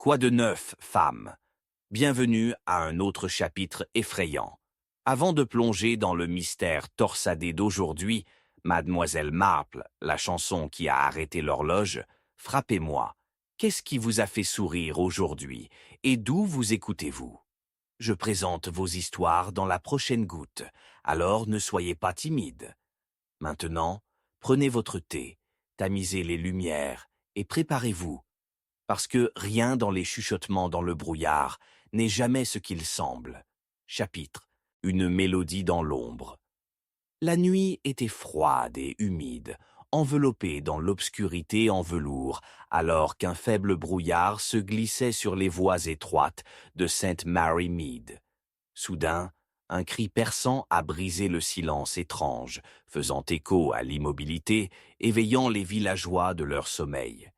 Quoi de neuf, femme? Bienvenue à un autre chapitre effrayant. Avant de plonger dans le mystère torsadé d'aujourd'hui, Mademoiselle Marple, la chanson qui a arrêté l'horloge, frappez-moi. Qu'est-ce qui vous a fait sourire aujourd'hui et d'où vous écoutez-vous? Je présente vos histoires dans la prochaine goutte, alors ne soyez pas timide. Maintenant, prenez votre thé, tamisez les lumières et préparez-vous. Parce que rien dans les chuchotements dans le brouillard n'est jamais ce qu'il semble. Chapitre: Une mélodie dans l'ombre. La nuit était froide et humide, enveloppée dans l'obscurité en velours, alors qu'un faible brouillard se glissait sur les voies étroites de St. Mary Mead. Soudain, un cri perçant a brisé le silence étrange, faisant écho à l'immobilité, éveillant les villageois de leur sommeil.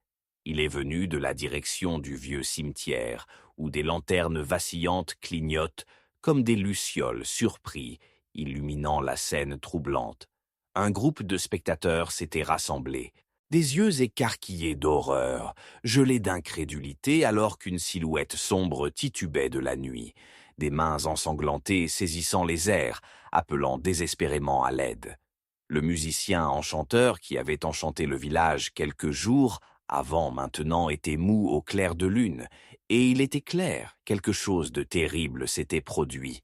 Il est venu de la direction du vieux cimetière, où des lanternes vacillantes clignotent comme des lucioles surpris, illuminant la scène troublante. Un groupe de spectateurs s'était rassemblé, des yeux écarquillés d'horreur, gelés d'incrédulité alors qu'une silhouette sombre titubait de la nuit, des mains ensanglantées saisissant les airs, appelant désespérément à l'aide. Le musicien enchanteur qui avait enchanté le village quelques jours avant maintenant était mou au clair de lune, et il était clair, quelque chose de terrible s'était produit.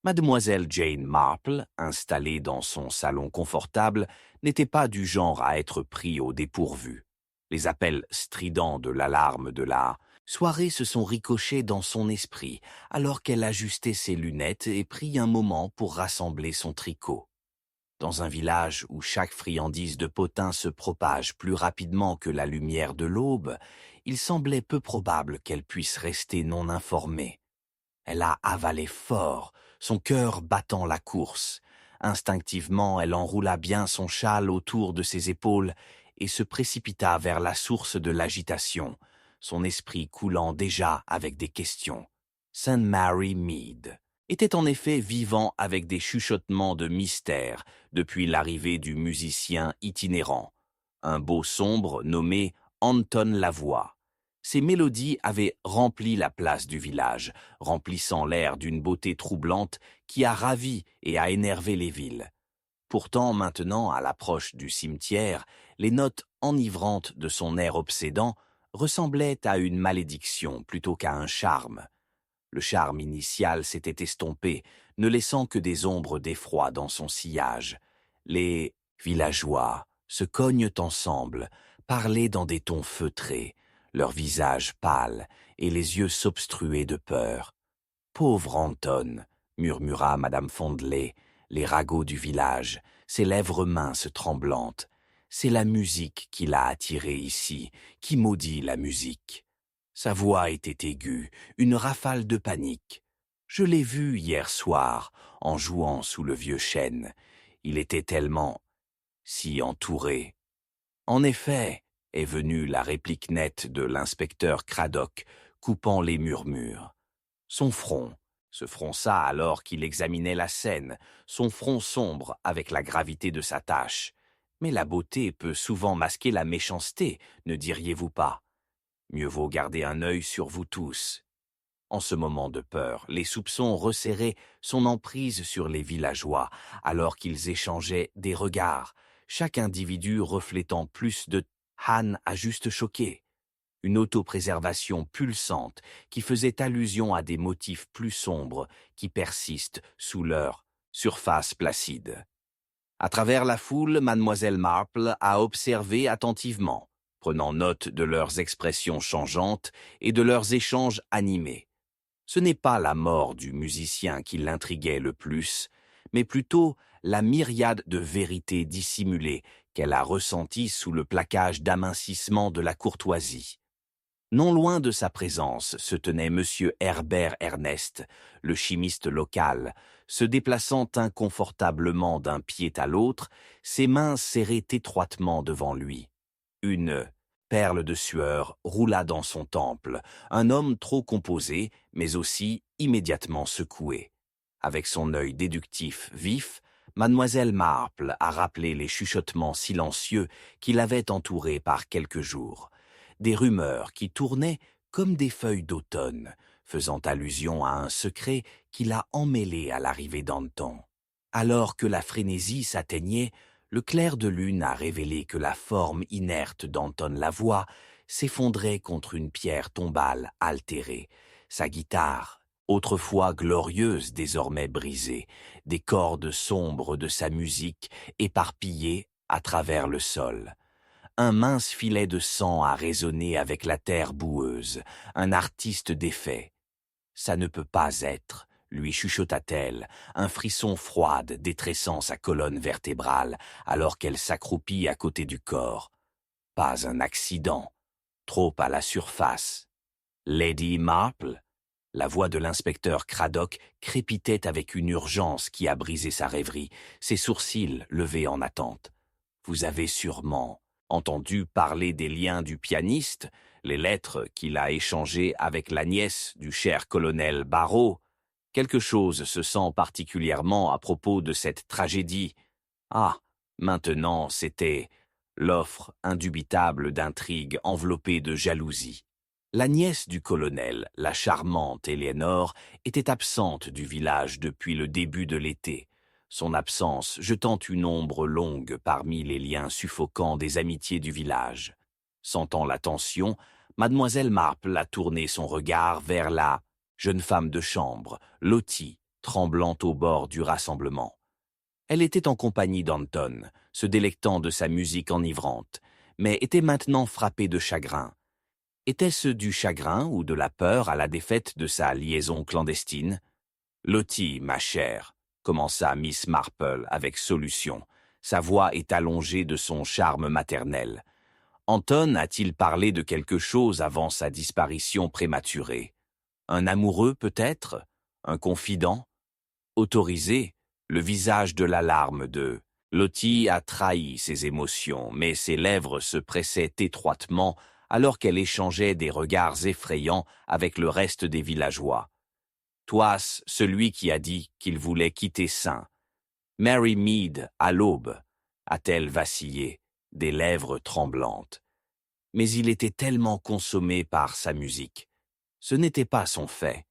Mademoiselle Jane Marple, installée dans son salon confortable, n'était pas du genre à être pris au dépourvu. Les appels stridents de l'alarme de la soirée se sont ricochés dans son esprit, alors qu'elle ajustait ses lunettes et prit un moment pour rassembler son tricot. Dans un village où chaque friandise de potin se propage plus rapidement que la lumière de l'aube, il semblait peu probable qu'elle puisse rester non informée. Elle a avalé fort, son cœur battant la course. Instinctivement, elle enroula bien son châle autour de ses épaules et se précipita vers la source de l'agitation, son esprit coulant déjà avec des questions. St. Mary Mead était en effet vivant avec des chuchotements de mystère depuis l'arrivée du musicien itinérant, un beau sombre nommé Anton Lavoie. Ces mélodies avaient rempli la place du village, remplissant l'air d'une beauté troublante qui a ravi et a énervé les villes. Pourtant, maintenant, à l'approche du cimetière, les notes enivrantes de son air obsédant ressemblaient à une malédiction plutôt qu'à un charme. Le charme initial s'était estompé, ne laissant que des ombres d'effroi dans son sillage. Les villageois se cognent ensemble, parlaient dans des tons feutrés, leurs visages pâles et les yeux s'obstruaient de peur. « Pauvre Anton !» murmura Madame Fondley, les ragots du village, ses lèvres minces tremblantes. « C'est la musique qui l'a attiré ici, qui maudit la musique. » Sa voix était aiguë, une rafale de panique. Je l'ai vu hier soir, en jouant sous le vieux chêne. Il était tellement si entouré. En effet, est venue la réplique nette de l'inspecteur Craddock, coupant les murmures. Son front se fronça alors qu'il examinait la scène, son front sombre avec la gravité de sa tâche. Mais la beauté peut souvent masquer la méchanceté, ne diriez-vous pas? Mieux vaut garder un œil sur vous tous. En ce moment de peur, les soupçons resserraient son emprise sur les villageois, alors qu'ils échangeaient des regards, chaque individu reflétant plus de Han a juste choqué. Une autopréservation pulsante qui faisait allusion à des motifs plus sombres qui persistent sous leur surface placide. À travers la foule, Mademoiselle Marple a observé attentivement, prenant note de leurs expressions changeantes et de leurs échanges animés. Ce n'est pas la mort du musicien qui l'intriguait le plus, mais plutôt la myriade de vérités dissimulées qu'elle a ressenties sous le plaquage d'amincissement de la courtoisie. Non loin de sa présence se tenait M. Herbert Ernest, le chimiste local, se déplaçant inconfortablement d'un pied à l'autre, ses mains serrées étroitement devant lui. Une perle de sueur roula dans son temple, un homme trop composé, mais aussi immédiatement secoué. Avec son œil déductif vif, Mademoiselle Marple a rappelé les chuchotements silencieux qui l'avaient entouré par quelques jours. Des rumeurs qui tournaient comme des feuilles d'automne, faisant allusion à un secret qui l'a emmêlé à l'arrivée d'Anton. Alors que la frénésie s'atteignait, le clair de lune a révélé que la forme inerte d'Anton Lavoie s'effondrait contre une pierre tombale altérée. Sa guitare, autrefois glorieuse, désormais brisée, des cordes sombres de sa musique éparpillées à travers le sol. Un mince filet de sang a résonné avec la terre boueuse, un artiste défait. Ça ne peut pas être, lui chuchota-t-elle, un frisson froide détressant sa colonne vertébrale alors qu'elle s'accroupit à côté du corps. Pas un accident, trop à la surface. Lady Marple? La voix de l'inspecteur Craddock crépitait avec une urgence qui a brisé sa rêverie, ses sourcils levés en attente. Vous avez sûrement entendu parler des liens du pianiste, les lettres qu'il a échangées avec la nièce du cher colonel Barrow. Quelque chose se sent particulièrement à propos de cette tragédie. Ah, maintenant c'était l'offre indubitable d'intrigues enveloppées de jalousie. La nièce du colonel, la charmante Éléonore, était absente du village depuis le début de l'été, son absence jetant une ombre longue parmi les liens suffocants des amitiés du village. Sentant la tension, mademoiselle Marple a tourné son regard vers la jeune femme de chambre, Lottie, tremblante au bord du rassemblement. Elle était en compagnie d'Anton, se délectant de sa musique enivrante, mais était maintenant frappée de chagrin. Était-ce du chagrin ou de la peur à la défaite de sa liaison clandestine? « Lottie, ma chère, » commença Miss Marple avec solution. Sa voix est allongée de son charme maternel. Anton a-t-il parlé de quelque chose avant sa disparition prématurée? Un amoureux peut-être? Un confident? Autorisé, le visage de l'alarme de Lottie a trahi ses émotions, mais ses lèvres se pressaient étroitement alors qu'elle échangeait des regards effrayants avec le reste des villageois. Toas, celui qui a dit qu'il voulait quitter Saint. Mary Mead, à l'aube, a-t-elle vacillé, des lèvres tremblantes. Mais il était tellement consommé par sa musique. Ce n'était pas son fait.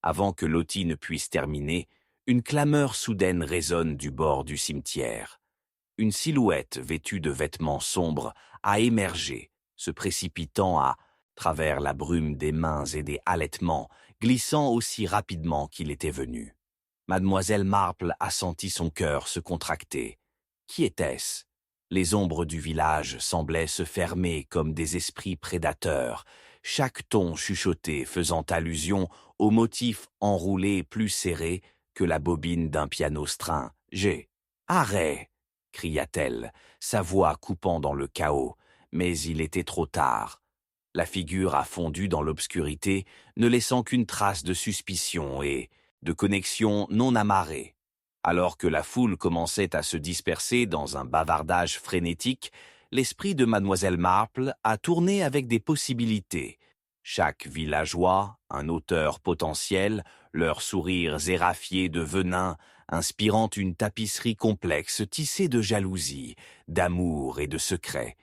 Avant que Lottie ne puisse terminer, une clameur soudaine résonne du bord du cimetière. Une silhouette vêtue de vêtements sombres a émergé, se précipitant à travers la brume des mains et des halètements, glissant aussi rapidement qu'il était venu. Mademoiselle Marple a senti son cœur se contracter. Qui était-ce? Les ombres du village semblaient se fermer comme des esprits prédateurs, chaque ton chuchoté faisant allusion au motif enroulé plus serré que la bobine d'un piano-string. « J'ai... Arrête !» cria-t-elle, sa voix coupant dans le chaos, mais il était trop tard. La figure a fondu dans l'obscurité, ne laissant qu'une trace de suspicion et de connexion non amarrée. Alors que la foule commençait à se disperser dans un bavardage frénétique, l'esprit de mademoiselle Marple a tourné avec des possibilités. Chaque villageois, un auteur potentiel, leurs sourires éraffiés de venin, inspirant une tapisserie complexe tissée de jalousie, d'amour et de secrets.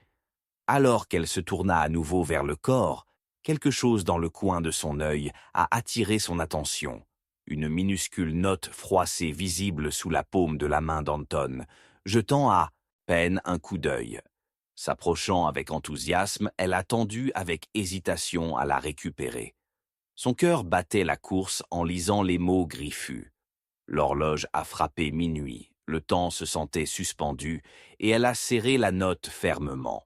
Alors qu'elle se tourna à nouveau vers le corps, quelque chose dans le coin de son œil a attiré son attention. Une minuscule note froissée visible sous la paume de la main d'Anton, jetant à peine un coup d'œil. S'approchant avec enthousiasme, elle a tendu avec hésitation à la récupérer. Son cœur battait la course en lisant les mots griffus. L'horloge a frappé minuit, le temps se sentait suspendu et elle a serré la note fermement.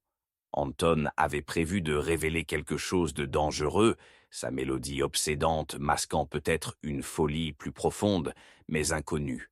Anton avait prévu de révéler quelque chose de dangereux, sa mélodie obsédante masquant peut-être une folie plus profonde, mais inconnue.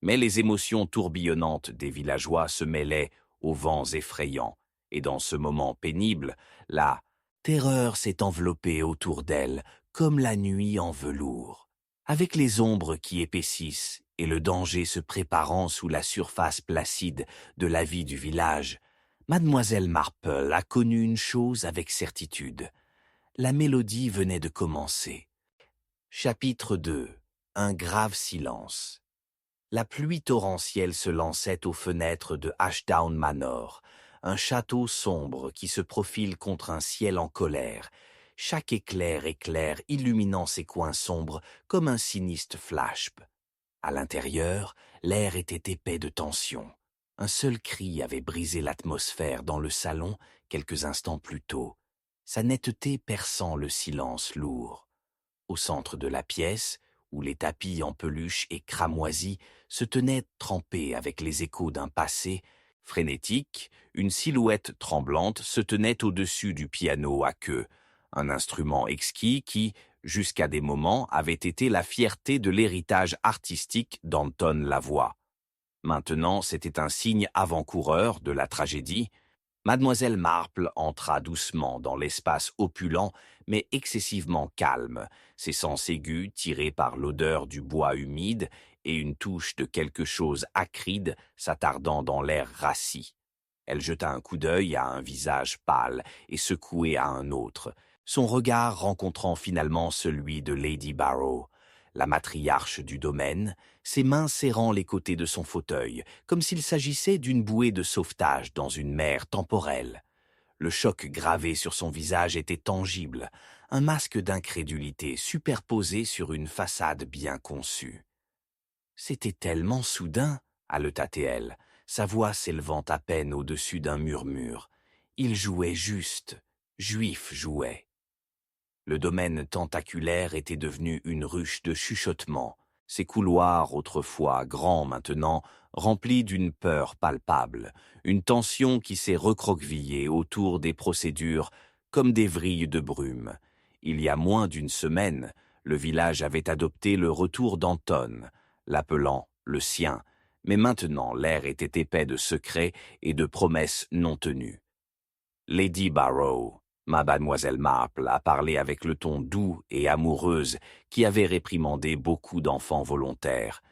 Mais les émotions tourbillonnantes des villageois se mêlaient aux vents effrayants, et dans ce moment pénible, la terreur s'est enveloppée autour d'elle, comme la nuit en velours. Avec les ombres qui épaississent et le danger se préparant sous la surface placide de la vie du village, mademoiselle Marple a connu une chose avec certitude. La mélodie venait de commencer. Chapitre 2. Un grave silence. La pluie torrentielle se lançait aux fenêtres de Ashdown Manor, un château sombre qui se profile contre un ciel en colère, chaque éclair illuminant ses coins sombres comme un sinistre flash. À l'intérieur, l'air était épais de tension. Un seul cri avait brisé l'atmosphère dans le salon quelques instants plus tôt, sa netteté perçant le silence lourd. Au centre de la pièce, où les tapis en peluche et cramoisis se tenaient trempés avec les échos d'un passé frénétique, une silhouette tremblante se tenait au-dessus du piano à queue, un instrument exquis qui, jusqu'à des moments, avait été la fierté de l'héritage artistique d'Anton Lavoie. Maintenant, c'était un signe avant-coureur de la tragédie. Mademoiselle Marple entra doucement dans l'espace opulent mais excessivement calme, ses sens aigus tirés par l'odeur du bois humide et une touche de quelque chose acride s'attardant dans l'air rassis. Elle jeta un coup d'œil à un visage pâle et secoué à un autre, son regard rencontrant finalement celui de Lady Barrow, la matriarche du domaine, ses mains serrant les côtés de son fauteuil, comme s'il s'agissait d'une bouée de sauvetage dans une mer temporelle. Le choc gravé sur son visage était tangible, un masque d'incrédulité superposé sur une façade bien conçue. C'était tellement soudain, haleta-t-elle, sa voix s'élevant à peine au-dessus d'un murmure. Il jouait juste, Juif jouait. Le domaine tentaculaire était devenu une ruche de chuchotements, ses couloirs, autrefois grands maintenant, remplis d'une peur palpable, une tension qui s'est recroquevillée autour des procédures comme des vrilles de brume. Il y a moins d'une semaine, le village avait adopté le retour d'Anton, l'appelant le sien, mais maintenant l'air était épais de secrets et de promesses non tenues. Lady Barrow, mademoiselle Marple, a parlé avec le ton doux et amoureuse qui avait réprimandé beaucoup d'enfants volontaires.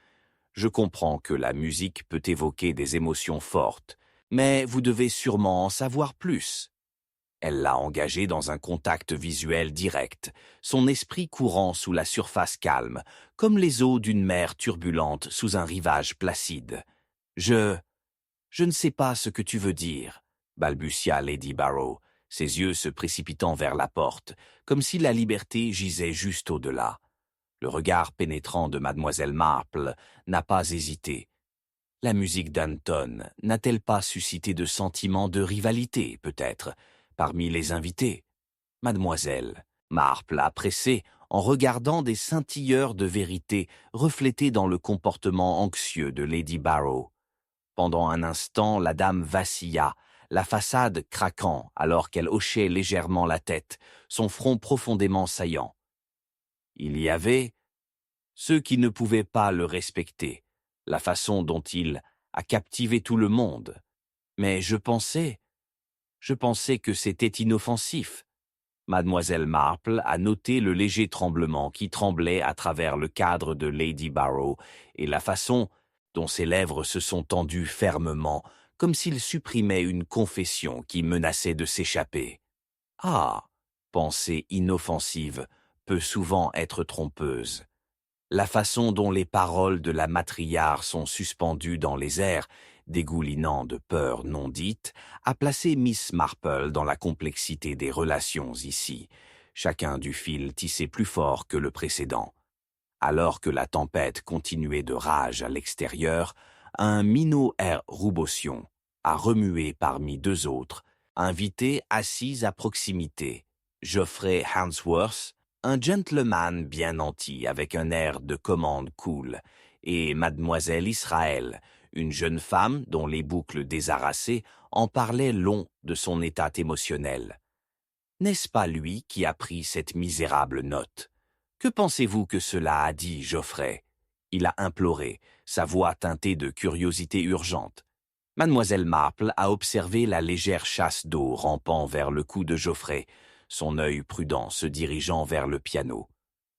Je comprends que la musique peut évoquer des émotions fortes, mais vous devez sûrement en savoir plus. Elle l'a engagé dans un contact visuel direct, son esprit courant sous la surface calme, comme les eaux d'une mer turbulente sous un rivage placide. Je ne sais pas ce que tu veux dire, balbutia Lady Barrow, ses yeux se précipitant vers la porte, comme si la liberté gisait juste au-delà. Le regard pénétrant de mademoiselle Marple n'a pas hésité. La musique d'Anton n'a-t-elle pas suscité de sentiments de rivalité, peut-être, parmi les invités? Mademoiselle Marple a pressé en regardant des scintilleurs de vérité reflétés dans le comportement anxieux de Lady Barrow. Pendant un instant, la dame vacilla, la façade craquant alors qu'elle hochait légèrement la tête, son front profondément saillant. Il y avait ceux qui ne pouvaient pas le respecter, la façon dont il a captivé tout le monde. Mais je pensais que c'était inoffensif. Mademoiselle Marple a noté le léger tremblement qui tremblait à travers le cadre de Lady Barrow et la façon dont ses lèvres se sont tendues fermement, comme s'il supprimait une confession qui menaçait de s'échapper. Ah, pensée inoffensive peut souvent être trompeuse. La façon dont les paroles de la matriarche sont suspendues dans les airs, dégoulinant de peurs non dites, a placé Miss Marple dans la complexité des relations ici, chacun du fil tissé plus fort que le précédent. Alors que la tempête continuait de rage à l'extérieur, un minot air Roubotion a remué parmi deux autres, invités assis à proximité, Geoffrey Hansworth, un gentleman bien nanti avec un air de commande cool, et mademoiselle Israël, une jeune femme dont les boucles désarrassées en parlaient long de son état émotionnel. N'est-ce pas lui qui a pris cette misérable note? Que pensez-vous que cela a dit, Geoffrey? Il a imploré, sa voix teintée de curiosité urgente. Mademoiselle Marple a observé la légère chasse d'eau rampant vers le cou de Geoffrey, son œil prudent se dirigeant vers le piano.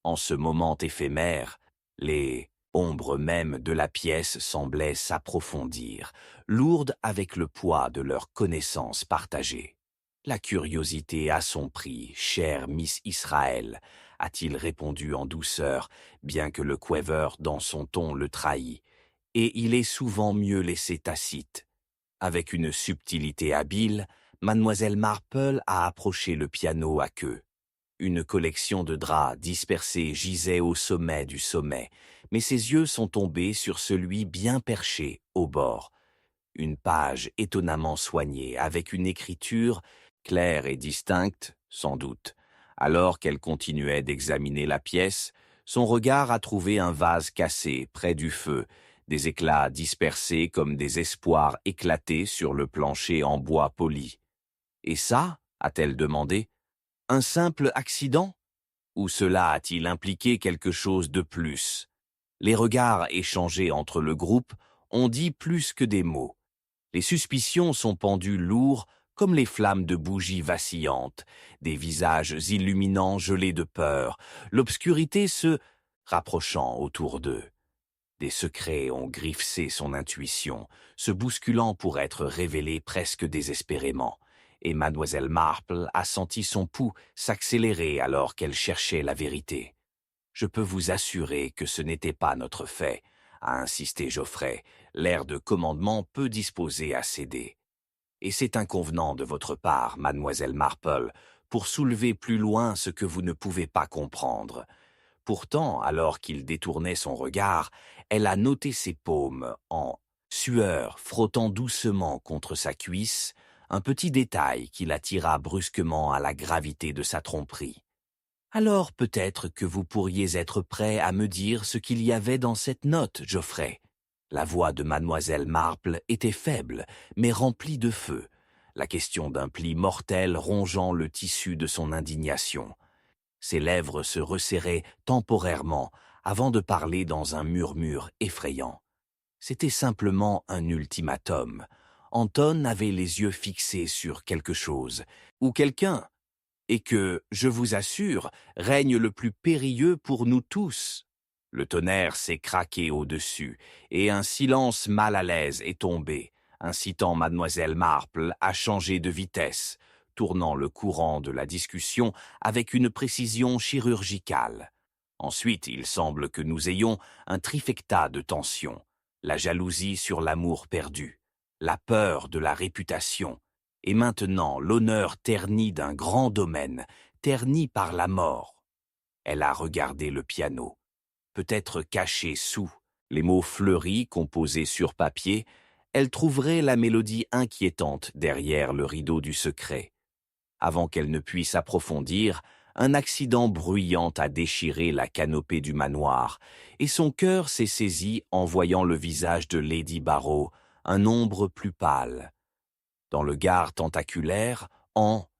En ce moment éphémère, les ombres mêmes de la pièce semblaient s'approfondir, lourdes avec le poids de leur connaissance partagée. La curiosité a son prix, chère Miss Israël, a-t-il répondu en douceur, bien que le quaver dans son ton le trahît, et il est souvent mieux laissé tacite. Avec une subtilité habile, mademoiselle Marple a approché le piano à queue. une collection de draps dispersés gisait au sommet du sommet, mais ses yeux sont tombés sur celui bien perché, au bord. Une page étonnamment soignée, avec une écriture claire et distincte, sans doute. Alors qu'elle continuait d'examiner la pièce, son regard a trouvé un vase cassé près du feu, des éclats dispersés comme des espoirs éclatés sur le plancher en bois poli. « Et ça ?» a-t-elle demandé. « Un simple accident ? Ou cela a-t-il impliqué quelque chose de plus ?» Les regards échangés entre le groupe ont dit plus que des mots. Les suspicions sont pendues lourds comme les flammes de bougies vacillantes, des visages illuminants gelés de peur, l'obscurité se rapprochant autour d'eux. Des secrets ont griffé son intuition, se bousculant pour être révélés presque désespérément, et mademoiselle Marple a senti son pouls s'accélérer alors qu'elle cherchait la vérité. « Je peux vous assurer que ce n'était pas notre fait », a insisté Geoffrey, l'air de commandement peu disposé à céder. « Et c'est inconvenant de votre part, mademoiselle Marple, pour soulever plus loin ce que vous ne pouvez pas comprendre. » Pourtant, alors qu'il détournait son regard, elle a noté ses paumes en sueur, frottant doucement contre sa cuisse, un petit détail qui l'attira brusquement à la gravité de sa tromperie. « Alors peut-être que vous pourriez être prêt à me dire ce qu'il y avait dans cette note, Geoffrey. » La voix de mademoiselle Marple était faible, mais remplie de feu, la question d'un pli mortel rongeant le tissu de son indignation. Ses lèvres se resserraient temporairement avant de parler dans un murmure effrayant. C'était simplement un ultimatum. Anton avait les yeux fixés sur quelque chose, ou quelqu'un, et que, je vous assure, règne le plus périlleux pour nous tous. Le tonnerre s'est craqué au-dessus, et un silence mal à l'aise est tombé, incitant mademoiselle Marple à changer de vitesse, tournant le courant de la discussion avec une précision chirurgicale. Ensuite, il semble que nous ayons un trifecta de tensions, la jalousie sur l'amour perdu, la peur de la réputation, et maintenant l'honneur terni d'un grand domaine, terni par la mort. Elle a regardé le piano, peut-être caché sous les mots fleuris composés sur papier, elle trouverait la mélodie inquiétante derrière le rideau du secret. Avant qu'elle ne puisse approfondir, un accident bruyant a déchiré la canopée du manoir, et son cœur s'est saisi en voyant le visage de Lady Barrow, un ombre plus pâle. Dans le gare tentaculaire,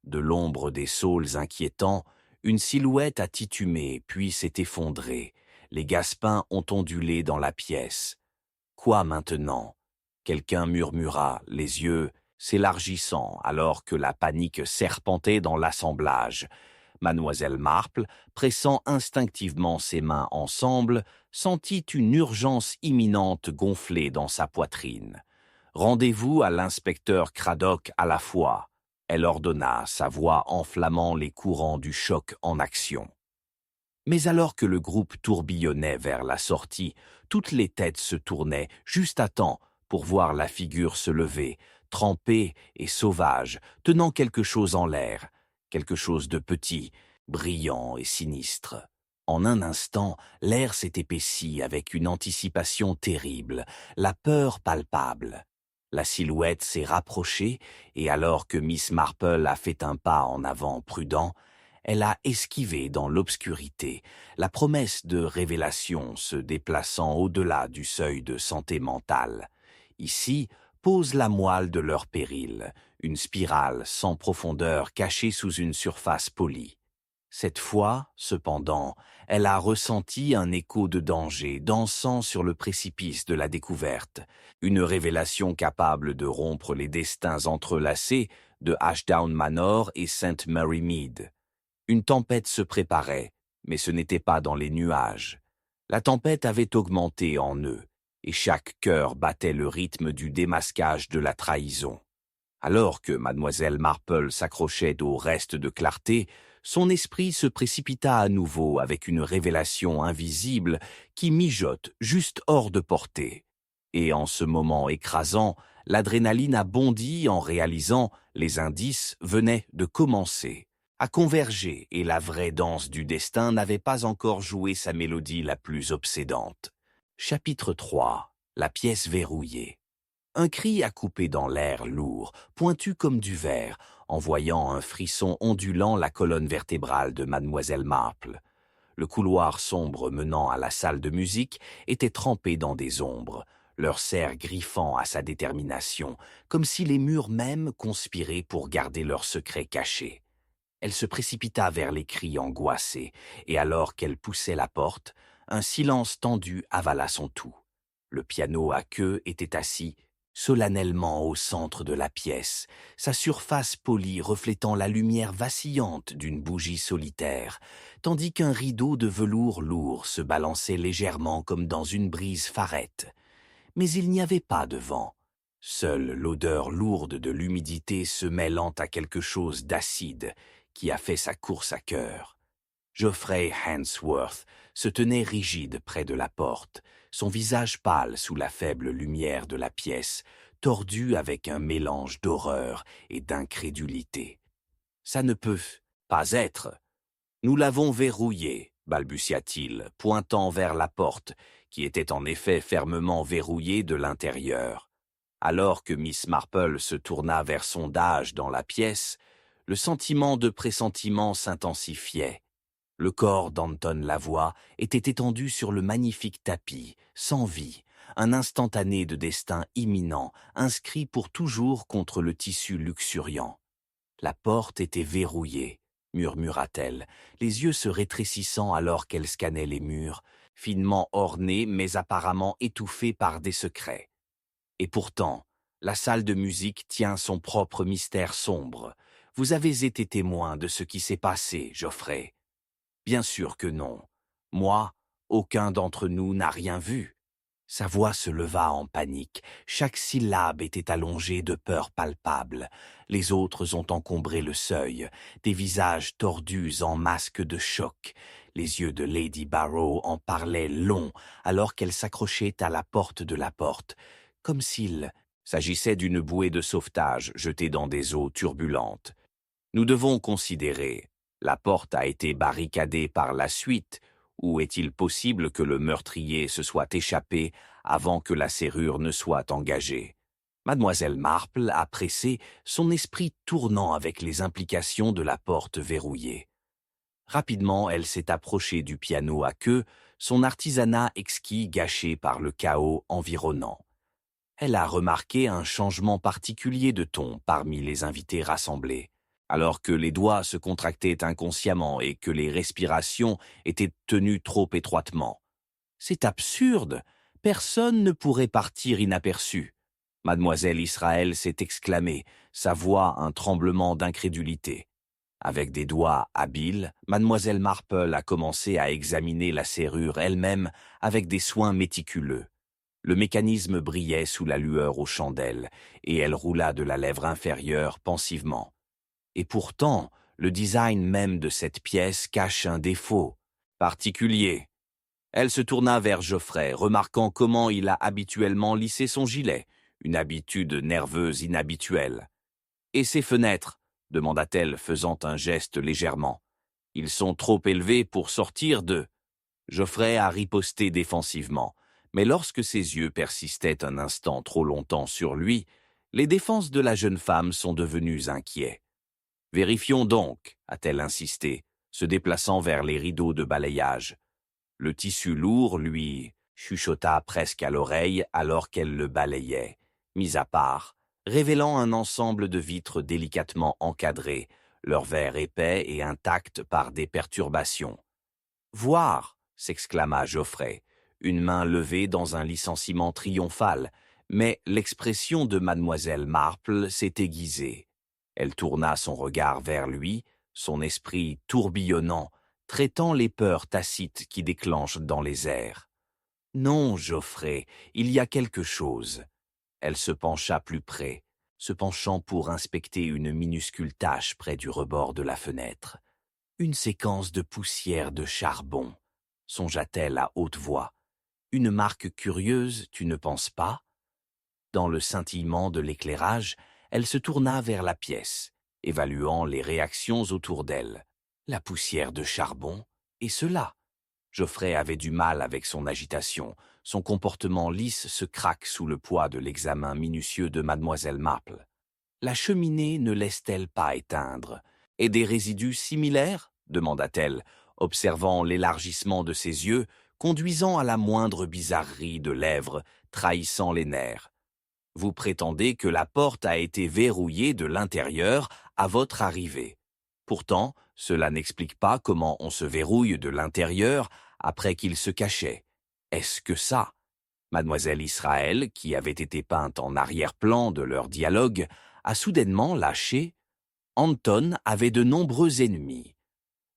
de l'ombre des saules inquiétants, une silhouette a titumé puis s'est effondrée. Les gaspins ont ondulé dans la pièce. Quoi maintenant? Quelqu'un murmura, les yeux s'élargissant alors que la panique serpentait dans l'assemblage. Mademoiselle Marple, pressant instinctivement ses mains ensemble, sentit une urgence imminente gonfler dans sa poitrine. « Rendez-vous à l'inspecteur Craddock à la fois », elle ordonna, sa voix enflammant les courants du choc en action. Mais alors que le groupe tourbillonnait vers la sortie, toutes les têtes se tournaient juste à temps pour voir la figure se lever, trempée et sauvage, tenant quelque chose en l'air, quelque chose de petit, brillant et sinistre. En un instant, l'air s'est épaissi avec une anticipation terrible, la peur palpable. La silhouette s'est rapprochée et alors que Miss Marple a fait un pas en avant prudent, elle a esquivé dans l'obscurité, la promesse de révélation se déplaçant au-delà du seuil de santé mentale. Ici pose la moelle de leur péril, une spirale sans profondeur cachée sous une surface polie. Cette fois, cependant, elle a ressenti un écho de danger dansant sur le précipice de la découverte, une révélation capable de rompre les destins entrelacés de Ashdown Manor et St. Mary Mead. Une tempête se préparait, mais ce n'était pas dans les nuages. La tempête avait augmenté en eux, et chaque cœur battait le rythme du démasquage de la trahison. Alors que mademoiselle Marple s'accrochait au reste de clarté, son esprit se précipita à nouveau avec une révélation invisible qui mijote juste hors de portée. Et en ce moment écrasant, l'adrénaline a bondi en réalisant les indices venaient de commencer. a convergé et la vraie danse du destin n'avait pas encore joué sa mélodie la plus obsédante. Chapitre 3. La pièce verrouillée. Un cri a coupé dans l'air lourd, pointu comme du verre, envoyant un frisson ondulant la colonne vertébrale de Mademoiselle Marple. Le couloir sombre menant à la salle de musique était trempé dans des ombres, leur cerf griffant à sa détermination, comme si les murs mêmes conspiraient pour garder leur secret caché. Elle se précipita vers les cris angoissés, et alors qu'elle poussait la porte, un silence tendu avala son tout. Le piano à queue était assis solennellement au centre de la pièce, sa surface polie reflétant la lumière vacillante d'une bougie solitaire, tandis qu'un rideau de velours lourd se balançait légèrement comme dans une brise farette. Mais il n'y avait pas de vent. Seule l'odeur lourde de l'humidité se mêlant à quelque chose d'acide qui a fait sa course à cœur. Geoffrey Hansworth se tenait rigide près de la porte, son visage pâle sous la faible lumière de la pièce, tordu avec un mélange d'horreur et d'incrédulité. « Ça ne peut pas être. Nous l'avons verrouillé, balbutia-t-il, pointant vers la porte, qui était en effet fermement verrouillée de l'intérieur. Alors que Miss Marple se tourna vers son âge dans la pièce, le sentiment de pressentiment s'intensifiait. Le corps d'Anton Lavoie était étendu sur le magnifique tapis, sans vie, un instantané de destin imminent, inscrit pour toujours contre le tissu luxuriant. La porte était verrouillée, murmura-t-elle, les yeux se rétrécissant alors qu'elle scannait les murs, finement ornés mais apparemment étouffés par des secrets. Et pourtant, la salle de musique tient son propre mystère sombre. Vous avez été témoin de ce qui s'est passé, Geoffrey. Bien sûr que non. Moi, aucun d'entre nous n'a rien vu. Sa voix se leva en panique. Chaque syllabe était allongée de peur palpable. Les autres ont encombré le seuil, des visages tordus en masques de choc. Les yeux de Lady Barrow en parlaient long alors qu'elle s'accrochait à la porte de la porte, comme s'il s'agissait d'une bouée de sauvetage jetée dans des eaux turbulentes. Nous devons considérer, la porte a été barricadée par la suite, ou est-il possible que le meurtrier se soit échappé avant que la serrure ne soit engagée? Mademoiselle Marple a pressé, son esprit tournant avec les implications de la porte verrouillée. Rapidement, elle s'est approchée du piano à queue, son artisanat exquis gâché par le chaos environnant. Elle a remarqué un changement particulier de ton parmi les invités rassemblés. Alors que les doigts se contractaient inconsciemment et que les respirations étaient tenues trop étroitement. « C'est absurde! Personne ne pourrait partir inaperçu !» Mademoiselle Israël s'est exclamée, sa voix un tremblement d'incrédulité. Avec des doigts habiles, Mademoiselle Marple a commencé à examiner la serrure elle-même avec des soins méticuleux. Le mécanisme brillait sous la lueur aux chandelles, et elle roula de la lèvre inférieure pensivement. Et pourtant, le design même de cette pièce cache un défaut particulier. Elle se tourna vers Geoffrey, remarquant comment il a habituellement lissé son gilet, une habitude nerveuse inhabituelle. « Et ces fenêtres ?» demanda-t-elle, faisant un geste légèrement. « Ils sont trop élevés pour sortir de… » Geoffrey a riposté défensivement, mais lorsque ses yeux persistaient un instant trop longtemps sur lui, les défenses de la jeune femme sont devenues inquiets. « Vérifions donc, » a-t-elle insisté, se déplaçant vers les rideaux de balayage. Le tissu lourd, lui, chuchota presque à l'oreille alors qu'elle le balayait, mis à part, révélant un ensemble de vitres délicatement encadrées, leurs verres épais et intacts par des perturbations. « Voir !» s'exclama Geoffrey, une main levée dans un licenciement triomphal, mais l'expression de Mademoiselle Marple s'est aiguisée. Elle tourna son regard vers lui, son esprit tourbillonnant, traitant les peurs tacites qui déclenchent dans les airs. « Non, Geoffrey, il y a quelque chose. » Elle se pencha plus près, se penchant pour inspecter une minuscule tache près du rebord de la fenêtre. « Une séquence de poussière de charbon, » songea-t-elle à haute voix. « Une marque curieuse, tu ne penses pas ?» Dans le scintillement de l'éclairage, elle se tourna vers la pièce. évaluant les réactions autour d'elle. La poussière de charbon, et cela. Geoffrey avait du mal avec son agitation. Son comportement lisse se craque sous le poids de l'examen minutieux de mademoiselle Marple. La cheminée ne laisse-t-elle pas éteindre? Et des résidus similaires? Demanda-t-elle, observant l'élargissement de ses yeux, conduisant à la moindre bizarrerie de lèvres, trahissant les nerfs. Vous prétendez que la porte a été verrouillée de l'intérieur à votre arrivée. Pourtant, cela n'explique pas comment on se verrouille de l'intérieur après qu'il se cachait. Est-ce que ça? Mademoiselle Israël, qui avait été peinte en arrière-plan de leur dialogue, a soudainement lâché. Anton avait de nombreux ennemis.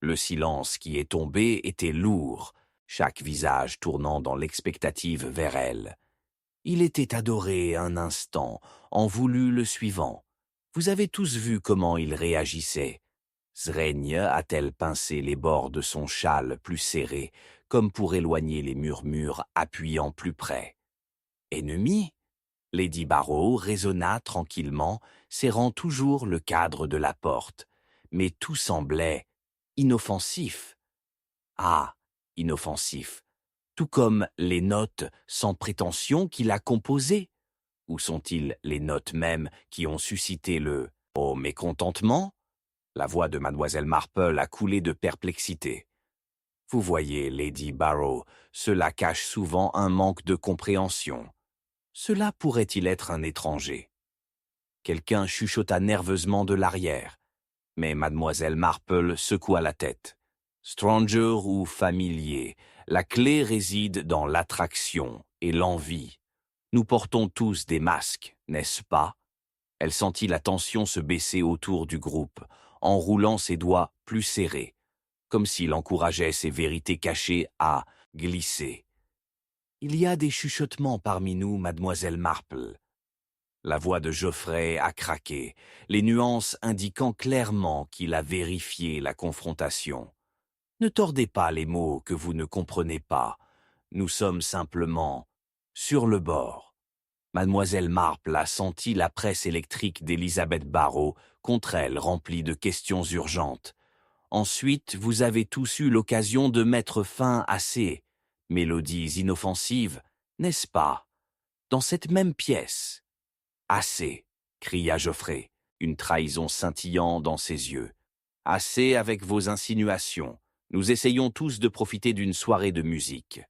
Le silence qui est tombé était lourd, chaque visage tournant dans l'expectative vers elle. Il était adoré un instant, en voulut le suivant. Vous avez tous vu comment il réagissait. Zraigne a-t-elle pincé les bords de son châle plus serrés, comme pour éloigner les murmures appuyant plus près. Ennemi? Lady Barrow raisonna tranquillement, serrant toujours le cadre de la porte. Mais tout semblait inoffensif. Ah, inoffensif. Tout comme les notes sans prétention qu'il a composées. Où sont-ils les notes mêmes qui ont suscité le « oh mécontentement » La voix de mademoiselle Marple a coulé de perplexité. Vous voyez, Lady Barrow, cela cache souvent un manque de compréhension. Cela pourrait-il être un étranger? Quelqu'un chuchota nerveusement de l'arrière, mais mademoiselle Marple secoua la tête. Stranger ou familier, la clé réside dans l'attraction et l'envie. Nous portons tous des masques, n'est-ce pas? Elle sentit la tension se baisser autour du groupe, enroulant ses doigts plus serrés, comme s'il encourageait ses vérités cachées à glisser. Il y a des chuchotements parmi nous, mademoiselle Marple. La voix de Geoffrey a craqué, les nuances indiquant clairement qu'il a vérifié la confrontation. Ne tordez pas les mots que vous ne comprenez pas. Nous sommes simplement sur le bord. Mademoiselle Marple a senti la presse électrique d'Elizabeth Barrow contre elle remplie de questions urgentes. Ensuite, vous avez tous eu l'occasion de mettre fin à ces mélodies inoffensives, n'est-ce pas? Dans cette même pièce. Assez, cria Geoffrey, une trahison scintillant dans ses yeux. Assez avec vos insinuations. Nous essayons tous de profiter d'une soirée de musique.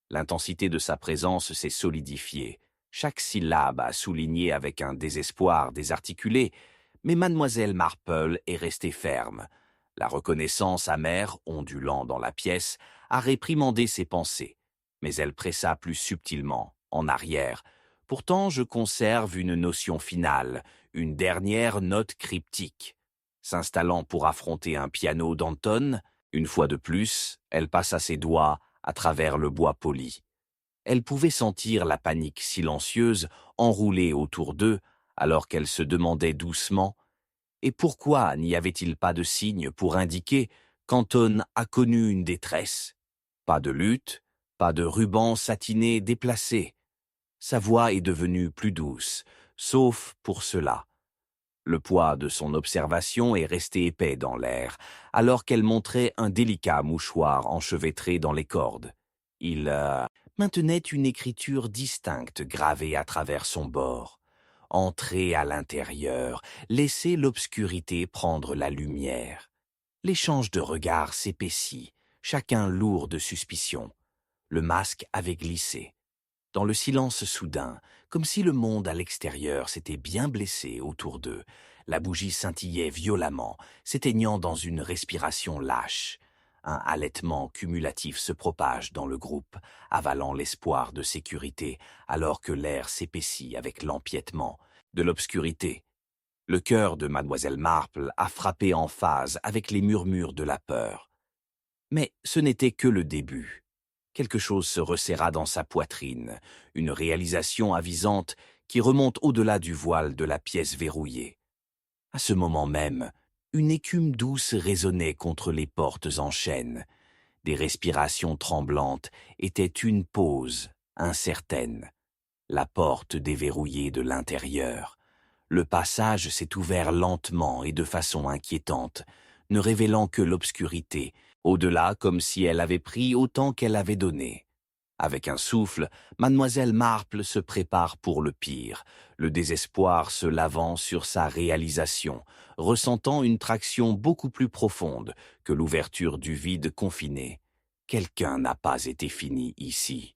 L'intensité de sa présence s'est solidifiée. Chaque syllabe a souligné avec un désespoir désarticulé, mais mademoiselle Marple est restée ferme. La reconnaissance amère, ondulant dans la pièce, a réprimandé ses pensées, mais elle pressa plus subtilement, en arrière. Pourtant, je conserve une notion finale, une dernière note cryptique. S'installant pour affronter un piano d'Anton, une fois de plus, elle passa ses doigts à travers le bois poli. Elle pouvait sentir la panique silencieuse enroulée autour d'eux, alors qu'elle se demandait doucement « Et pourquoi n'y avait-il pas de signe pour indiquer qu'Anton a connu une détresse? Pas de lutte, pas de ruban satiné déplacé. Sa voix est devenue plus douce, sauf pour cela. Le poids de son observation est resté épais dans l'air, alors qu'elle montrait un délicat mouchoir enchevêtré dans les cordes. Il maintenait une écriture distincte gravée à travers son bord. Entrez à l'intérieur, laissez l'obscurité prendre la lumière. L'échange de regards s'épaissit, chacun lourd de suspicion. Le masque avait glissé. Dans le silence soudain, comme si le monde à l'extérieur s'était bien blessé autour d'eux, la bougie scintillait violemment, s'éteignant dans une respiration lâche. Un halètement cumulatif se propage dans le groupe, avalant l'espoir de sécurité, alors que l'air s'épaissit avec l'empiètement de l'obscurité. Le cœur de mademoiselle Marple a frappé en phase avec les murmures de la peur. Mais ce n'était que le début. Quelque chose se resserra dans sa poitrine, une réalisation avisante qui remonte au-delà du voile de la pièce verrouillée. À ce moment même, une écume douce résonnait contre les portes en chêne. Des respirations tremblantes étaient une pause incertaine. La porte déverrouillée de l'intérieur. Le passage s'est ouvert lentement et de façon inquiétante, ne révélant que l'obscurité, au-delà comme si elle avait pris autant qu'elle avait donné. Avec un souffle, mademoiselle Marple se prépare pour le pire, le désespoir se lavant sur sa réalisation, ressentant une traction beaucoup plus profonde que l'ouverture du vide confiné. Quelqu'un n'a pas été fini ici.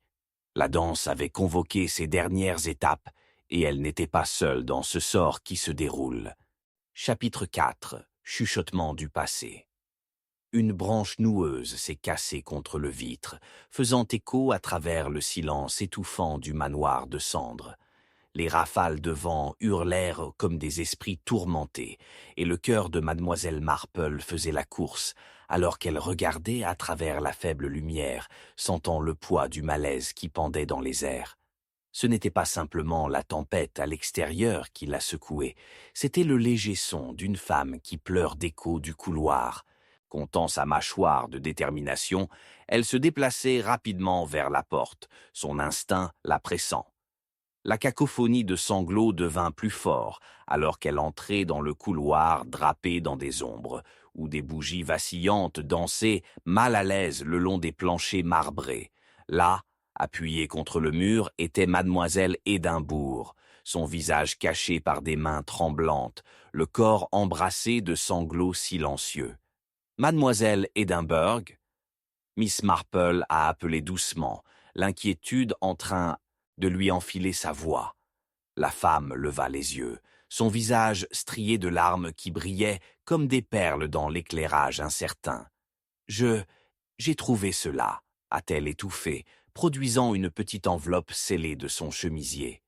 La danse avait convoqué ses dernières étapes, et elle n'était pas seule dans ce sort qui se déroule. Chapitre 4. Chuchotement du passé. Une branche noueuse s'est cassée contre le vitre, faisant écho à travers le silence étouffant du manoir de cendres. Les rafales de vent hurlèrent comme des esprits tourmentés, et le cœur de mademoiselle Marple faisait la course, alors qu'elle regardait à travers la faible lumière, sentant le poids du malaise qui pendait dans les airs. Ce n'était pas simplement la tempête à l'extérieur qui la secouait, c'était le léger son d'une femme qui pleure d'écho du couloir. Comptant sa mâchoire de détermination, elle se déplaçait rapidement vers la porte, son instinct la pressant. La cacophonie de sanglots devint plus fort, alors qu'elle entrait dans le couloir drapé dans des ombres, où des bougies vacillantes dansaient mal à l'aise le long des planchers marbrés. Là, appuyée contre le mur, était mademoiselle Édimbourg, son visage caché par des mains tremblantes, le corps embrassé de sanglots silencieux. Mademoiselle Édimbourg, Miss Marple a appelé doucement, l'inquiétude en train de lui enfiler sa voix. La femme leva les yeux, son visage strié de larmes qui brillaient comme des perles dans l'éclairage incertain. « J'ai trouvé cela », a-t-elle étouffé, produisant une petite enveloppe scellée de son chemisier.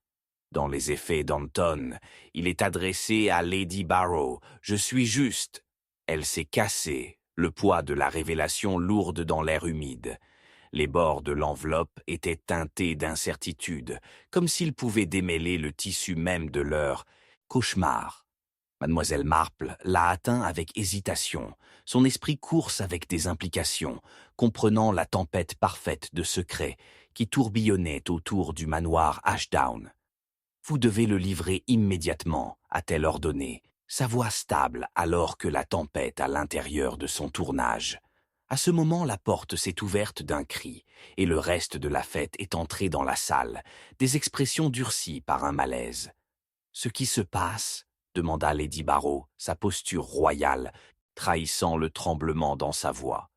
Dans les effets d'Anton, il est adressé à Lady Barrow. « Je suis juste ». Elle s'est cassée, le poids de la révélation lourde dans l'air humide. Les bords de l'enveloppe étaient teintés d'incertitude, comme s'ils pouvaient démêler le tissu même de leur cauchemar. Mademoiselle Marple l'a atteint avec hésitation, son esprit course avec des implications, comprenant la tempête parfaite de secrets qui tourbillonnait autour du manoir Ashdown. « Vous devez le livrer immédiatement », a-t-elle ordonné, sa voix stable alors que la tempête à l'intérieur de son tournage. À ce moment, la porte s'est ouverte d'un cri, et le reste de la fête est entré dans la salle, des expressions durcies par un malaise. « Ce qui se passe ?» demanda Lady Barrow, sa posture royale, trahissant le tremblement dans sa voix.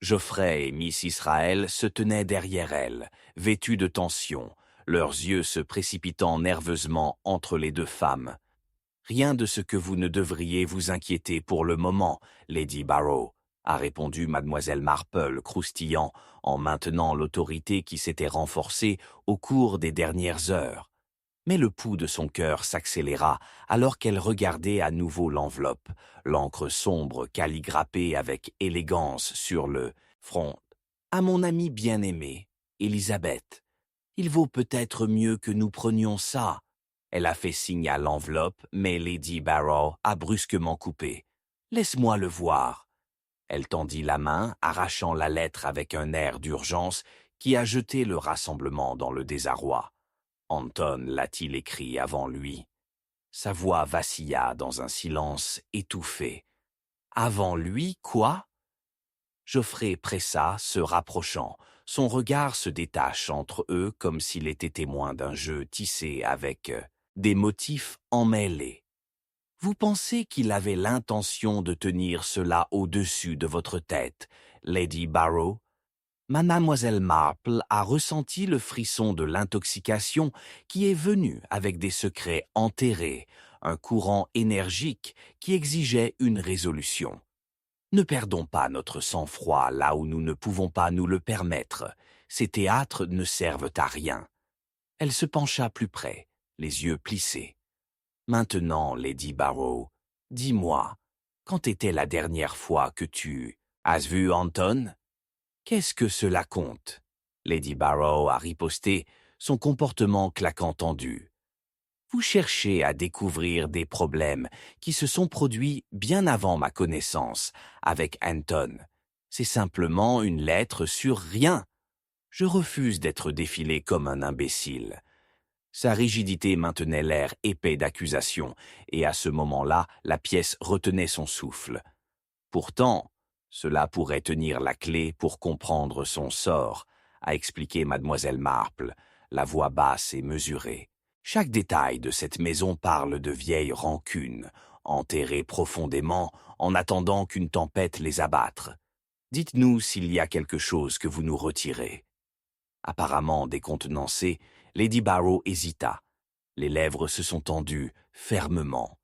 Geoffrey et Miss Israël se tenaient derrière elle, vêtus de tension, leurs yeux se précipitant nerveusement entre les deux femmes. « Rien de ce que vous ne devriez vous inquiéter pour le moment, Lady Barrow, » a répondu mademoiselle Marple, croustillant, en maintenant l'autorité qui s'était renforcée au cours des dernières heures. Mais le pouls de son cœur s'accéléra alors qu'elle regardait à nouveau l'enveloppe, l'encre sombre calligraphée avec élégance sur le front. « À mon amie bien-aimée, Élisabeth, il vaut peut-être mieux que nous prenions ça. » Elle a fait signe à l'enveloppe, mais Lady Barrow a brusquement coupé. « Laisse-moi le voir. » Elle tendit la main, arrachant la lettre avec un air d'urgence qui a jeté le rassemblement dans le désarroi. Anton l'a-t-il écrit avant lui? Sa voix vacilla dans un silence étouffé. « Avant lui, quoi ?» Geoffrey pressa, se rapprochant. Son regard se détache entre eux comme s'il était témoin d'un jeu tissé avec des motifs emmêlés. Vous pensez qu'il avait l'intention de tenir cela au-dessus de votre tête, Lady Barrow? Mademoiselle Marple a ressenti le frisson de l'intoxication qui est venu avec des secrets enterrés, un courant énergique qui exigeait une résolution. Ne perdons pas notre sang-froid là où nous ne pouvons pas nous le permettre. Ces théâtres ne servent à rien. Elle se pencha plus près, les yeux plissés. Maintenant, Lady Barrow, dis-moi, quand était la dernière fois que tu as vu Anton? Qu'est-ce que cela compte? Lady Barrow a riposté, son comportement claquant tendu. Vous cherchez à découvrir des problèmes qui se sont produits bien avant ma connaissance avec Anton. C'est simplement une lettre sur rien. Je refuse d'être défilé comme un imbécile. Sa rigidité maintenait l'air épais d'accusation, et à ce moment-là, la pièce retenait son souffle. Pourtant, cela pourrait tenir la clé pour comprendre son sort, a expliqué mademoiselle Marple, la voix basse et mesurée. Chaque détail de cette maison parle de vieilles rancunes, enterrées profondément en attendant qu'une tempête les abattre. Dites-nous s'il y a quelque chose que vous nous retirez. Apparemment décontenancée, Lady Barrow hésita. Les lèvres se sont tendues, fermement.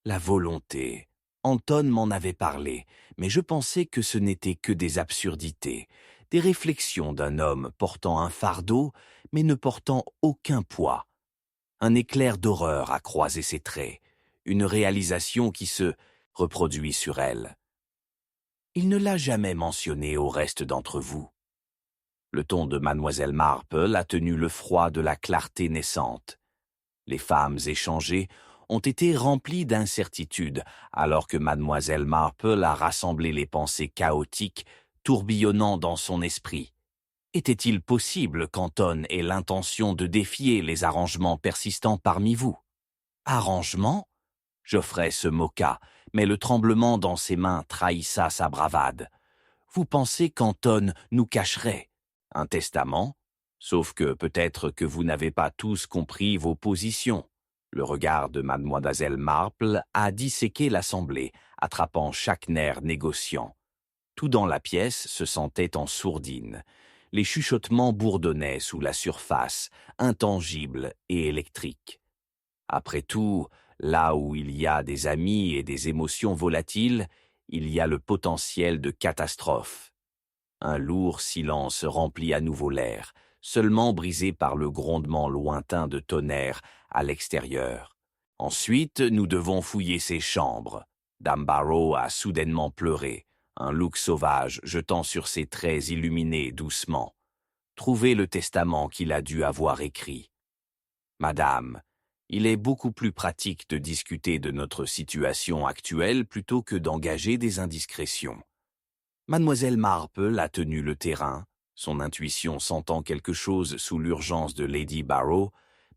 La volonté. Anton m'en avait parlé, mais je pensais que ce n'était que des absurdités, des réflexions d'un homme portant un fardeau, mais ne portant aucun poids. Un éclair d'horreur a croisé ses traits, une réalisation qui se reproduit sur elle. Il ne l'a jamais mentionné au reste d'entre vous. Le ton de mademoiselle Marple a tenu le froid de la clarté naissante. Les femmes échangées ont été remplies d'incertitude, alors que mademoiselle Marple a rassemblé les pensées chaotiques tourbillonnant dans son esprit. Était-il possible qu'Anton ait l'intention de défier les arrangements persistants parmi vous? Arrangements? Geoffrey se moqua, mais le tremblement dans ses mains trahissa sa bravade. Vous pensez qu'Anton nous cacherait un testament? Sauf que peut-être que vous n'avez pas tous compris vos positions. Le regard de mademoiselle Marple a disséqué l'assemblée, attrapant chaque nerf négociant. Tout dans la pièce se sentait en sourdine. Les chuchotements bourdonnaient sous la surface, intangibles et électriques. Après tout, là où il y a des amis et des émotions volatiles, il y a le potentiel de catastrophe. Un lourd silence remplit à nouveau l'air, seulement brisé par le grondement lointain de tonnerre à l'extérieur. Ensuite, nous devons fouiller ses chambres. Dame Barrow a soudainement pleuré, un look sauvage jetant sur ses traits illuminés doucement. Trouver le testament qu'il a dû avoir écrit. Madame, il est beaucoup plus pratique de discuter de notre situation actuelle plutôt que d'engager des indiscrétions. Mademoiselle Marple a tenu le terrain, son intuition sentant quelque chose sous l'urgence de Lady Barrow,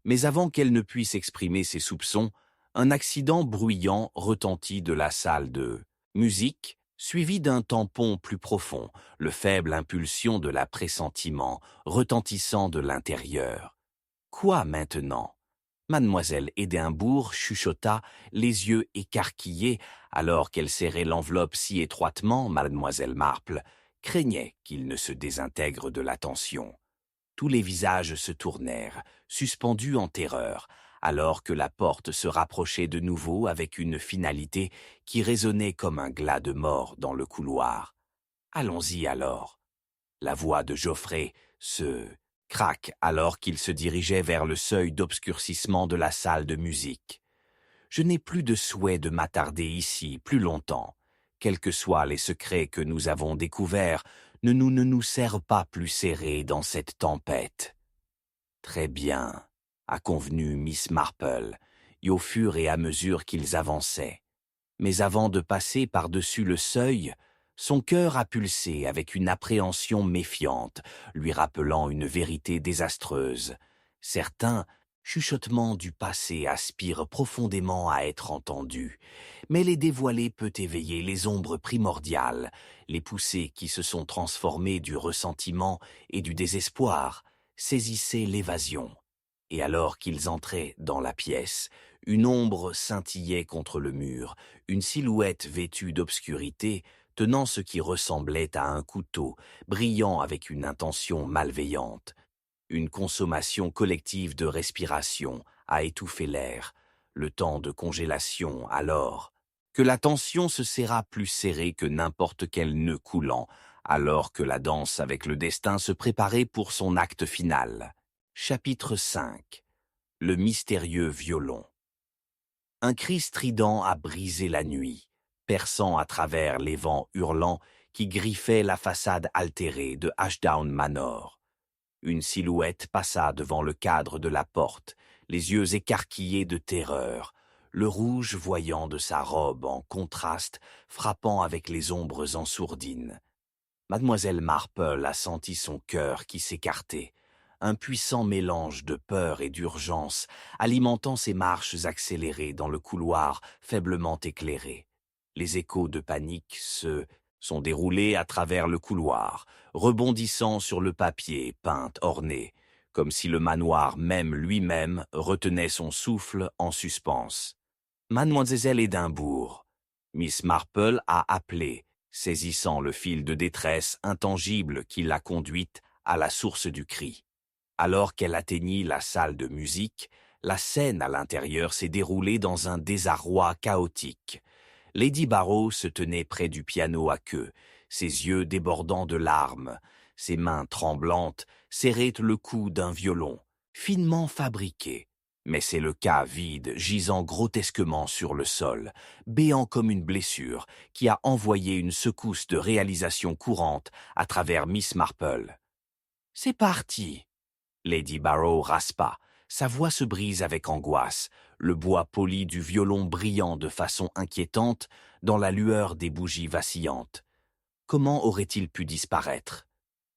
mais avant qu'elle ne puisse exprimer ses soupçons, un accident bruyant retentit de la salle de musique, suivi d'un tampon plus profond, le faible impulsion de la pressentiment, retentissant de l'intérieur. Quoi maintenant? Mademoiselle Édimbourg chuchota, les yeux écarquillés, alors qu'elle serrait l'enveloppe si étroitement, mademoiselle Marple craignait qu'il ne se désintègre de l'attention. Tous les visages se tournèrent, suspendus en terreur, alors que la porte se rapprochait de nouveau avec une finalité qui résonnait comme un glas de mort dans le couloir. Allons-y alors. La voix de Geoffrey se craque alors qu'il se dirigeait vers le seuil d'obscurcissement de la salle de musique. Je n'ai plus de souhait de m'attarder ici plus longtemps. Quels que soient les secrets que nous avons découverts, ne nous serrent pas plus serrés dans cette tempête. Très bien, a convenu Miss Marple, et au fur et à mesure qu'ils avançaient. Mais avant de passer par-dessus le seuil, son cœur a pulsé avec une appréhension méfiante, lui rappelant une vérité désastreuse. Certains chuchotements du passé aspirent profondément à être entendus, mais les dévoiler peut éveiller les ombres primordiales, les poussées qui se sont transformées du ressentiment et du désespoir, saisissaient l'évasion. Et alors qu'ils entraient dans la pièce, une ombre scintillait contre le mur, une silhouette vêtue d'obscurité, tenant ce qui ressemblait à un couteau, brillant avec une intention malveillante. Une consommation collective de respiration a étouffé l'air, le temps de congélation alors, que la tension se serra plus serrée que n'importe quel nœud coulant, alors que la danse avec le destin se préparait pour son acte final. Chapitre 5. Le mystérieux violon. Un cri strident a brisé la nuit, perçant à travers les vents hurlants qui griffaient la façade altérée de Ashdown Manor. Une silhouette passa devant le cadre de la porte, les yeux écarquillés de terreur, le rouge voyant de sa robe en contraste frappant avec les ombres en sourdine. Mademoiselle Marple a senti son cœur qui s'écartait. un puissant mélange de peur et d'urgence, alimentant ses marches accélérées dans le couloir faiblement éclairé. Les échos de panique se sont déroulés à travers le couloir, rebondissant sur le papier peint orné, comme si le manoir même lui-même retenait son souffle en suspens. Mademoiselle Édimbourg. Miss Marple a appelé, saisissant le fil de détresse intangible qui l'a conduite à la source du cri. Alors qu'elle atteignit la salle de musique, la scène à l'intérieur s'est déroulée dans un désarroi chaotique. Lady Barrow se tenait près du piano à queue, ses yeux débordant de larmes, ses mains tremblantes serraient le cou d'un violon, finement fabriqué. Mais c'est le cas vide, gisant grotesquement sur le sol, béant comme une blessure, qui a envoyé une secousse de réalisation courante à travers Miss Marple. « C'est parti !» Lady Barrow raspa. Sa voix se brise avec angoisse, le bois poli du violon brillant de façon inquiétante dans la lueur des bougies vacillantes. Comment aurait-il pu disparaître?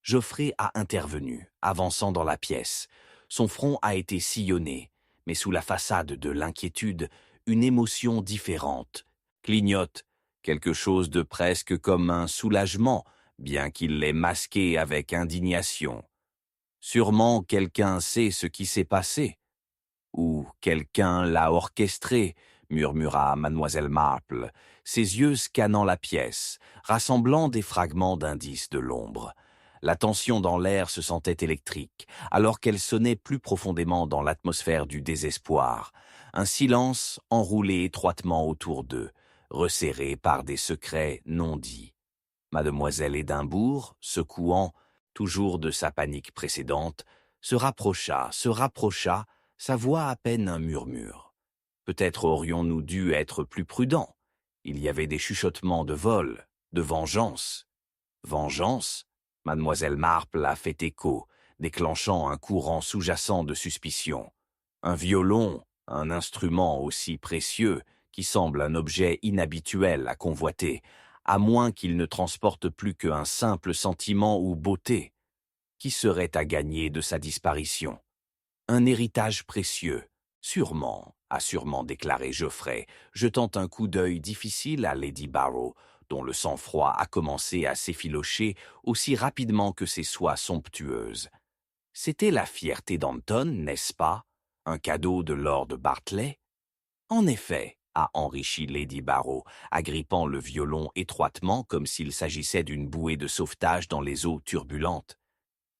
Geoffrey a intervenu, avançant dans la pièce. Son front a été sillonné, mais sous la façade de l'inquiétude, une émotion différente clignote, quelque chose de presque comme un soulagement, bien qu'il l'ait masqué avec indignation. Sûrement quelqu'un sait ce qui s'est passé. Ou quelqu'un l'a orchestré, murmura mademoiselle Marple, ses yeux scannant la pièce, rassemblant des fragments d'indices de l'ombre. La tension dans l'air se sentait électrique, alors qu'elle sonnait plus profondément dans l'atmosphère du désespoir. Un silence enroulé étroitement autour d'eux, resserré par des secrets non dits. Mademoiselle Édimbourg, secouant, toujours de sa panique précédente, se rapprocha, sa voix à peine un murmure. Peut-être aurions-nous dû être plus prudents. Il y avait des chuchotements de vol, de vengeance. Vengeance? Mademoiselle Marple a fait écho, déclenchant un courant sous-jacent de suspicion. Un violon, un instrument aussi précieux, qui semble un objet inhabituel à convoiter, à moins qu'il ne transporte plus qu'un simple sentiment ou beauté. Qui serait à gagner de sa disparition? Un héritage précieux, sûrement, a sûrement déclaré Geoffrey, jetant un coup d'œil difficile à Lady Barrow, dont le sang-froid a commencé à s'effilocher aussi rapidement que ses soies somptueuses. C'était la fierté d'Anton, n'est-ce pas? Un cadeau de Lord Bartley? En effet, a enrichi Lady Barrow, agrippant le violon étroitement comme s'il s'agissait d'une bouée de sauvetage dans les eaux turbulentes.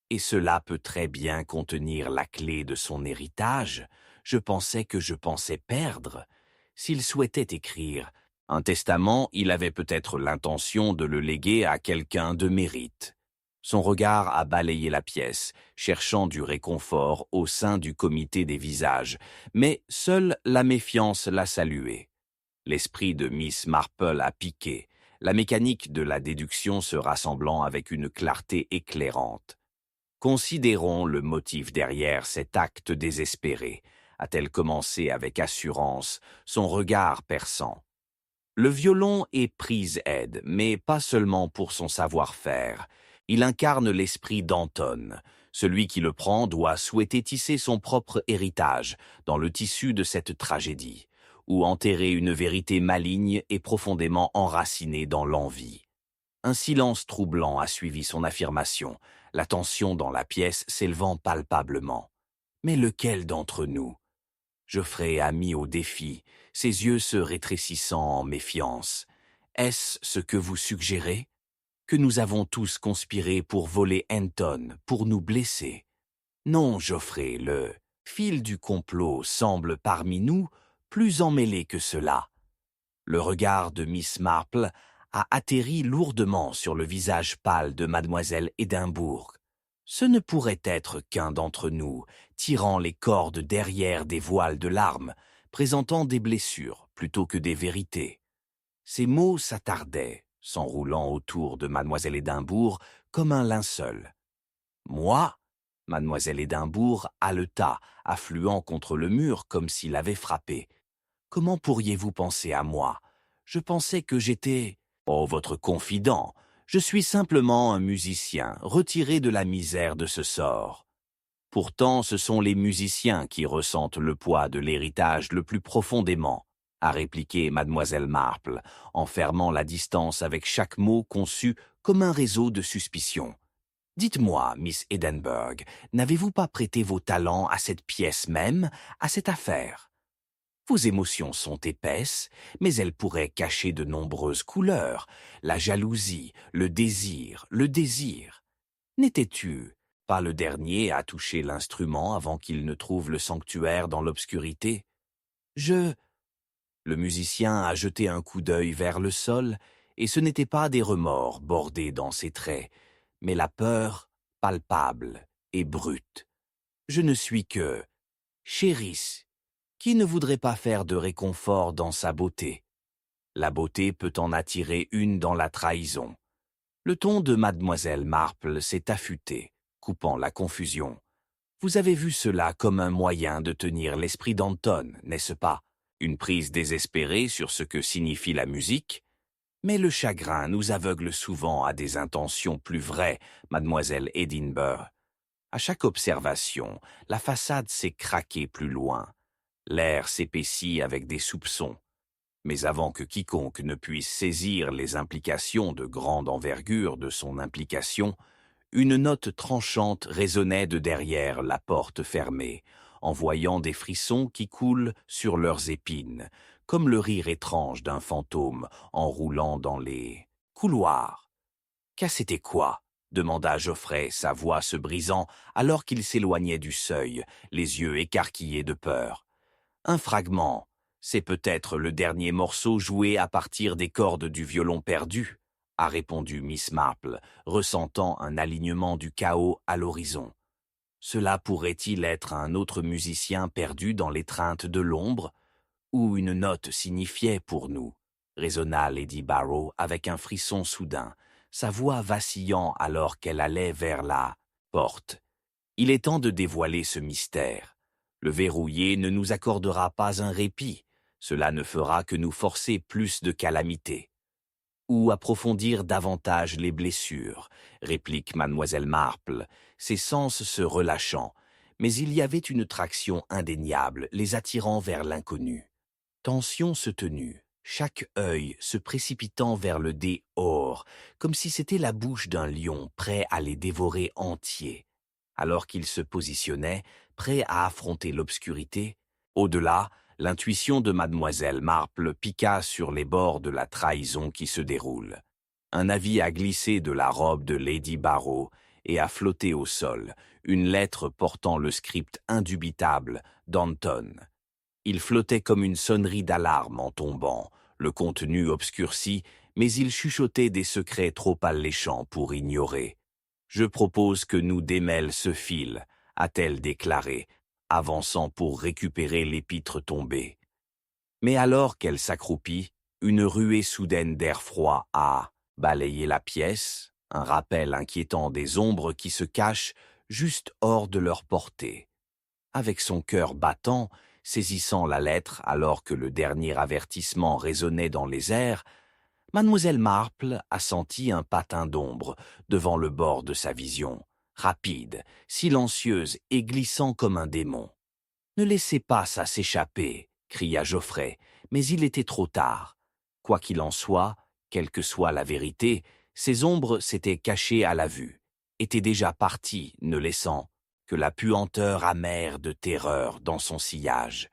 Et cela peut très bien contenir la clé de son héritage. Je pensais perdre. S'il souhaitait écrire un testament, il avait peut-être l'intention de le léguer à quelqu'un de mérite. Son regard a balayé la pièce, cherchant du réconfort au sein du comité des visages, mais seule la méfiance l'a salué. L'esprit de Miss Marple a piqué, la mécanique de la déduction se rassemblant avec une clarté éclairante. Considérons le motif derrière cet acte désespéré, a-t-elle commencé avec assurance, son regard perçant. Le violon est prise-aide, mais pas seulement pour son savoir-faire. Il incarne l'esprit d'Anton. Celui qui le prend doit souhaiter tisser son propre héritage dans le tissu de cette tragédie, ou enterrer une vérité maligne et profondément enracinée dans l'envie. Un silence troublant a suivi son affirmation, la tension dans la pièce s'élevant palpablement. Mais lequel d'entre nous? Geoffrey a mis au défi, ses yeux se rétrécissant en méfiance. Est-ce ce que vous suggérez? Que nous avons tous conspiré pour voler Anton, pour nous blesser? Non, Geoffrey, le fil du complot semble parmi nous plus emmêlé que cela. Le regard de Miss Marple a atterri lourdement sur le visage pâle de mademoiselle Édimbourg. Ce ne pourrait être qu'un d'entre nous, tirant les cordes derrière des voiles de larmes, présentant des blessures plutôt que des vérités. Ces mots s'attardaient, s'enroulant autour de mademoiselle Édimbourg comme un linceul. Moi? Mademoiselle Édimbourg haleta, affluant contre le mur comme s'il avait frappé. Comment pourriez-vous penser à moi? Je pensais que j'étais... Oh, votre confident. Je suis simplement un musicien, retiré de la misère de ce sort. Pourtant, ce sont les musiciens qui ressentent le poids de l'héritage le plus profondément, a répliqué mademoiselle Marple, en fermant la distance avec chaque mot conçu comme un réseau de suspicion. Dites-moi, Miss Edinburgh, n'avez-vous pas prêté vos talents à cette pièce même, à cette affaire? Vos émotions sont épaisses, mais elles pourraient cacher de nombreuses couleurs, la jalousie, le désir, le désir. N'étais-tu pas le dernier à toucher l'instrument avant qu'il ne trouve le sanctuaire dans l'obscurité? Je... Le musicien a jeté un coup d'œil vers le sol, et ce n'était pas des remords bordés dans ses traits, mais la peur palpable et brute. Je ne suis que... Chérisse, qui ne voudrait pas faire de réconfort dans sa beauté? La beauté peut en attirer une dans la trahison. Le ton de mademoiselle Marple s'est affûté, coupant la confusion. Vous avez vu cela comme un moyen de tenir l'esprit d'Anton, n'est-ce pas? Une prise désespérée sur ce que signifie la musique? Mais le chagrin nous aveugle souvent à des intentions plus vraies, mademoiselle Edinburgh. À chaque observation, la façade s'est craquée plus loin. L'air s'épaissit avec des soupçons. Mais avant que quiconque ne puisse saisir les implications de grande envergure de son implication, une note tranchante résonnait de derrière la porte fermée, envoyant des frissons qui coulent sur leurs épines, comme le rire étrange d'un fantôme en roulant dans les couloirs. C'était quoi? Demanda Geoffrey, sa voix se brisant alors qu'il s'éloignait du seuil, les yeux écarquillés de peur. Un fragment. C'est peut-être le dernier morceau joué à partir des cordes du violon perdu, a répondu Miss Marple, ressentant un alignement du chaos à l'horizon. Cela pourrait-il être un autre musicien perdu dans l'étreinte de l'ombre? Ou une note signifiait pour nous? Résonna Lady Barrow avec un frisson soudain, sa voix vacillant alors qu'elle allait vers la porte. Il est temps de dévoiler ce mystère. Le verrouiller ne nous accordera pas un répit, cela ne fera que nous forcer plus de calamités. Ou approfondir davantage les blessures, réplique mademoiselle Marple, ses sens se relâchant, mais il y avait une traction indéniable les attirant vers l'inconnu. Tension se tenue, chaque œil se précipitant vers le dehors, comme si c'était la bouche d'un lion prêt à les dévorer entiers. Alors qu'il se positionnait, prêt à affronter l'obscurité, au-delà, l'intuition de mademoiselle Marple piqua sur les bords de la trahison qui se déroule. Un avis a glissé de la robe de Lady Barrow et a flotté au sol, une lettre portant le script indubitable d'Anton. Il flottait comme une sonnerie d'alarme en tombant, le contenu obscurci, mais il chuchotait des secrets trop alléchants pour ignorer. « Je propose que nous démêle ce fil », a-t-elle déclaré, avançant pour récupérer l'épître tombée. Mais alors qu'elle s'accroupit, une ruée soudaine d'air froid a balayé la pièce, un rappel inquiétant des ombres qui se cachent juste hors de leur portée. Avec son cœur battant, saisissant la lettre alors que le dernier avertissement résonnait dans les airs, mademoiselle Marple a senti un patin d'ombre devant le bord de sa vision, rapide, silencieuse et glissant comme un démon. « Ne laissez pas ça s'échapper !» cria Geoffrey, mais il était trop tard. Quoi qu'il en soit, quelle que soit la vérité, ces ombres s'étaient cachées à la vue, étaient déjà parties, ne laissant que la puanteur amère de terreur dans son sillage.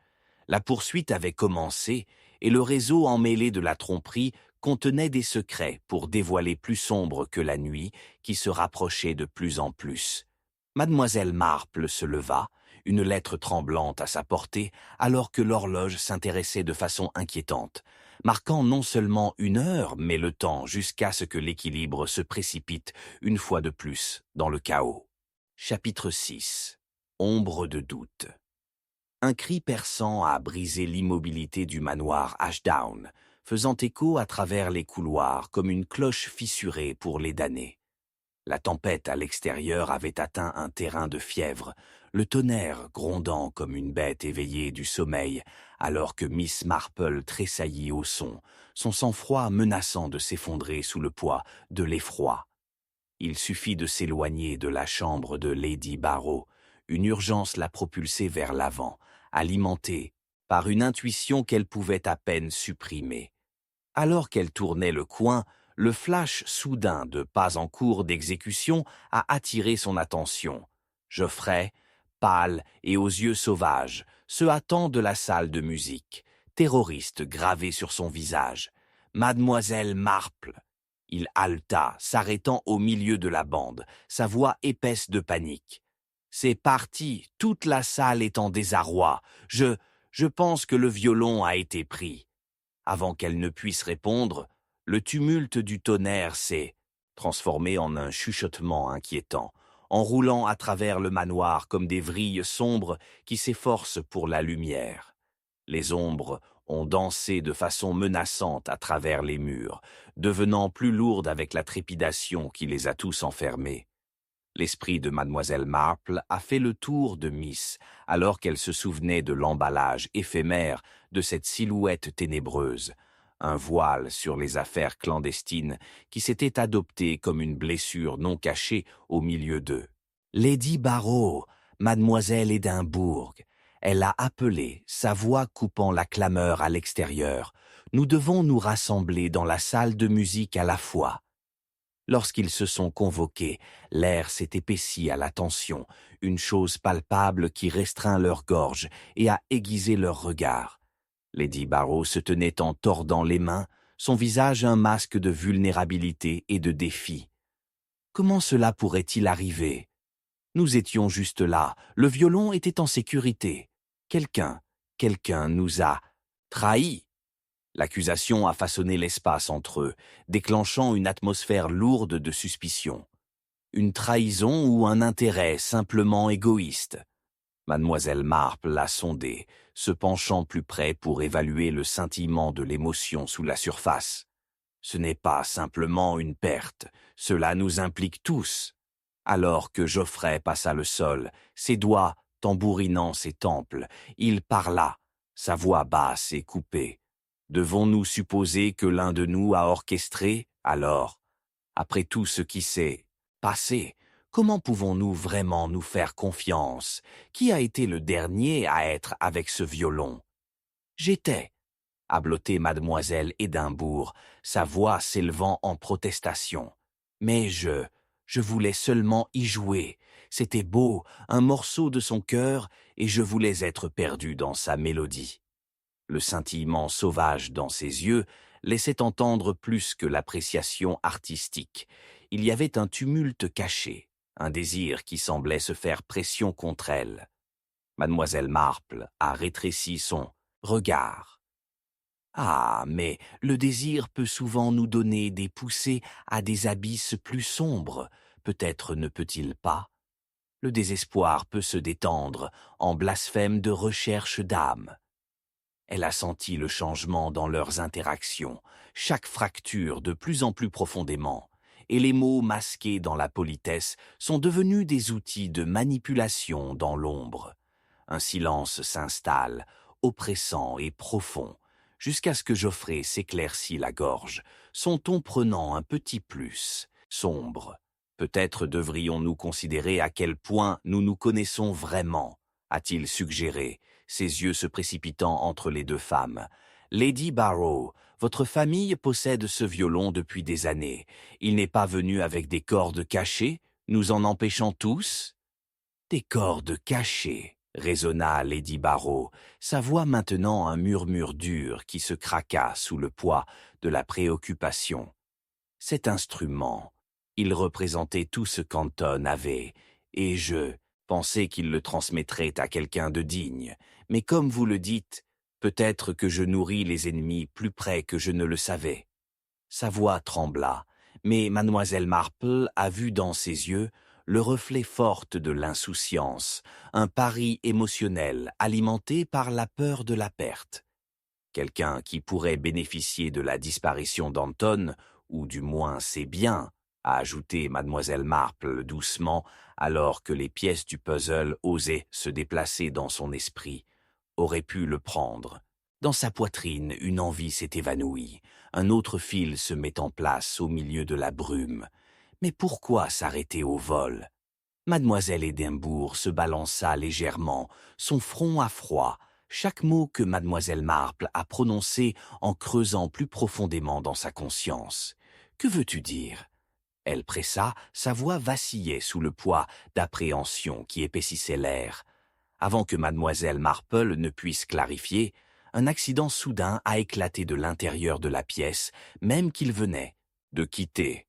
La poursuite avait commencé, et le réseau emmêlé de la tromperie contenait des secrets pour dévoiler plus sombre que la nuit qui se rapprochait de plus en plus. Mademoiselle Marple se leva, une lettre tremblante à sa portée, alors que l'horloge s'intéressait de façon inquiétante, marquant non seulement une heure, mais le temps jusqu'à ce que l'équilibre se précipite une fois de plus dans le chaos. Chapitre 6. Ombre de doute. Un cri perçant a brisé l'immobilité du manoir Ashdown, faisant écho à travers les couloirs comme une cloche fissurée pour les damnés. La tempête à l'extérieur avait atteint un terrain de fièvre, le tonnerre grondant comme une bête éveillée du sommeil, alors que Miss Marple tressaillit au son, son sang-froid menaçant de s'effondrer sous le poids de l'effroi. Il suffit de s'éloigner de la chambre de Lady Barrow, Une urgence la propulsait vers l'avant, alimentée par une intuition qu'elle pouvait à peine supprimer. Alors qu'elle tournait le coin, le flash soudain de pas en cours d'exécution a attiré son attention. Geoffrey, pâle et aux yeux sauvages, se hâtant de la salle de musique, terroriste gravé sur son visage. Mademoiselle Marple. Il haleta, s'arrêtant au milieu de la bande, sa voix épaisse de panique. C'est parti, toute la salle est en désarroi. Je pense que le violon a été pris. Avant qu'elle ne puisse répondre, le tumulte du tonnerre s'est transformé en un chuchotement inquiétant, enroulant à travers le manoir comme des vrilles sombres qui s'efforcent pour la lumière. Les ombres ont dansé de façon menaçante à travers les murs, devenant plus lourdes avec la trépidation qui les a tous enfermés. L'esprit de mademoiselle Marple a fait le tour de Miss, alors qu'elle se souvenait de l'emballage éphémère de cette silhouette ténébreuse, un voile sur les affaires clandestines qui s'était adopté comme une blessure non cachée au milieu d'eux. Lady Barrow, mademoiselle Édimbourg, elle a appelé, sa voix coupant la clameur à l'extérieur. Nous devons nous rassembler dans la salle de musique à la fois. Lorsqu'ils se sont convoqués, l'air s'est épaissi à la tension, une chose palpable qui restreint leur gorge et a aiguisé leur regard. Lady Barrow se tenait en tordant les mains, son visage un masque de vulnérabilité et de défi. Comment cela pourrait-il arriver? Nous étions juste là, le violon était en sécurité. Quelqu'un nous a trahis. L'accusation a façonné l'espace entre eux, déclenchant une atmosphère lourde de suspicion. Une trahison ou un intérêt simplement égoïste. Mademoiselle Marple l'a sondé, se penchant plus près pour évaluer le scintillement de l'émotion sous la surface. Ce n'est pas simplement une perte, cela nous implique tous. Alors que Geoffrey passa le sol, ses doigts tambourinant ses tempes, il parla, sa voix basse et coupée. Devons-nous supposer que l'un de nous a orchestré, alors? Après tout ce qui s'est passé, comment pouvons-nous vraiment nous faire confiance? Qui a été le dernier à être avec ce violon? J'étais, a blotté mademoiselle Édimbourg, sa voix s'élevant en protestation. Mais je voulais seulement y jouer. C'était beau, un morceau de son cœur, et je voulais être perdu dans sa mélodie. Le scintillement sauvage dans ses yeux laissait entendre plus que l'appréciation artistique. Il y avait un tumulte caché, un désir qui semblait se faire pression contre elle. Mademoiselle Marple a rétréci son regard. Ah, mais le désir peut souvent nous donner des poussées à des abysses plus sombres, peut-être ne peut-il pas? Le désespoir peut se détendre en blasphème de recherche d'âme. Elle a senti le changement dans leurs interactions, chaque fracture de plus en plus profondément, et les mots masqués dans la politesse sont devenus des outils de manipulation dans l'ombre. Un silence s'installe, oppressant et profond, jusqu'à ce que Geoffrey s'éclaircit la gorge, son ton prenant un petit plus, sombre. Peut-être devrions-nous considérer à quel point nous nous connaissons vraiment, a-t-il suggéré, ses yeux se précipitant entre les deux femmes. Lady Barrow, votre famille possède ce violon depuis des années. Il n'est pas venu avec des cordes cachées, nous en empêchant tous? Des cordes cachées, résonna Lady Barrow, sa voix maintenant un murmure dur qui se craqua sous le poids de la préoccupation. Cet instrument, il représentait tout ce qu'Anton avait, et je pensais qu'il le transmettrait à quelqu'un de digne. Mais comme vous le dites, peut-être que je nourris les ennemis plus près que je ne le savais. Sa voix trembla, mais mademoiselle Marple a vu dans ses yeux le reflet fort de l'insouciance, un pari émotionnel alimenté par la peur de la perte. Quelqu'un qui pourrait bénéficier de la disparition d'Anton, ou du moins ses biens, a ajouté mademoiselle Marple doucement, alors que les pièces du puzzle osaient se déplacer dans son esprit, aurait pu le prendre. Dans sa poitrine, une envie s'est évanouie. Un autre fil se met en place au milieu de la brume. Mais pourquoi s'arrêter au vol? Mademoiselle Édimbourg se balança légèrement, son front à froid, chaque mot que Mademoiselle Marple a prononcé en creusant plus profondément dans sa conscience. « Que veux-tu dire ?» Elle pressa, sa voix vacillait sous le poids d'appréhension qui épaississait l'air. Avant que Mademoiselle Marple ne puisse clarifier, un accident soudain a éclaté de l'intérieur de la pièce, même qu'il venait de quitter.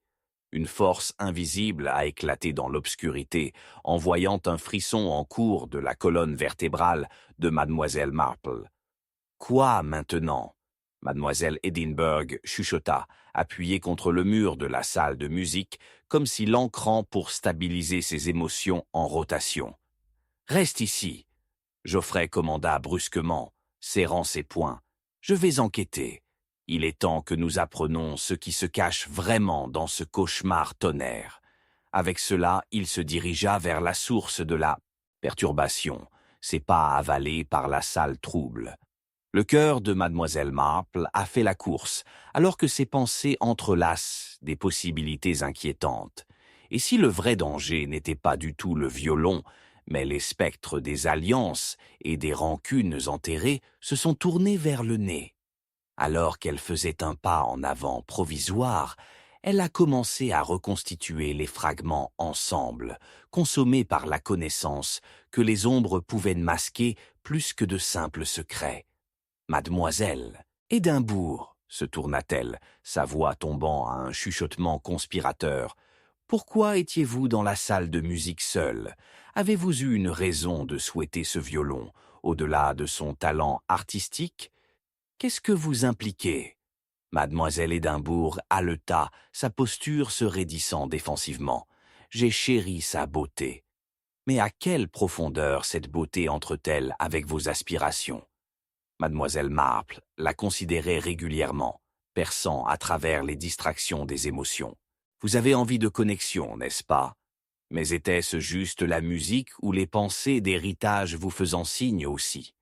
Une force invisible a éclaté dans l'obscurité, envoyant un frisson en cours de la colonne vertébrale de Mademoiselle Marple. « Quoi maintenant ?» Mademoiselle Edinburgh chuchota, appuyée contre le mur de la salle de musique, comme si l'ancrant pour stabiliser ses émotions en rotation. « Reste ici !» Geoffrey commanda brusquement, serrant ses poings. « Je vais enquêter. Il est temps que nous apprenions ce qui se cache vraiment dans ce cauchemar tonnerre. » Avec cela, il se dirigea vers la source de la perturbation, ses pas avalés par la salle trouble. Le cœur de Mademoiselle Marple a fait la course, alors que ses pensées entrelacent des possibilités inquiétantes. Et si le vrai danger n'était pas du tout le violon, mais les spectres des alliances et des rancunes enterrées se sont tournés vers le nez. Alors qu'elle faisait un pas en avant provisoire, elle a commencé à reconstituer les fragments ensemble, consommés par la connaissance que les ombres pouvaient masquer plus que de simples secrets. « Mademoiselle, Édimbourg !» se tourna-t-elle, sa voix tombant à un chuchotement conspirateur. « Pourquoi étiez-vous dans la salle de musique seule? Avez-vous eu une raison de souhaiter ce violon, au-delà de son talent artistique? Qu'est-ce que vous impliquez ?» Mademoiselle Édimbourg haleta, sa posture se raidissant défensivement. « J'ai chéri sa beauté. » Mais à quelle profondeur cette beauté entre-t-elle avec vos aspirations? Mademoiselle Marple la considérait régulièrement, perçant à travers les distractions des émotions. « Vous avez envie de connexion, n'est-ce pas? Mais était-ce juste la musique ou les pensées d'héritage vous faisant signe aussi ?»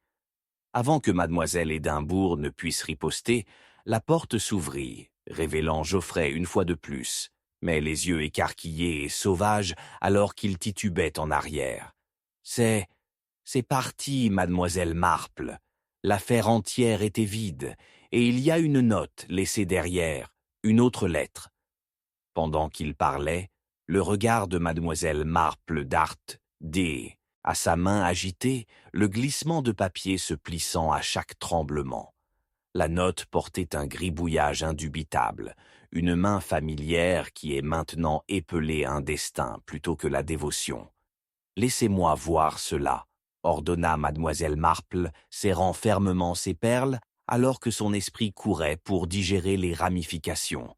Avant que Mademoiselle Édimbourg ne puisse riposter, la porte s'ouvrit, révélant Geoffrey une fois de plus, mais les yeux écarquillés et sauvages alors qu'il titubait en arrière. « C'est parti, Mademoiselle Marple. L'affaire entière était vide, et il y a une note laissée derrière, une autre lettre. » Pendant qu'il parlait, le regard de Mademoiselle Marple dart à sa main agitée, le glissement de papier se plissant à chaque tremblement. La note portait un gribouillage indubitable, une main familière qui est maintenant épelée un destin plutôt que la dévotion. « Laissez-moi voir cela », ordonna Mademoiselle Marple, serrant fermement ses perles, alors que son esprit courait pour digérer les ramifications.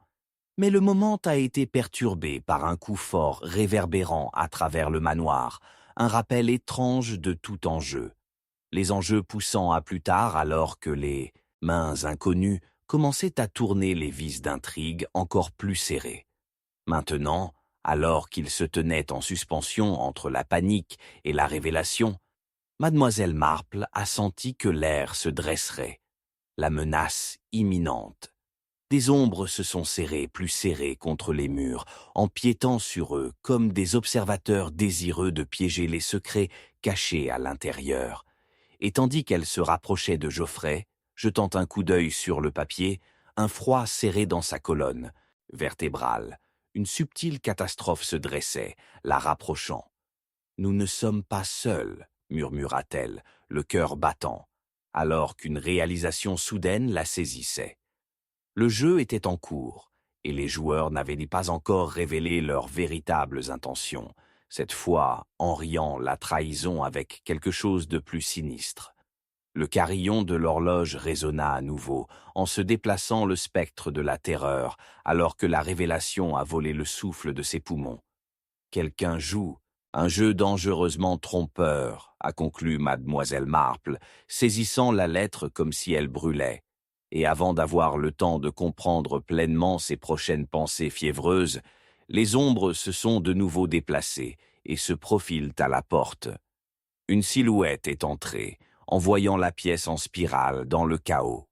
Mais le moment a été perturbé par un coup fort réverbérant à travers le manoir, un rappel étrange de tout enjeu. Les enjeux poussant à plus tard alors que les mains inconnues commençaient à tourner les vis d'intrigue encore plus serrées. Maintenant, alors qu'il se tenait en suspension entre la panique et la révélation, Mademoiselle Marple a senti que l'air se dresserait, la menace imminente. Des ombres se sont plus serrées contre les murs, empiétant sur eux comme des observateurs désireux de piéger les secrets cachés à l'intérieur. Et tandis qu'elle se rapprochait de Geoffrey, jetant un coup d'œil sur le papier, un froid serré dans sa colonne vertébrale, une subtile catastrophe se dressait, la rapprochant. « Nous ne sommes pas seuls », murmura-t-elle, le cœur battant, alors qu'une réalisation soudaine la saisissait. Le jeu était en cours, et les joueurs n'avaient pas encore révélé leurs véritables intentions, cette fois en riant la trahison avec quelque chose de plus sinistre. Le carillon de l'horloge résonna à nouveau, en se déplaçant le spectre de la terreur, alors que la révélation a volé le souffle de ses poumons. « Quelqu'un joue, un jeu dangereusement trompeur », a conclu Mademoiselle Marple, saisissant la lettre comme si elle brûlait. Et avant d'avoir le temps de comprendre pleinement ses prochaines pensées fiévreuses, les ombres se sont de nouveau déplacées et se profilent à la porte. Une silhouette est entrée, envoyant la pièce en spirale dans le chaos.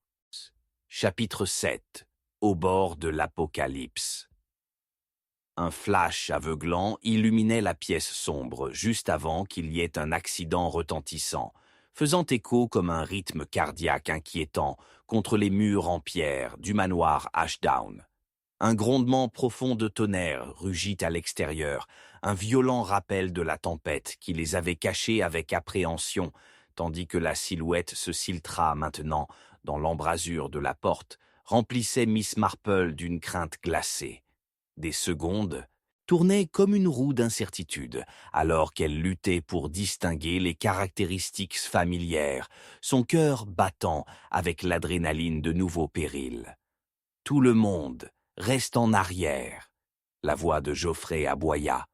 Chapitre 7. Au bord de l'apocalypse. Un flash aveuglant illuminait la pièce sombre juste avant qu'il y ait un accident retentissant, faisant écho comme un rythme cardiaque inquiétant contre les murs en pierre du manoir Ashdown. Un grondement profond de tonnerre rugit à l'extérieur, un violent rappel de la tempête qui les avait cachés avec appréhension, tandis que la silhouette se siltra maintenant dans l'embrasure de la porte, remplissait Miss Marple d'une crainte glacée. Des secondes tournaient comme une roue d'incertitude, alors qu'elle luttait pour distinguer les caractéristiques familières, son cœur battant avec l'adrénaline de nouveaux périls. Tout le monde reste en arrière. La voix de Geoffrey aboya,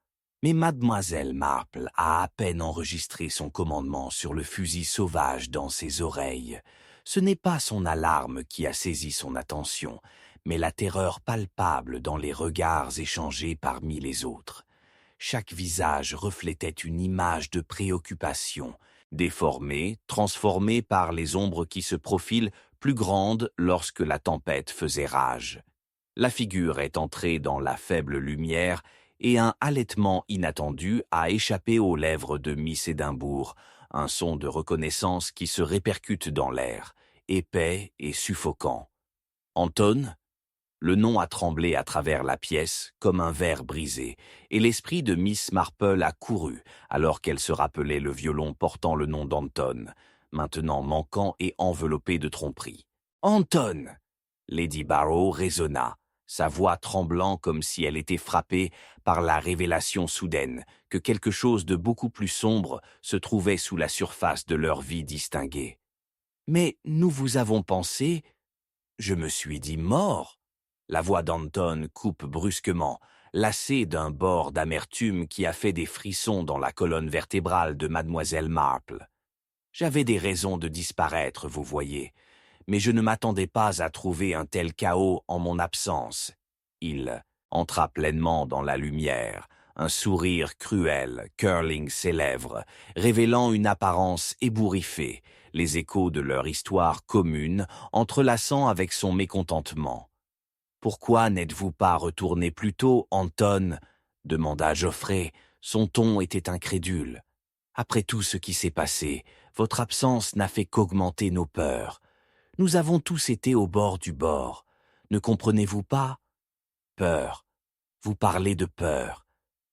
mais mademoiselle Marple a à peine enregistré son commandement sur le fusil sauvage dans ses oreilles. Ce n'est pas son alarme qui a saisi son attention, mais la terreur palpable dans les regards échangés parmi les autres. Chaque visage reflétait une image de préoccupation, déformée, transformée par les ombres qui se profilent, plus grandes lorsque la tempête faisait rage. La figure est entrée dans la faible lumière et un halètement inattendu a échappé aux lèvres de Miss Édimbourg, un son de reconnaissance qui se répercute dans l'air, épais et suffocant. Anton? Le nom a tremblé à travers la pièce comme un verre brisé, et l'esprit de Miss Marple a couru alors qu'elle se rappelait le violon portant le nom d'Anton, maintenant manquant et enveloppé de tromperie. « Anton !» Lady Barrow résonna, sa voix tremblant comme si elle était frappée par la révélation soudaine que quelque chose de beaucoup plus sombre se trouvait sous la surface de leur vie distinguée. « Mais nous vous avons pensé… » Je me suis dit mort. La voix d'Anton coupe brusquement, lassée d'un bord d'amertume qui a fait des frissons dans la colonne vertébrale de mademoiselle Marple. J'avais des raisons de disparaître, vous voyez, mais je ne m'attendais pas à trouver un tel chaos en mon absence. Il entra pleinement dans la lumière, un sourire cruel curling ses lèvres, révélant une apparence ébouriffée, les échos de leur histoire commune entrelaçant avec son mécontentement. « Pourquoi n'êtes-vous pas retourné plus tôt, Anton ?» demanda Geoffrey. Son ton était incrédule. « Après tout ce qui s'est passé, votre absence n'a fait qu'augmenter nos peurs. Nous avons tous été au bord du bord. Ne comprenez-vous pas? Peur. Vous parlez de peur.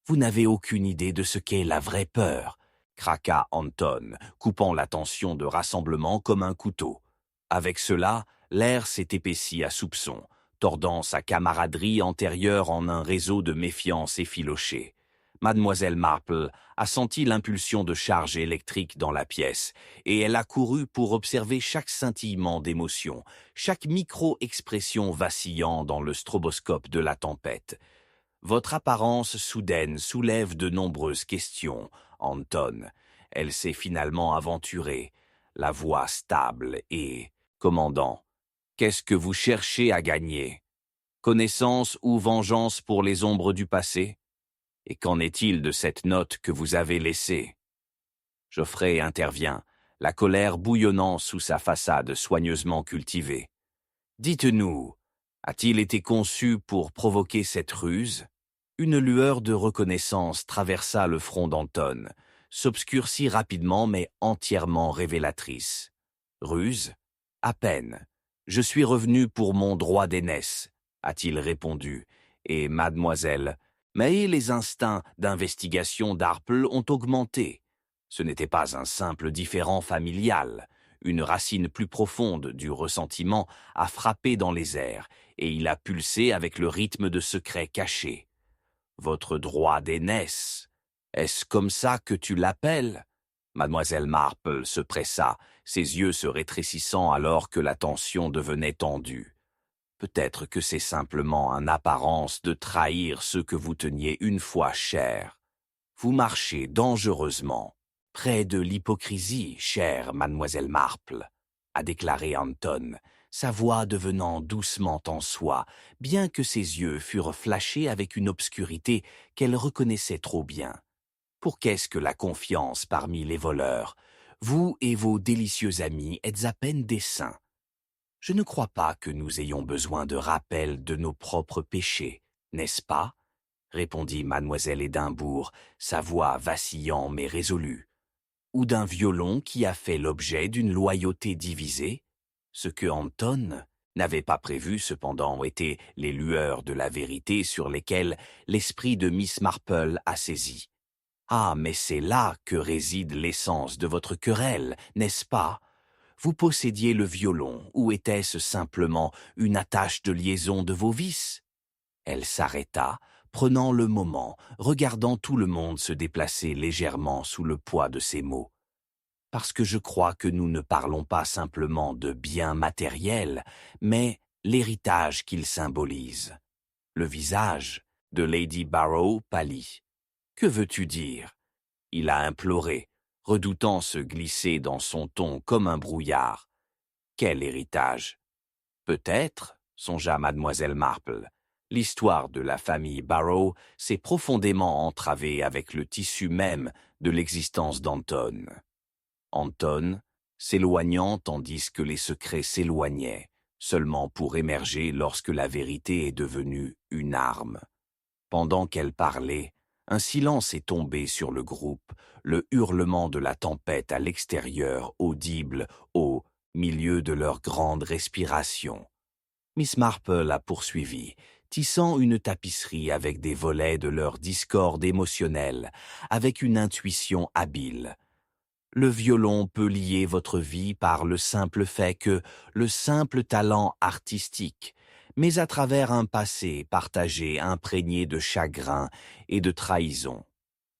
Vous n'avez aucune idée de ce qu'est la vraie peur, » craqua Anton, coupant la tension de rassemblement comme un couteau. Avec cela, l'air s'est épaissi à soupçon, tordant sa camaraderie antérieure en un réseau de méfiance effiloché. Mademoiselle Marple a senti l'impulsion de charge électrique dans la pièce, et elle a couru pour observer chaque scintillement d'émotion, chaque micro-expression vacillant dans le stroboscope de la tempête. Votre apparence soudaine soulève de nombreuses questions, Anton. Elle s'est finalement aventurée, la voix stable et… Commandant, qu'est-ce que vous cherchez à gagner? Connaissance ou vengeance pour les ombres du passé? Et qu'en est-il de cette note que vous avez laissée? Geoffrey intervient, la colère bouillonnant sous sa façade soigneusement cultivée. Dites-nous, a-t-il été conçu pour provoquer cette ruse? Une lueur de reconnaissance traversa le front d'Anton, s'obscurcit rapidement mais entièrement révélatrice. Ruse? À peine. Je suis revenu pour mon droit d'aînesse, a-t-il répondu, et mademoiselle, mais les instincts d'investigation d'Arple ont augmenté. Ce n'était pas un simple différend familial. Une racine plus profonde du ressentiment a frappé dans les airs, et il a pulsé avec le rythme de secrets cachés. Votre droit d'aînesse, est-ce comme ça que tu l'appelles? Mademoiselle Marple se pressa, ses yeux se rétrécissant alors que la tension devenait tendue. Peut-être que c'est simplement une apparence de trahir ceux que vous teniez une fois chers. Vous marchez dangereusement, près de l'hypocrisie, chère mademoiselle Marple, a déclaré Anton, sa voix devenant doucement en soi, bien que ses yeux furent flashés avec une obscurité qu'elle reconnaissait trop bien. Pour qu'est-ce que la confiance parmi les voleurs? Vous et vos délicieux amis êtes à peine des saints. Je ne crois pas que nous ayons besoin de rappel de nos propres péchés, n'est-ce pas? répondit mademoiselle Édimbourg, sa voix vacillant mais résolue. Ou d'un violon qui a fait l'objet d'une loyauté divisée? Ce que Anton n'avait pas prévu cependant étaient les lueurs de la vérité sur lesquelles l'esprit de Miss Marple a saisi. Ah, mais c'est là que réside l'essence de votre querelle, n'est-ce pas? Vous possédiez le violon, ou était-ce simplement une attache de liaison de vos vices? Elle s'arrêta, prenant le moment, regardant tout le monde se déplacer légèrement sous le poids de ses mots. Parce que je crois que nous ne parlons pas simplement de biens matériels, mais l'héritage qu'ils symbolisent. Le visage de Lady Barrow pâlit. Que veux-tu dire? Il a imploré, redoutant se glisser dans son ton comme un brouillard. Quel héritage? Peut-être, songea mademoiselle Marple, l'histoire de la famille Barrow s'est profondément entravée avec le tissu même de l'existence d'Anton. Anton s'éloignant tandis que les secrets s'éloignaient, seulement pour émerger lorsque la vérité est devenue une arme. Pendant qu'elle parlait, un silence est tombé sur le groupe, le hurlement de la tempête à l'extérieur audible au milieu de leur grande respiration. Miss Marple a poursuivi, tissant une tapisserie avec des volets de leur discorde émotionnelle, avec une intuition habile. Le violon peut lier votre vie par le simple fait que le simple talent artistique, mais à travers un passé partagé imprégné de chagrin et de trahison.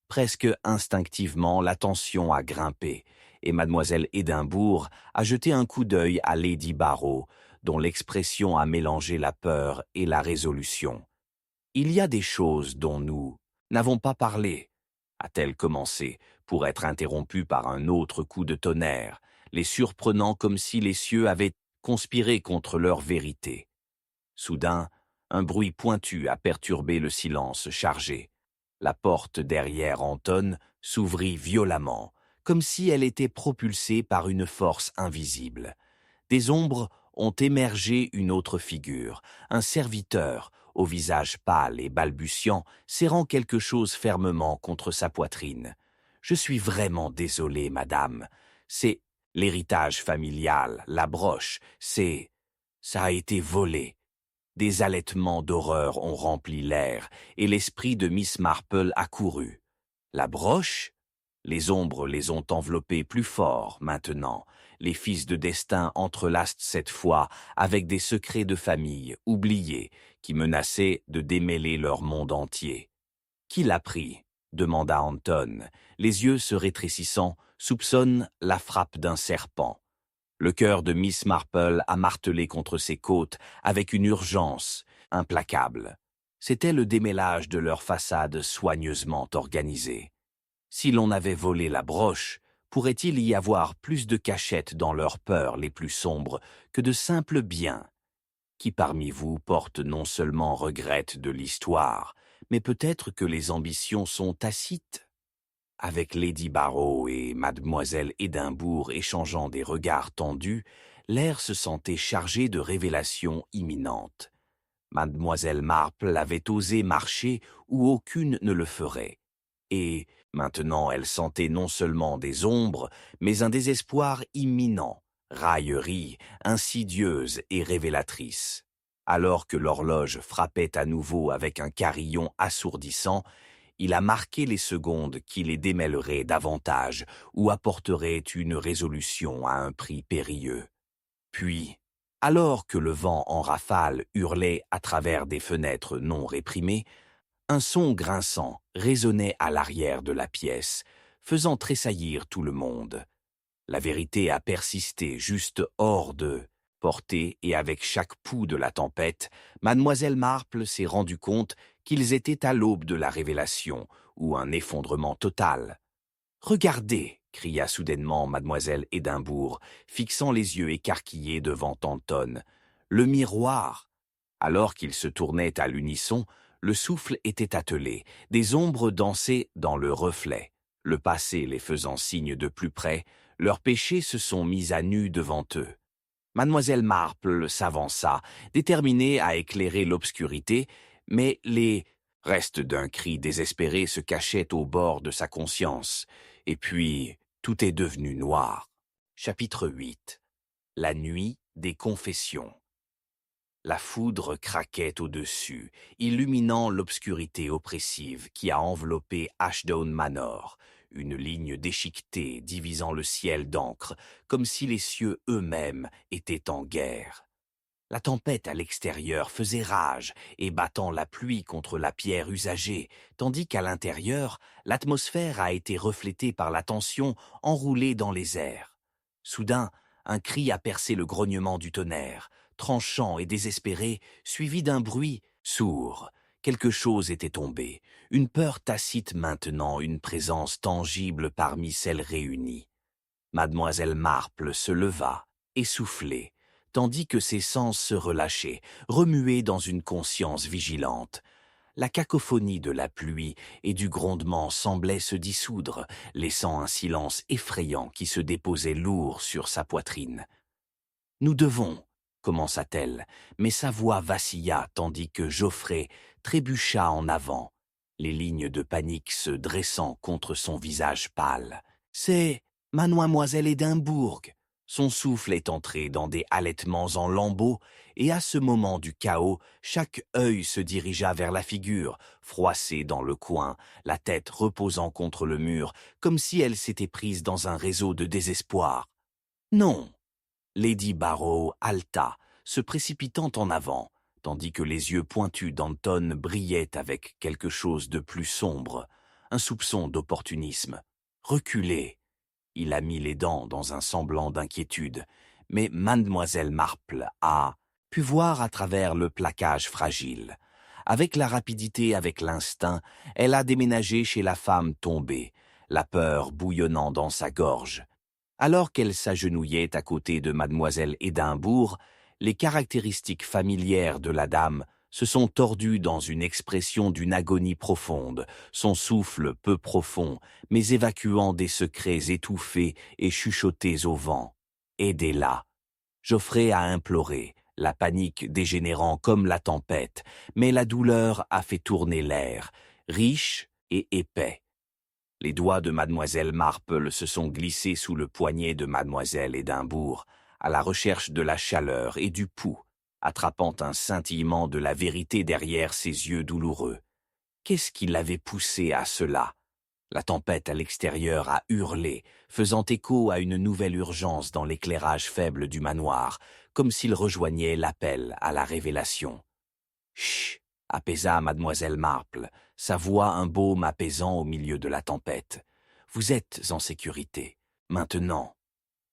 Presque instinctivement, la tension a grimpé, et mademoiselle Édimbourg a jeté un coup d'œil à Lady Barrow, dont l'expression a mélangé la peur et la résolution. « Il y a des choses dont nous n'avons pas parlé », a-t-elle commencé, pour être interrompue par un autre coup de tonnerre, les surprenant comme si les cieux avaient conspiré contre leur vérité. Soudain, un bruit pointu a perturbé le silence chargé. La porte derrière Anton s'ouvrit violemment, comme si elle était propulsée par une force invisible. Des ombres ont émergé une autre figure, un serviteur, au visage pâle et balbutiant, serrant quelque chose fermement contre sa poitrine. « Je suis vraiment désolé, madame. C'est l'héritage familial, la broche, ça a été volé. » Des halètements d'horreur ont rempli l'air, et l'esprit de Miss Marple a couru. La broche? Les ombres les ont enveloppés plus fort, maintenant. Les fils de destin entrelacent cette fois avec des secrets de famille oubliés qui menaçaient de démêler leur monde entier. « Qui l'a pris ?» demanda Anton. Les yeux se rétrécissant, soupçonne la frappe d'un serpent. Le cœur de Miss Marple a martelé contre ses côtes avec une urgence implacable. C'était le démêlage de leur façade soigneusement organisée. Si l'on avait volé la broche, pourrait-il y avoir plus de cachettes dans leurs peurs les plus sombres que de simples biens? Qui parmi vous porte non seulement regrette de l'histoire, mais peut-être que les ambitions sont tacites? Avec Lady Barrow et mademoiselle Édimbourg échangeant des regards tendus, l'air se sentait chargé de révélations imminentes. Mademoiselle Marple avait osé marcher où aucune ne le ferait. Et maintenant elle sentait non seulement des ombres, mais un désespoir imminent, raillerie, insidieuse et révélatrice. Alors que l'horloge frappait à nouveau avec un carillon assourdissant, il a marqué les secondes qui les démêleraient davantage ou apporteraient une résolution à un prix périlleux. Puis, alors que le vent en rafale hurlait à travers des fenêtres non réprimées, un son grinçant résonnait à l'arrière de la pièce, faisant tressaillir tout le monde. La vérité a persisté juste hors de portée et avec chaque pouls de la tempête, mademoiselle Marple s'est rendu compte qu'ils étaient à l'aube de la révélation ou un effondrement total. « Regardez !» cria soudainement mademoiselle Édimbourg, fixant les yeux écarquillés devant Anton. « Le miroir !» Alors qu'ils se tournaient à l'unisson, le souffle était attelé, des ombres dansaient dans le reflet. Le passé les faisant signe de plus près, leurs péchés se sont mis à nu devant eux. Mademoiselle Marple s'avança, déterminée à éclairer l'obscurité, mais les Reste d'un cri désespéré se cachait au bord de sa conscience, et puis tout est devenu noir. Chapitre 8. La nuit des confessions. La foudre craquait au-dessus, illuminant l'obscurité oppressive qui a enveloppé Ashdown Manor, une ligne déchiquetée divisant le ciel d'encre, comme si les cieux eux-mêmes étaient en guerre. La tempête à l'extérieur faisait rage et battant la pluie contre la pierre usagée, tandis qu'à l'intérieur, l'atmosphère a été reflétée par la tension enroulée dans les airs. Soudain, un cri a percé le grognement du tonnerre, tranchant et désespéré, suivi d'un bruit sourd. Quelque chose était tombé, une peur tacite maintenant, une présence tangible parmi celles réunies. Mademoiselle Marple se leva, essoufflée, tandis que ses sens se relâchaient, remués dans une conscience vigilante. La cacophonie de la pluie et du grondement semblait se dissoudre, laissant un silence effrayant qui se déposait lourd sur sa poitrine. « Nous devons, » commença-t-elle, mais sa voix vacilla tandis que Geoffrey trébucha en avant, les lignes de panique se dressant contre son visage pâle. « C'est Mademoiselle Édimbourg !» Son souffle est entré dans des halètements en lambeaux, et à ce moment du chaos, chaque œil se dirigea vers la figure, froissée dans le coin, la tête reposant contre le mur, comme si elle s'était prise dans un réseau de désespoir. « Non !» Lady Barrow haleta, se précipitant en avant, tandis que les yeux pointus d'Anton brillaient avec quelque chose de plus sombre, un soupçon d'opportunisme. Reculez. Il a mis les dents dans un semblant d'inquiétude, mais Mademoiselle Marple a pu voir à travers le plaquage fragile. Avec la rapidité, avec l'instinct, elle a déménagé chez la femme tombée, la peur bouillonnant dans sa gorge. Alors qu'elle s'agenouillait à côté de Mademoiselle Édimbourg, les caractéristiques familières de la dame se sont tordues dans une expression d'une agonie profonde, son souffle peu profond, mais évacuant des secrets étouffés et chuchotés au vent. « Aidez-la !» Geoffrey a imploré, la panique dégénérant comme la tempête, mais la douleur a fait tourner l'air, riche et épais. Les doigts de Mademoiselle Marple se sont glissés sous le poignet de Mademoiselle Édimbourg, à la recherche de la chaleur et du pouls, attrapant un scintillement de la vérité derrière ses yeux douloureux. Qu'est-ce qui l'avait poussé à cela? La tempête à l'extérieur a hurlé, faisant écho à une nouvelle urgence dans l'éclairage faible du manoir, comme s'il rejoignait l'appel à la révélation. « Chut !» apaisa Mademoiselle Marple, sa voix un baume apaisant au milieu de la tempête. « Vous êtes en sécurité, maintenant. »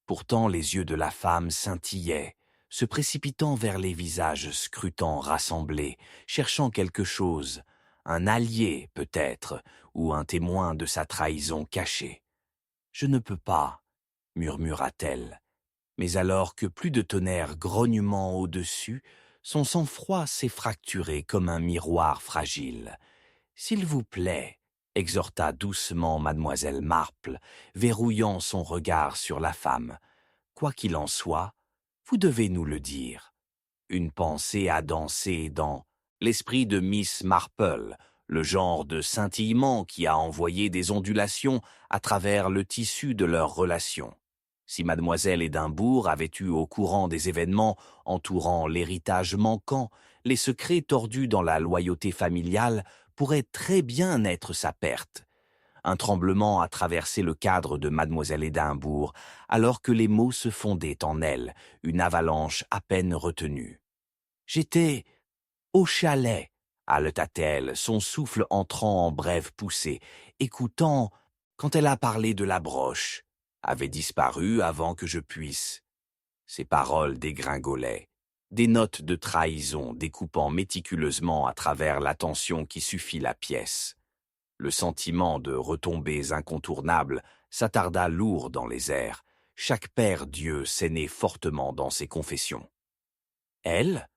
Pourtant les yeux de la femme scintillaient, se précipitant vers les visages scrutants rassemblés, cherchant quelque chose, un allié peut-être, ou un témoin de sa trahison cachée. « Je ne peux pas, » murmura-t-elle. Mais alors que plus de tonnerre grognement au-dessus, son sang-froid s'est fracturé comme un miroir fragile. « S'il vous plaît, » exhorta doucement Mademoiselle Marple, verrouillant son regard sur la femme. « Quoi qu'il en soit, vous devez nous le dire. » Une pensée a dansé dans l'esprit de Miss Marple, le genre de scintillement qui a envoyé des ondulations à travers le tissu de leur relation. Si Mademoiselle Édimbourg avait eu au courant des événements entourant l'héritage manquant, les secrets tordus dans la loyauté familiale pourraient très bien être sa perte. Un tremblement a traversé le cadre de Mademoiselle Édimbourg, alors que les mots se fondaient en elle, une avalanche à peine retenue. « J'étais au chalet », haleta-t-elle, son souffle entrant en brève poussée, écoutant quand elle a parlé de la broche. Avait disparu avant que je puisse. Ses paroles dégringolaient, des notes de trahison découpant méticuleusement à travers l'attention qui suffit la pièce. Le sentiment de retombées incontournables s'attarda lourd dans les airs. Chaque père Dieu saignait fortement dans ses confessions. « Elle ?»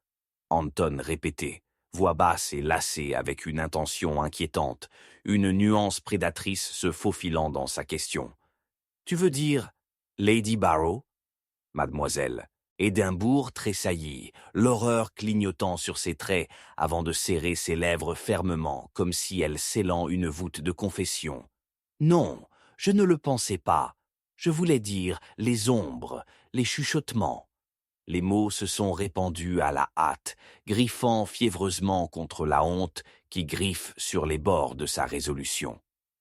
Anton répétait, voix basse et lassée avec une intention inquiétante, une nuance prédatrice se faufilant dans sa question. « Tu veux dire Lady Barrow ?» « Mademoiselle, Édimbourg tressaillit, l'horreur clignotant sur ses traits avant de serrer ses lèvres fermement, comme si elles scellant une voûte de confession. « Non, je ne le pensais pas. Je voulais dire les ombres, les chuchotements. » Les mots se sont répandus à la hâte, griffant fiévreusement contre la honte qui griffe sur les bords de sa résolution.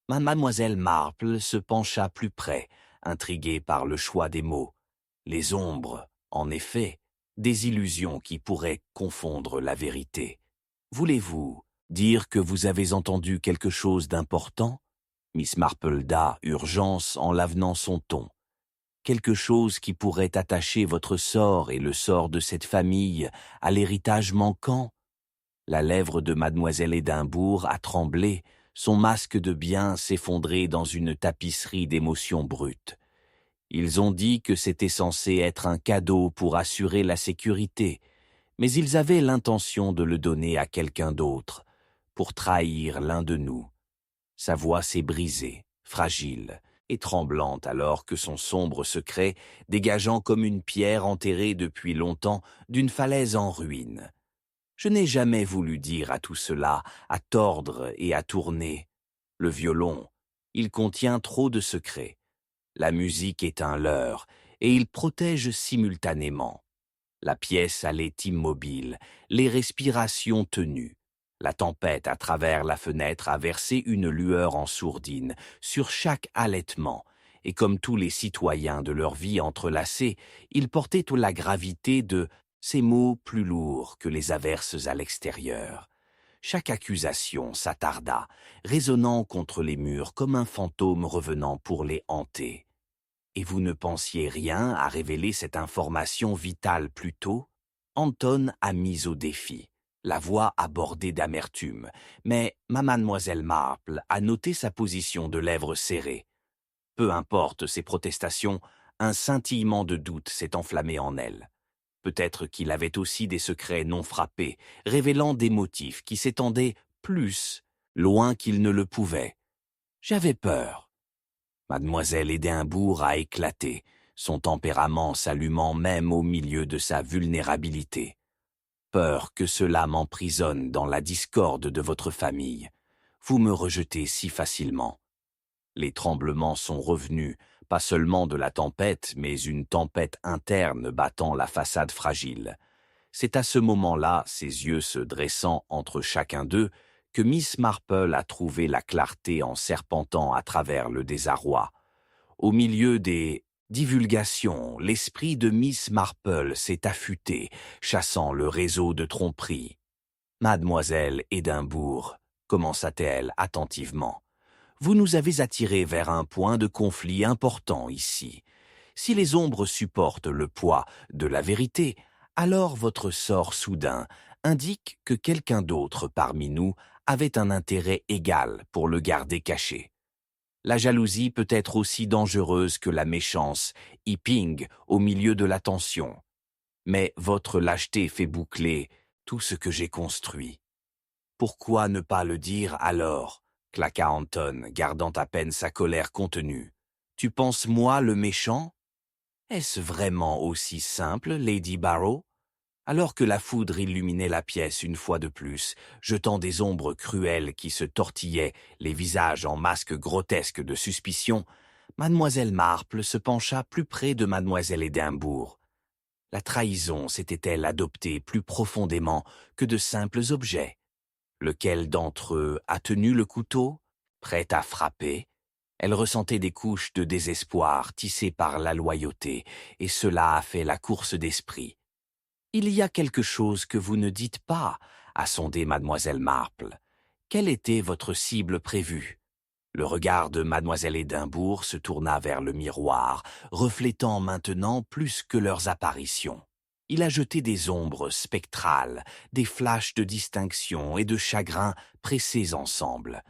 Mademoiselle Marple se pencha plus près, intriguée par le choix des mots. Les ombres, en effet, des illusions qui pourraient confondre la vérité. Voulez-vous dire que vous avez entendu quelque chose d'important? Miss Marple da urgence en l'avenant son ton. Quelque chose qui pourrait attacher votre sort et le sort de cette famille à l'héritage manquant? La lèvre de mademoiselle Édimbourg a tremblé, son masque de bien s'effondrait dans une tapisserie d'émotions brutes. Ils ont dit que c'était censé être un cadeau pour assurer la sécurité, mais ils avaient l'intention de le donner à quelqu'un d'autre, pour trahir l'un de nous. Sa voix s'est brisée, fragile et tremblante alors que son sombre secret, dégageant comme une pierre enterrée depuis longtemps d'une falaise en ruine. Je n'ai jamais voulu dire à tout cela, à tordre et à tourner. Le violon, il contient trop de secrets. La musique est un leurre, et il protège simultanément. La pièce allait immobile, les respirations tenues. La tempête à travers la fenêtre a versé une lueur en sourdine sur chaque halètement, et comme tous les citoyens de leur vie entrelacée, ils portaient la gravité de ces mots plus lourds que les averses à l'extérieur. Chaque accusation s'attarda, résonnant contre les murs comme un fantôme revenant pour les hanter. Et vous ne pensiez rien à révéler cette information vitale plus tôt? Anton a mis au défi, la voix abordée d'amertume, mais mademoiselle Marple a noté sa position de lèvres serrées. Peu importe ses protestations, un scintillement de doute s'est enflammé en elle. Peut-être qu'il avait aussi des secrets non frappés, révélant des motifs qui s'étendaient plus loin qu'il ne le pouvait. J'avais peur. Mademoiselle Édimbourg a éclaté, son tempérament s'allumant même au milieu de sa vulnérabilité. Peur que cela m'emprisonne dans la discorde de votre famille. Vous me rejetez si facilement. Les tremblements sont revenus, pas seulement de la tempête, mais une tempête interne battant la façade fragile. C'est à ce moment-là, ses yeux se dressant entre chacun d'eux, que Miss Marple a trouvé la clarté en serpentant à travers le désarroi. Au milieu des divulgations, l'esprit de Miss Marple s'est affûté, chassant le réseau de tromperies. « Mademoiselle Édimbourg, commença-t-elle attentivement, vous nous avez attirés vers un point de conflit important ici. Si les ombres supportent le poids de la vérité, alors votre sort soudain indique que quelqu'un d'autre parmi nous avait un intérêt égal pour le garder caché. La jalousie peut être aussi dangereuse que la méchance, hipping au milieu de la tension. Mais votre lâcheté fait boucler tout ce que j'ai construit. Pourquoi ne pas le dire alors ? Claqua Anton, gardant à peine sa colère contenue. Tu penses moi le méchant ? Est-ce vraiment aussi simple, Lady Barrow ? Alors que la foudre illuminait la pièce une fois de plus, jetant des ombres cruelles qui se tortillaient, les visages en masques grotesques de suspicion, mademoiselle Marple se pencha plus près de mademoiselle Édimbourg. La trahison s'était-elle adoptée plus profondément que de simples objets ? Lequel d'entre eux a tenu le couteau, prêt à frapper? Elle ressentait des couches de désespoir tissées par la loyauté, et cela a fait la course d'esprit. « Il y a quelque chose que vous ne dites pas », a sondé mademoiselle Marple. « Quelle était votre cible prévue ?» Le regard de mademoiselle Édimbourg se tourna vers le miroir, reflétant maintenant plus que leurs apparitions. Il a jeté des ombres spectrales, des flashs de distinction et de chagrin pressés ensemble.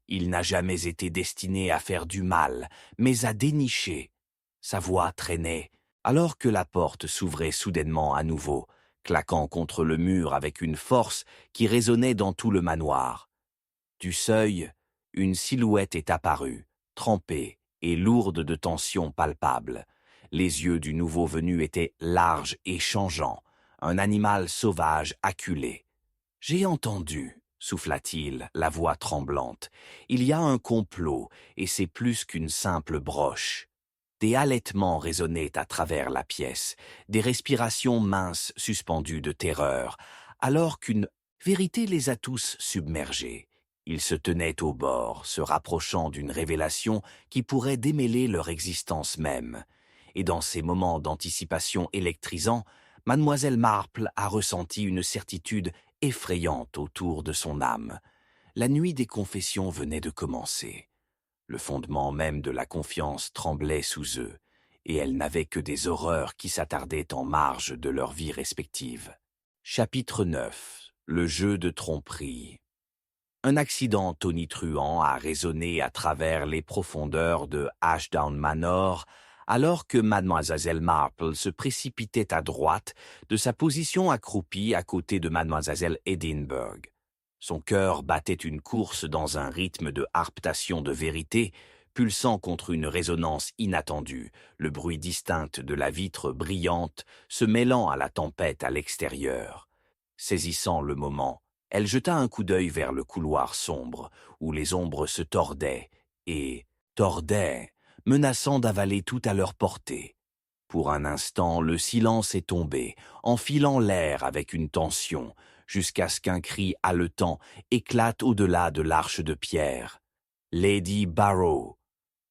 Il n'a jamais été destiné à faire du mal, mais à dénicher. Sa voix traînait, alors que la porte s'ouvrait soudainement à nouveau, claquant contre le mur avec une force qui résonnait dans tout le manoir. Du seuil, une silhouette est apparue, trempée et lourde de tensions palpables. Les yeux du nouveau venu étaient larges et changeants, un animal sauvage acculé. « J'ai entendu, » souffla-t-il, la voix tremblante. « Il y a un complot, et c'est plus qu'une simple broche. » Des halètements résonnaient à travers la pièce, des respirations minces suspendues de terreur, alors qu'une vérité les a tous submergés. Ils se tenaient au bord, se rapprochant d'une révélation qui pourrait démêler leur existence même. Et dans ces moments d'anticipation électrisants, Mademoiselle Marple a ressenti une certitude effrayante autour de son âme. La nuit des confessions venait de commencer. Le fondement même de la confiance tremblait sous eux, et elle n'avait que des horreurs qui s'attardaient en marge de leur vie respective. Chapitre 9. Le jeu de tromperie. Un accident tonitruant a résonné à travers les profondeurs de Ashdown Manor, alors que Mademoiselle Marple se précipitait à droite de sa position accroupie à côté de Mademoiselle Edinburgh. Son cœur battait une course dans un rythme de harptation de vérité, pulsant contre une résonance inattendue, le bruit distinct de la vitre brillante se mêlant à la tempête à l'extérieur. Saisissant le moment, elle jeta un coup d'œil vers le couloir sombre, où les ombres se tordaient, menaçant d'avaler tout à leur portée. Pour un instant, le silence est tombé, enfilant l'air avec une tension, jusqu'à ce qu'un cri haletant éclate au-delà de l'arche de pierre. « Lady Barrow !»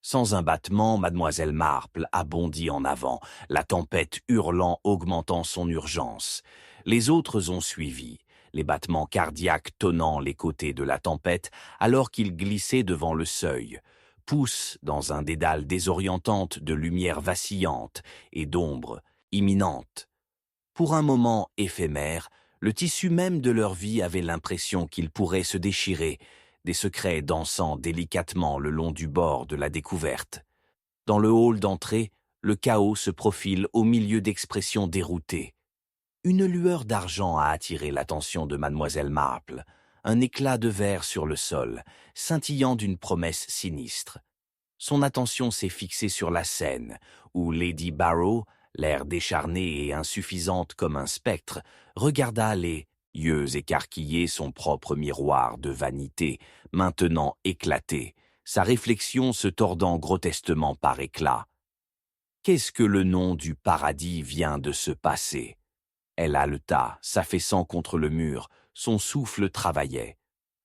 Sans un battement, Mademoiselle Marple a bondi en avant, la tempête hurlant augmentant son urgence. Les autres ont suivi, les battements cardiaques tonnant les côtés de la tempête alors qu'ils glissaient devant le seuil, poussent dans un dédale désorientante de lumière vacillante et d'ombre imminente. Pour un moment éphémère, le tissu même de leur vie avait l'impression qu'il pourrait se déchirer, des secrets dansant délicatement le long du bord de la découverte. Dans le hall d'entrée, le chaos se profile au milieu d'expressions déroutées. Une lueur d'argent a attiré l'attention de Mademoiselle Marple, un éclat de verre sur le sol, scintillant d'une promesse sinistre. Son attention s'est fixée sur la scène, où Lady Barrow, l'air décharné et insuffisante comme un spectre, regarda les yeux écarquillés son propre miroir de vanité, maintenant éclaté, sa réflexion se tordant grotesquement par éclats. Qu'est-ce que le nom du paradis vient de se passer? Elle haleta, s'affaissant contre le mur, son souffle travaillait.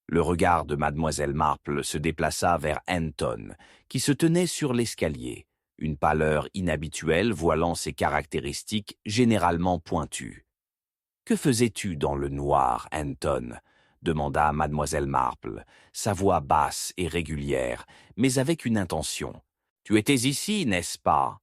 Le regard de Mademoiselle Marple se déplaça vers Anton, qui se tenait sur l'escalier, une pâleur inhabituelle voilant ses caractéristiques généralement pointues. « Que faisais-tu dans le noir, Anton ?» demanda Mademoiselle Marple, sa voix basse et régulière, mais avec une intention. « Tu étais ici, n'est-ce pas ?»«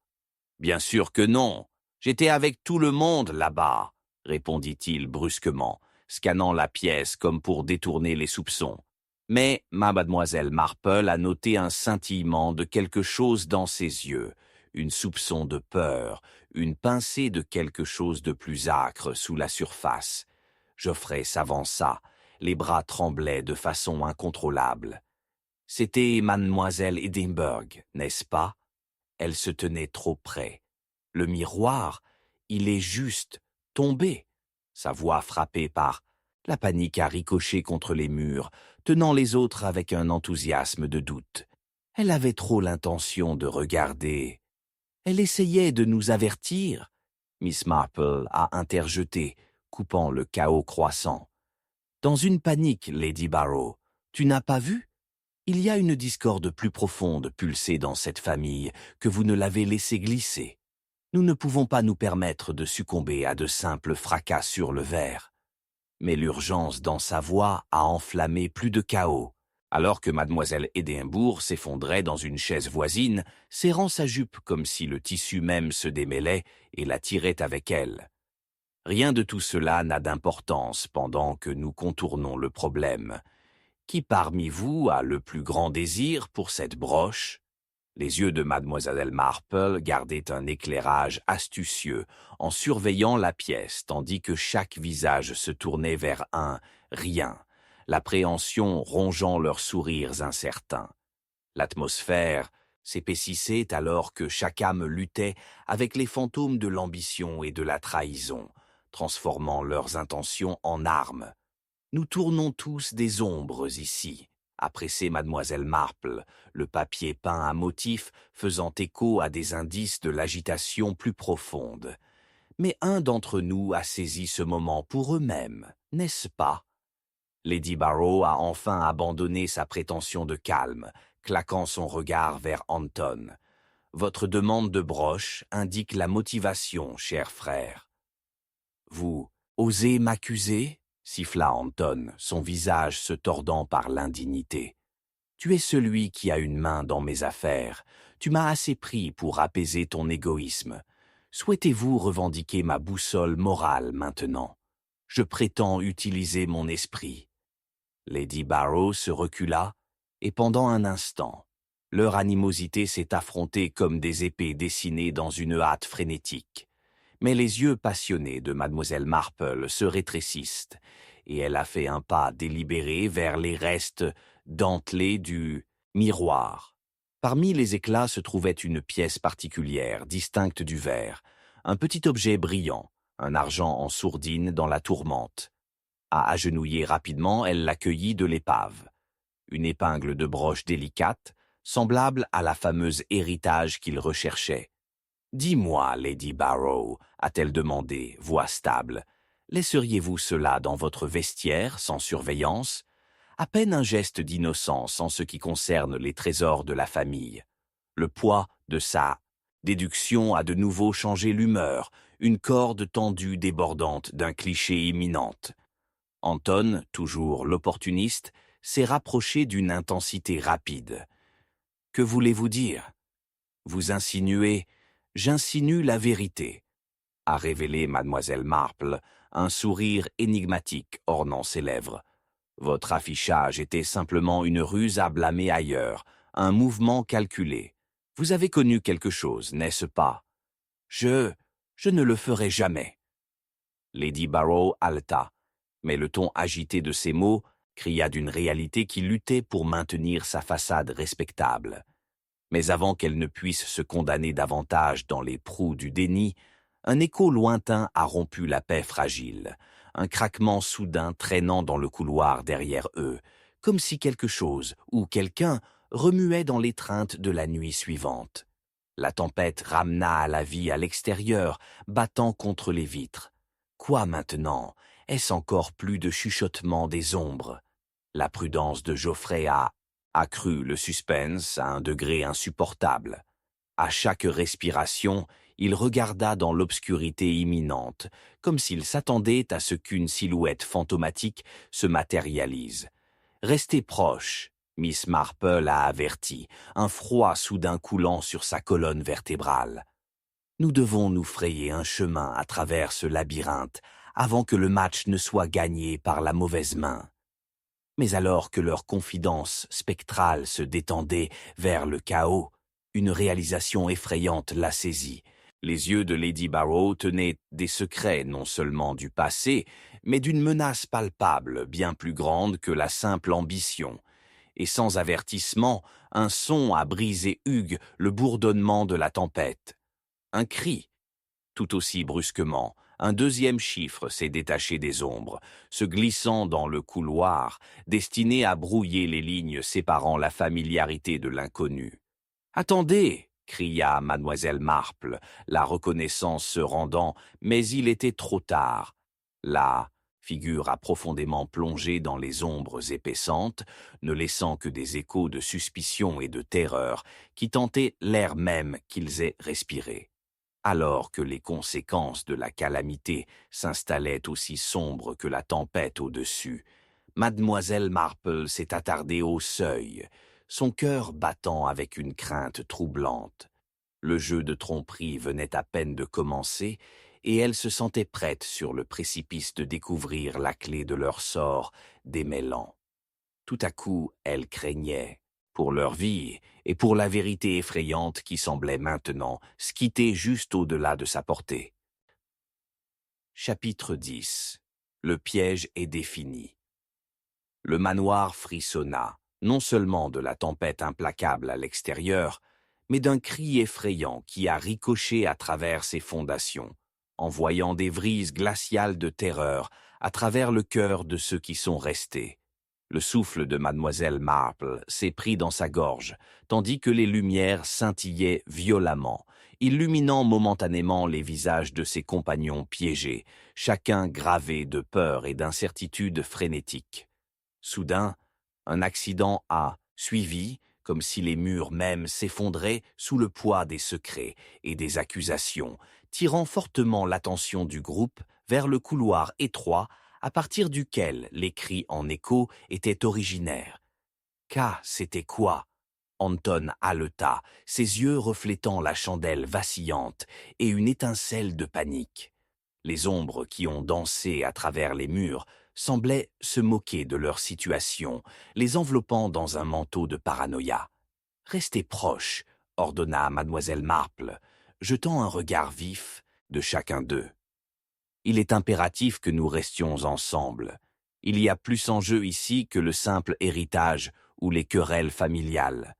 Bien sûr que non. J'étais avec tout le monde là-bas, » répondit-il brusquement, scannant la pièce comme pour détourner les soupçons. Mais Mademoiselle Marple a noté un scintillement de quelque chose dans ses yeux, une soupçon de peur, une pincée de quelque chose de plus âcre sous la surface. Geoffrey s'avança, les bras tremblaient de façon incontrôlable. C'était Mademoiselle Edinburgh, n'est-ce pas? Elle se tenait trop près. Le miroir, il est juste tombé. Sa voix frappée par la panique a ricoché contre les murs, tenant les autres avec un enthousiasme de doute. Elle avait trop l'intention de regarder. Elle essayait de nous avertir, Miss Marple a interjeté, coupant le chaos croissant. Dans une panique, Lady Barrow, tu n'as pas vu? Il y a une discorde plus profonde pulsée dans cette famille que vous ne l'avez laissé glisser. Nous ne pouvons pas nous permettre de succomber à de simples fracas sur le verre. Mais l'urgence dans sa voix a enflammé plus de chaos. Alors que Mademoiselle Edinburgh s'effondrait dans une chaise voisine, serrant sa jupe comme si le tissu même se démêlait et la tirait avec elle. Rien de tout cela n'a d'importance pendant que nous contournons le problème. Qui parmi vous a le plus grand désir pour cette broche? Les yeux de Mademoiselle Marple gardaient un éclairage astucieux en surveillant la pièce, tandis que chaque visage se tournait vers un « rien », l'appréhension rongeant leurs sourires incertains. L'atmosphère s'épaississait alors que chaque âme luttait avec les fantômes de l'ambition et de la trahison, transformant leurs intentions en armes. Nous tournons tous des ombres ici, a pressé mademoiselle Marple, le papier peint à motifs faisant écho à des indices de l'agitation plus profonde. Mais un d'entre nous a saisi ce moment pour eux-mêmes, n'est-ce pas? Lady Barrow a enfin abandonné sa prétention de calme, claquant son regard vers Anton. Votre demande de broche indique la motivation, cher frère. Vous osez m'accuser? Siffla Anton, son visage se tordant par l'indignité. Tu es celui qui a une main dans mes affaires. Tu m'as assez pris pour apaiser ton égoïsme. Souhaitez-vous revendiquer ma boussole morale maintenant? Je prétends utiliser mon esprit. Lady Barrow se recula, et pendant un instant, leur animosité s'est affrontée comme des épées dessinées dans une hâte frénétique. Mais les yeux passionnés de mademoiselle Marple se rétrécissent, et elle a fait un pas délibéré vers les restes dentelés du miroir. Parmi les éclats se trouvait une pièce particulière, distincte du verre, un petit objet brillant, un argent en sourdine dans la tourmente. À agenouiller rapidement, elle l'accueillit de l'épave. Une épingle de broche délicate, semblable à la fameuse héritage qu'il recherchait. « Dis-moi, Lady Barrow, a-t-elle demandé, voix stable, laisseriez-vous cela dans votre vestiaire, sans surveillance? À peine un geste d'innocence en ce qui concerne les trésors de la famille. Le poids de sa déduction a de nouveau changé l'humeur, une corde tendue débordante d'un cliché imminente. Anton, toujours l'opportuniste, s'est rapproché d'une intensité rapide. « Que voulez-vous dire? Vous insinuez... » « J'insinue la vérité, » a révélé mademoiselle Marple, un sourire énigmatique ornant ses lèvres. Votre affichage était simplement une ruse à blâmer ailleurs, un mouvement calculé. Vous avez connu quelque chose, n'est-ce pas? Je ne le ferai jamais. Lady Barrow haleta, mais le ton agité de ses mots cria d'une réalité qui luttait pour maintenir sa façade respectable. Mais avant qu'elle ne puisse se condamner davantage dans les proues du déni, un écho lointain a rompu la paix fragile, un craquement soudain traînant dans le couloir derrière eux, comme si quelque chose ou quelqu'un remuait dans l'étreinte de la nuit suivante. La tempête ramena à la vie à l'extérieur, battant contre les vitres. Quoi maintenant? Est-ce encore plus de chuchotement des ombres? La prudence de Geoffrey a accru le suspense à un degré insupportable. À chaque respiration, il regarda dans l'obscurité imminente, comme s'il s'attendait à ce qu'une silhouette fantomatique se matérialise. « Restez proche », Miss Marple a averti, un froid soudain coulant sur sa colonne vertébrale. « Nous devons nous frayer un chemin à travers ce labyrinthe avant que le match ne soit gagné par la mauvaise main. » Mais alors que leur confidence spectrale se détendait vers le chaos, une réalisation effrayante la saisit. Les yeux de Lady Barrow tenaient des secrets non seulement du passé, mais d'une menace palpable, bien plus grande que la simple ambition. Et sans avertissement, un son a brisé Hugues le bourdonnement de la tempête. Un cri, tout aussi brusquement. Un deuxième chiffre s'est détaché des ombres, se glissant dans le couloir, destiné à brouiller les lignes séparant la familiarité de l'inconnu. « Attendez !» cria mademoiselle Marple, la reconnaissance se rendant, mais il était trop tard. La figure a profondément plongé dans les ombres épaissantes, ne laissant que des échos de suspicion et de terreur qui tentaient l'air même qu'ils aient respiré. Alors que les conséquences de la calamité s'installaient aussi sombres que la tempête au-dessus, mademoiselle Marple s'est attardée au seuil, son cœur battant avec une crainte troublante. Le jeu de tromperie venait à peine de commencer, et elle se sentait prête sur le précipice de découvrir la clé de leur sort démêlant. Tout à coup, elle craignait, pour leur vie et pour la vérité effrayante qui semblait maintenant skitter juste au-delà de sa portée. Chapitre 10. Le piège est défini. Le manoir frissonna, non seulement de la tempête implacable à l'extérieur, mais d'un cri effrayant qui a ricoché à travers ses fondations, envoyant des brises glaciales de terreur à travers le cœur de ceux qui sont restés. Le souffle de mademoiselle Marple s'est pris dans sa gorge, tandis que les lumières scintillaient violemment, illuminant momentanément les visages de ses compagnons piégés, chacun gravé de peur et d'incertitude frénétique. Soudain, un accident a suivi, comme si les murs même s'effondraient sous le poids des secrets et des accusations, tirant fortement l'attention du groupe vers le couloir étroit à partir duquel les cris en écho étaient originaires. C'était quoi? Anton haleta, ses yeux reflétant la chandelle vacillante et une étincelle de panique. Les ombres qui ont dansé à travers les murs semblaient se moquer de leur situation, les enveloppant dans un manteau de paranoïa. « Restez proches », ordonna mademoiselle Marple, jetant un regard vif de chacun d'eux. « Il est impératif que nous restions ensemble. Il y a plus en jeu ici que le simple héritage ou les querelles familiales. »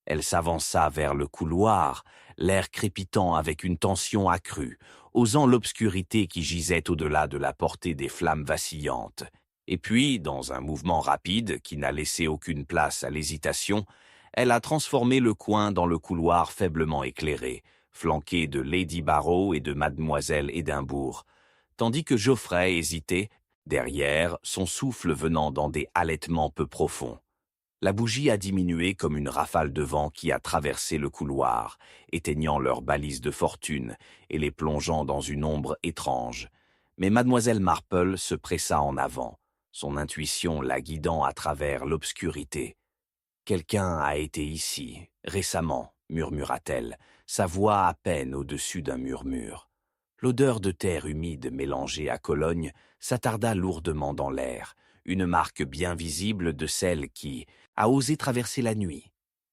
Elle s'avança vers le couloir, l'air crépitant avec une tension accrue, osant l'obscurité qui gisait au-delà de la portée des flammes vacillantes. Et puis, dans un mouvement rapide qui n'a laissé aucune place à l'hésitation, elle a transformé le coin dans le couloir faiblement éclairé, flanqué de Lady Barrow et de mademoiselle Édimbourg, tandis que Geoffrey hésitait, derrière, son souffle venant dans des halètements peu profonds. La bougie a diminué comme une rafale de vent qui a traversé le couloir, éteignant leurs balises de fortune et les plongeant dans une ombre étrange. Mais mademoiselle Marple se pressa en avant, son intuition la guidant à travers l'obscurité. « Quelqu'un a été ici, récemment, » murmura-t-elle, sa voix à peine au-dessus d'un murmure. L'odeur de terre humide mélangée à Cologne s'attarda lourdement dans l'air, une marque bien visible de celle qui a osé traverser la nuit.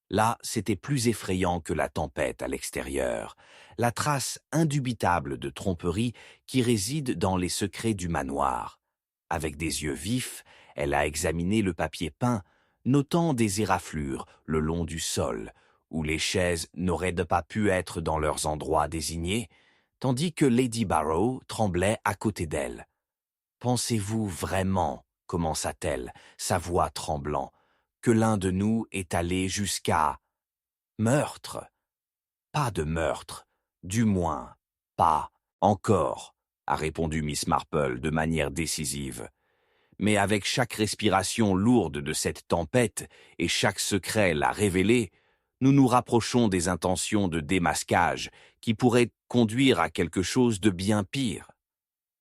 Là, c'était plus effrayant que la tempête à l'extérieur, la trace indubitable de tromperie qui réside dans les secrets du manoir. Avec des yeux vifs, elle a examiné le papier peint, notant des éraflures le long du sol, où les chaises n'auraient pas pu être dans leurs endroits désignés, tandis que Lady Barrow tremblait à côté d'elle. « Pensez-vous vraiment, » commença-t-elle, sa voix tremblant, « que l'un de nous est allé jusqu'à... meurtre? Pas de meurtre, du moins, pas encore, » a répondu Miss Marple de manière décisive. Mais avec chaque respiration lourde de cette tempête et chaque secret l'a révélé, nous nous rapprochons des intentions de démasquage qui pourraient conduire à quelque chose de bien pire.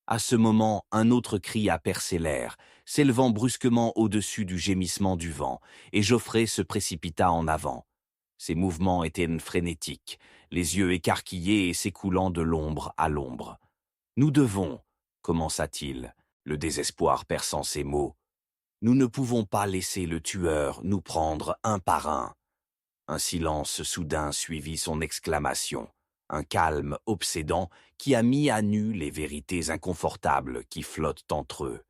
À ce moment, un autre cri a percé l'air, s'élevant brusquement au-dessus du gémissement du vent, et Geoffrey se précipita en avant. Ses mouvements étaient frénétiques, les yeux écarquillés et s'écoulant de l'ombre à l'ombre. « Nous devons, » commença-t-il, le désespoir perçant ses mots. « Nous ne pouvons pas laisser le tueur nous prendre un par un. » Un silence soudain suivit son exclamation, un calme obsédant qui a mis à nu les vérités inconfortables qui flottent entre eux.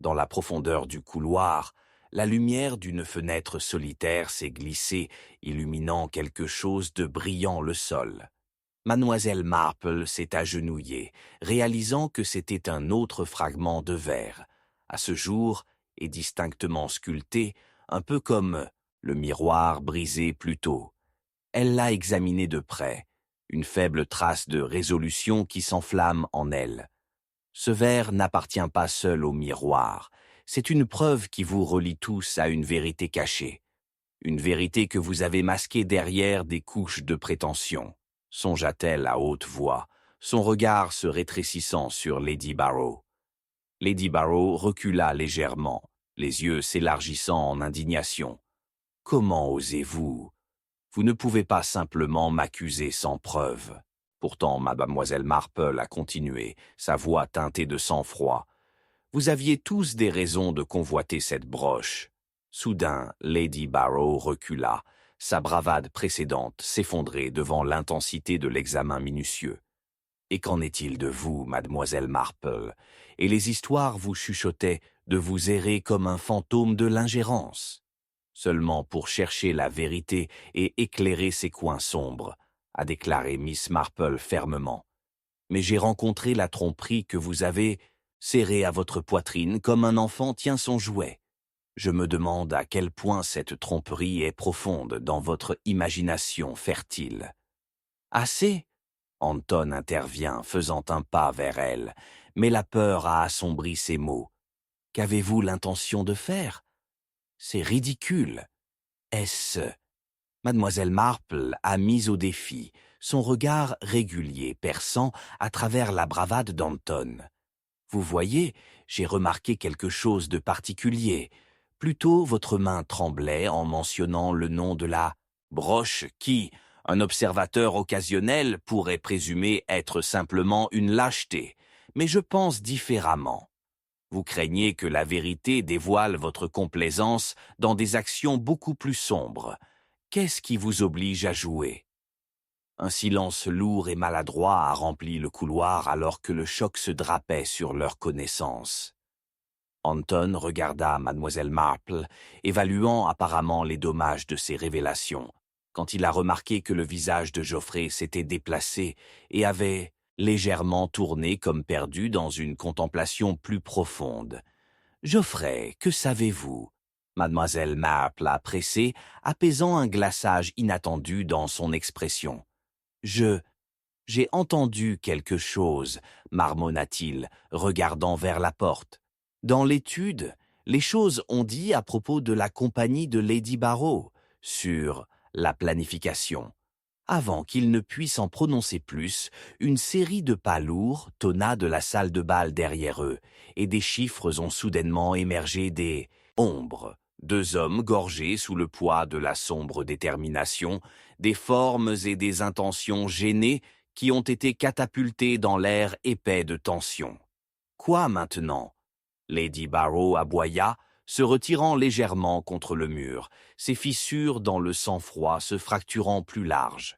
Dans la profondeur du couloir, la lumière d'une fenêtre solitaire s'est glissée, illuminant quelque chose de brillant le sol. Mademoiselle Marple s'est agenouillée, réalisant que c'était un autre fragment de verre, à ce jour et distinctement sculpté, un peu comme le miroir brisé plus tôt. Elle l'a examiné de près, une faible trace de résolution qui s'enflamme en elle. Ce verre n'appartient pas seul au miroir, c'est une preuve qui vous relie tous à une vérité cachée, une vérité que vous avez masquée derrière des couches de prétention, songea-t-elle à haute voix, son regard se rétrécissant sur Lady Barrow. Lady Barrow recula légèrement, les yeux s'élargissant en indignation. « Comment osez-vous ? Vous ne pouvez pas simplement m'accuser sans preuve. » Pourtant, mademoiselle Marple a continué, sa voix teintée de sang-froid. « Vous aviez tous des raisons de convoiter cette broche. » Soudain, Lady Barrow recula, sa bravade précédente s'effondrait devant l'intensité de l'examen minutieux. « Et qu'en est-il de vous, mademoiselle Marple? Et les histoires vous chuchotaient de vous errer comme un fantôme de l'ingérence. » seulement pour chercher la vérité et éclairer ses coins sombres, a déclaré Miss Marple fermement. Mais j'ai rencontré la tromperie que vous avez serrée à votre poitrine comme un enfant tient son jouet. Je me demande à quel point cette tromperie est profonde dans votre imagination fertile. Assez? Anton intervient, faisant un pas vers elle, mais la peur a assombri ses mots. Qu'avez-vous l'intention de faire? C'est ridicule. Est-ce... Mademoiselle Marple a mis au défi, son regard régulier, perçant à travers la bravade d'Anton. Vous voyez, j'ai remarqué quelque chose de particulier. Plutôt votre main tremblait en mentionnant le nom de la broche qui, un observateur occasionnel pourrait présumer être simplement une lâcheté, mais je pense différemment. Vous craignez que la vérité dévoile votre complaisance dans des actions beaucoup plus sombres. Qu'est-ce qui vous oblige à jouer? Un silence lourd et maladroit a rempli le couloir alors que le choc se drapait sur leur connaissance. Anton regarda Mademoiselle Marple, évaluant apparemment les dommages de ces révélations, quand il a remarqué que le visage de Geoffrey s'était déplacé et avait légèrement tourné comme perdu dans une contemplation plus profonde. « Geoffrey, que savez-vous » Mademoiselle Marple a pressé, apaisant un glaçage inattendu dans son expression. « J'ai entendu quelque chose, marmonna-t-il, regardant vers la porte. Dans l'étude, les choses ont dit à propos de la compagnie de Lady Barrow, sur la planification. » Avant qu'il ne puisse en prononcer plus, une série de pas lourds tonna de la salle de bal derrière eux, et des chiffres ont soudainement émergé des ombres. Deux hommes gorgés sous le poids de la sombre détermination, des formes et des intentions gênées qui ont été catapultés dans l'air épais de tension. Quoi maintenant? Lady Barrow aboya, se retirant légèrement contre le mur, ses fissures dans le sang-froid se fracturant plus large.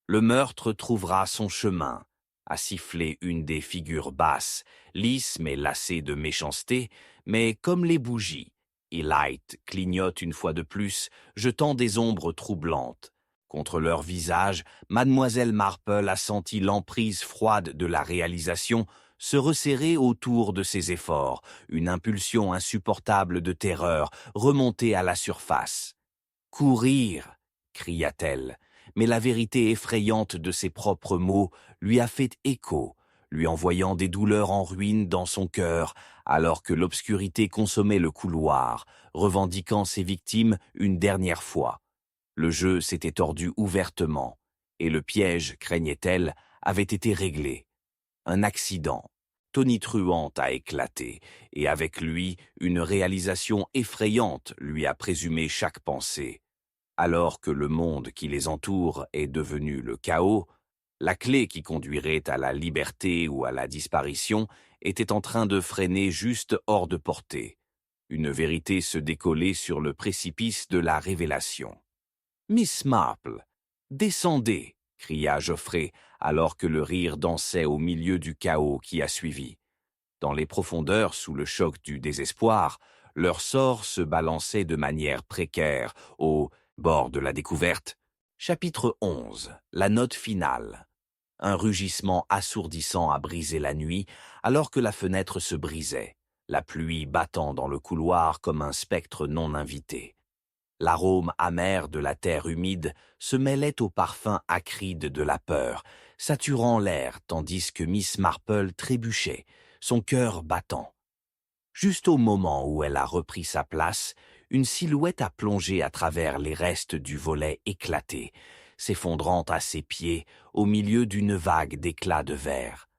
Le meurtre trouvera son chemin, a sifflé une des figures basses, lisse mais lassée de méchanceté, mais comme les bougies. Et Light clignote une fois de plus, jetant des ombres troublantes. Contre leur visage, Mademoiselle Marple a senti l'emprise froide de la réalisation se resserrer autour de ses efforts, une impulsion insupportable de terreur remonter à la surface. « Courir !» cria-t-elle, mais la vérité effrayante de ses propres mots lui a fait écho, lui envoyant des douleurs en ruine dans son cœur, alors que l'obscurité consommait le couloir, revendiquant ses victimes une dernière fois. Le jeu s'était tordu ouvertement, et le piège, craignait-elle, avait été réglé. Un accident tonitruant a éclaté, et avec lui, une réalisation effrayante lui a présumé chaque pensée. Alors que le monde qui les entoure est devenu le chaos, la clé qui conduirait à la liberté ou à la disparition était en train de freiner juste hors de portée. Une vérité se décollait sur le précipice de la révélation. « Miss Marple, descendez !» cria Geoffrey, alors que le rire dansait au milieu du chaos qui a suivi. Dans les profondeurs, sous le choc du désespoir, leur sort se balançait de manière précaire, au bord de la découverte. Chapitre 11. La note finale. Un rugissement assourdissant a brisé la nuit, alors que la fenêtre se brisait, la pluie battant dans le couloir comme un spectre non invité. L'arôme amer de la terre humide se mêlait au parfum acride de la peur, saturant l'air tandis que Miss Marple trébuchait, son cœur battant. Juste au moment où elle a repris sa place, une silhouette a plongé à travers les restes du volet éclaté, s'effondrant à ses pieds au milieu d'une vague d'éclats de verre.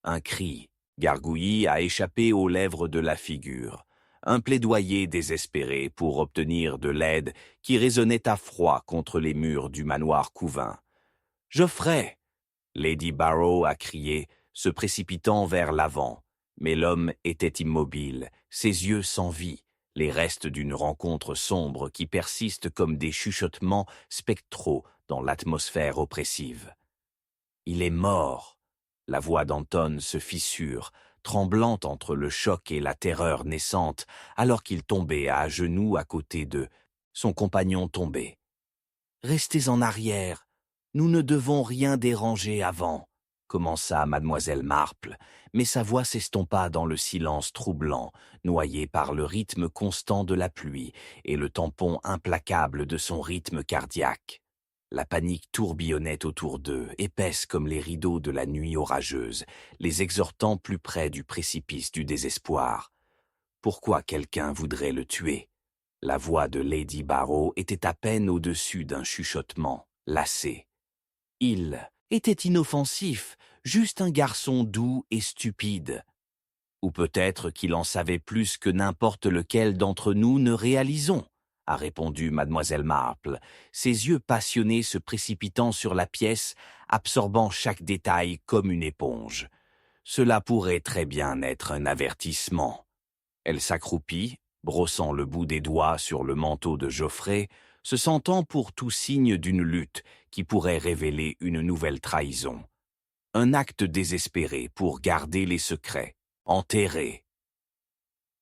Un cri, gargouillis, a échappé aux lèvres de la figure. Un plaidoyer désespéré pour obtenir de l'aide qui résonnait à froid contre les murs du manoir couvain. « Geoffrey !» Lady Barrow a crié, se précipitant vers l'avant. Mais l'homme était immobile, ses yeux sans vie, les restes d'une rencontre sombre qui persiste comme des chuchotements spectraux dans l'atmosphère oppressive. « Il est mort !» La voix d'Anton se fissure, tremblante entre le choc et la terreur naissante, alors qu'il tombait à genoux à côté d'eux, Son compagnon tombait. « Restez en arrière, nous ne devons rien déranger avant », commença mademoiselle Marple, mais sa voix s'estompa dans le silence troublant, noyé par le rythme constant de la pluie et le tampon implacable de son rythme cardiaque. La panique tourbillonnait autour d'eux, épaisse comme les rideaux de la nuit orageuse, les exhortant plus près du précipice du désespoir. Pourquoi quelqu'un voudrait le tuer? La voix de Lady Barrow était à peine au-dessus d'un chuchotement, lassé. Il était inoffensif, juste un garçon doux et stupide. Ou peut-être qu'il en savait plus que n'importe lequel d'entre nous ne réalisons, a répondu mademoiselle Marple, ses yeux passionnés se précipitant sur la pièce, absorbant chaque détail comme une éponge. Cela pourrait très bien être un avertissement. Elle s'accroupit, brossant le bout des doigts sur le manteau de Geoffrey, se sentant pour tout signe d'une lutte qui pourrait révéler une nouvelle trahison. Un acte désespéré pour garder les secrets, enterrés.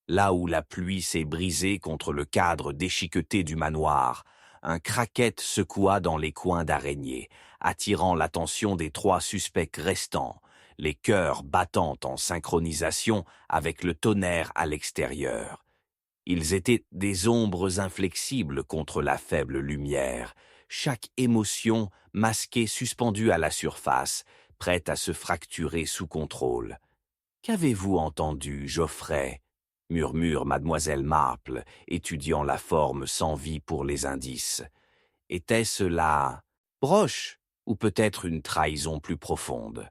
Là où la pluie s'est brisée contre le cadre déchiqueté du manoir, un craquette secoua dans les coins d'araignée, attirant l'attention des 3 suspects restants, les cœurs battant en synchronisation avec le tonnerre à l'extérieur. Ils étaient des ombres inflexibles contre la faible lumière, chaque émotion masquée suspendue à la surface, prête à se fracturer sous contrôle. « Qu'avez-vous entendu, Geoffrey ?» murmure mademoiselle Marple, étudiant la forme sans vie pour les indices. Était-ce la broche, ou peut-être une trahison plus profonde?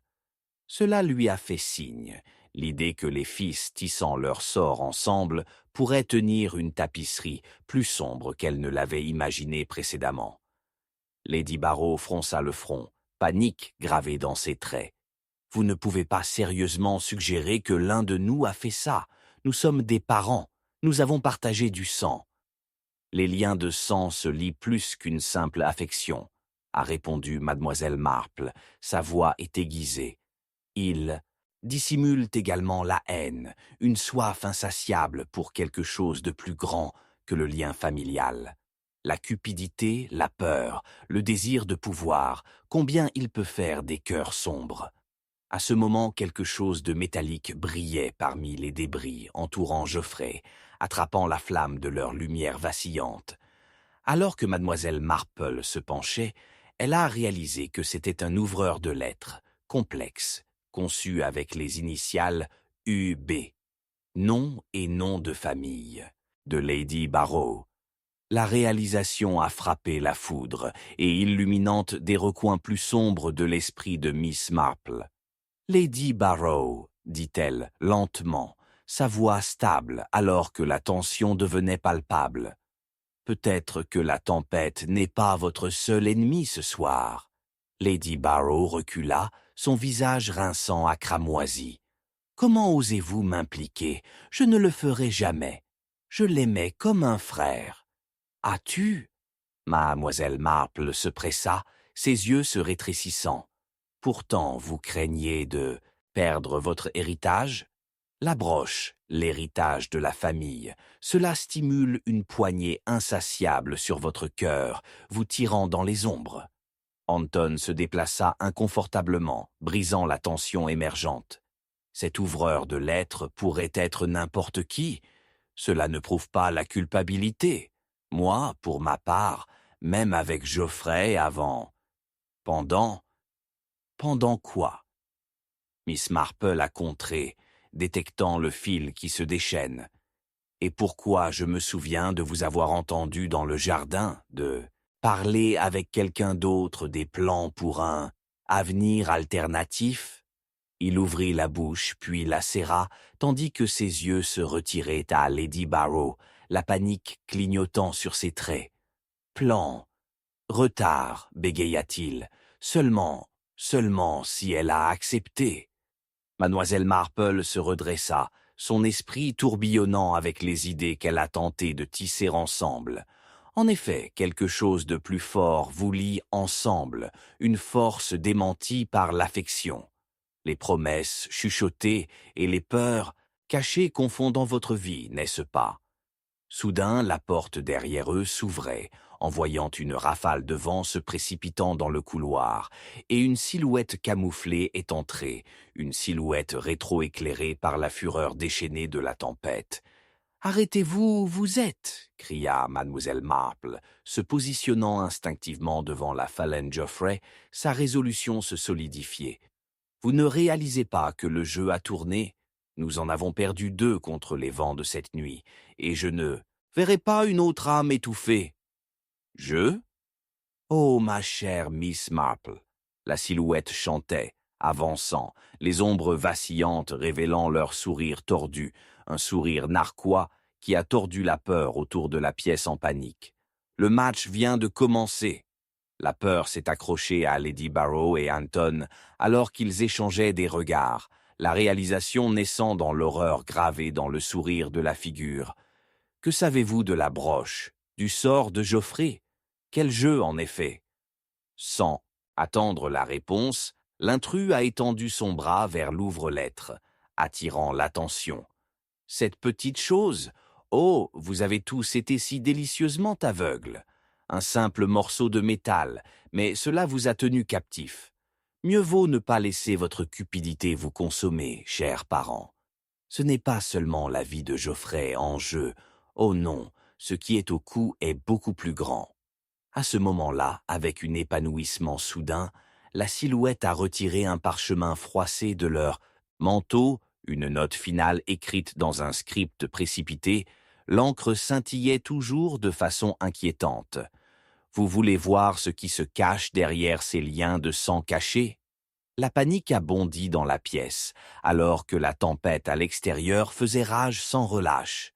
Cela lui a fait signe, l'idée que les fils tissant leur sort ensemble pourraient tenir une tapisserie plus sombre qu'elle ne l'avait imaginée précédemment. Lady Barrow fronça le front, panique gravée dans ses traits. « Vous ne pouvez pas sérieusement suggérer que l'un de nous a fait ça. Nous sommes des parents, nous avons partagé du sang. » « Les liens de sang se lient plus qu'une simple affection, » a répondu mademoiselle Marple, sa voix est aiguisée. « Ils dissimulent également la haine, une soif insatiable pour quelque chose de plus grand que le lien familial. La cupidité, la peur, le désir de pouvoir, combien il peut faire des cœurs sombres. » À ce moment, quelque chose de métallique brillait parmi les débris entourant Geoffrey, attrapant la flamme de leur lumière vacillante. Alors que mademoiselle Marple se penchait, elle a réalisé que c'était un ouvreur de lettres, complexe, conçu avec les initiales UB, nom et nom de famille, de Lady Barrow. La réalisation a frappé la foudre et illuminante des recoins plus sombres de l'esprit de Miss Marple. « Lady Barrow, » dit-elle lentement, sa voix stable alors que la tension devenait palpable. « Peut-être que la tempête n'est pas votre seul ennemi ce soir. » Lady Barrow recula, son visage rinçant à cramoisi. « Comment osez-vous m'impliquer? Je ne le ferai jamais. Je l'aimais comme un frère. »« As-tu » Mademoiselle Marple se pressa, ses yeux se rétrécissant. « Pourtant, vous craignez de perdre votre héritage? La broche, l'héritage de la famille, cela stimule une poignée insatiable sur votre cœur, vous tirant dans les ombres. » Anton se déplaça inconfortablement, brisant la tension émergente. Cet ouvreur de lettres pourrait être n'importe qui. Cela ne prouve pas la culpabilité. Moi, pour ma part, même avec Geoffrey avant... Pendant quoi? Miss Marple a contré, détectant le fil qui se déchaîne. Et pourquoi je me souviens de vous avoir entendu dans le jardin, de parler avec quelqu'un d'autre des plans pour un avenir alternatif? Il ouvrit la bouche, puis la serra, tandis que ses yeux se retiraient à Lady Barrow, la panique clignotant sur ses traits. Plan, retard, bégaya-t-il, seulement si elle a accepté. Mademoiselle Marple se redressa, son esprit tourbillonnant avec les idées qu'elle a tenté de tisser ensemble. En effet, quelque chose de plus fort vous lie ensemble, une force démentie par l'affection. Les promesses chuchotées et les peurs cachées confondant votre vie, n'est-ce pas? Soudain, la porte derrière eux s'ouvrait, envoyant une rafale de vent se précipitant dans le couloir, et une silhouette camouflée est entrée, une silhouette rétro-éclairée par la fureur déchaînée de la tempête. « Arrêtez-vous où vous êtes !» cria mademoiselle Marple, se positionnant instinctivement devant la phalange Geoffrey, sa résolution se solidifiait. « Vous ne réalisez pas que le jeu a tourné? Nous en avons perdu 2 contre les vents de cette nuit, et je ne verrai pas une autre âme étouffée. » « Je ? Oh, ma chère Miss Marple !» La silhouette chantait, avançant, les ombres vacillantes révélant leur sourire tordu, un sourire narquois qui a tordu la peur autour de la pièce en panique. Le match vient de commencer. La peur s'est accrochée à Lady Barrow et Anton alors qu'ils échangeaient des regards, la réalisation naissant dans l'horreur gravée dans le sourire de la figure. Que savez-vous de la broche, du sort de Geoffrey? Quel jeu, en effet? Sans attendre la réponse, l'intrus a étendu son bras vers l'ouvre-lettre, attirant l'attention. Cette petite chose? Oh, vous avez tous été si délicieusement aveugles. Un simple morceau de métal, mais cela vous a tenu captif. Mieux vaut ne pas laisser votre cupidité vous consommer, chers parents. Ce n'est pas seulement la vie de Geoffrey en jeu. Oh non, ce qui est au cou est beaucoup plus grand. À ce moment-là, avec un épanouissement soudain, la silhouette a retiré un parchemin froissé de leur manteau, une note finale écrite dans un script précipité. L'encre scintillait toujours de façon inquiétante. Vous voulez voir ce qui se cache derrière ces liens de sang cachés? La panique a bondi dans la pièce, alors que la tempête à l'extérieur faisait rage sans relâche.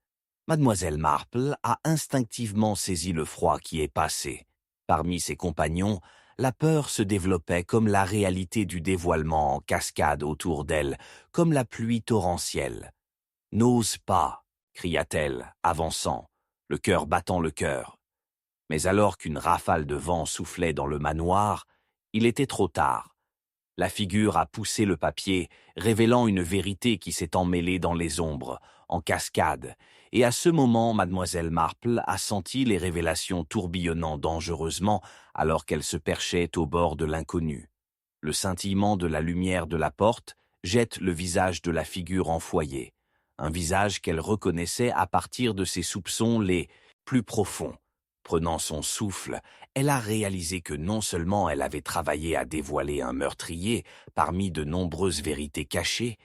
Mademoiselle Marple a instinctivement saisi le froid qui est passé. Parmi ses compagnons, la peur se développait comme la réalité du dévoilement en cascade autour d'elle, comme la pluie torrentielle. « N'ose pas !» cria-t-elle, avançant, le cœur battant le cœur. Mais alors qu'une rafale de vent soufflait dans le manoir, il était trop tard. La figure a poussé le papier, révélant une vérité qui s'est emmêlée dans les ombres, en cascade, et à ce moment, mademoiselle Marple a senti les révélations tourbillonnant dangereusement alors qu'elle se perchait au bord de l'inconnu. Le scintillement de la lumière de la porte jette le visage de la figure en foyer, un visage qu'elle reconnaissait à partir de ses soupçons les plus profonds. Prenant son souffle, elle a réalisé que non seulement elle avait travaillé à dévoiler un meurtrier parmi de nombreuses vérités cachées,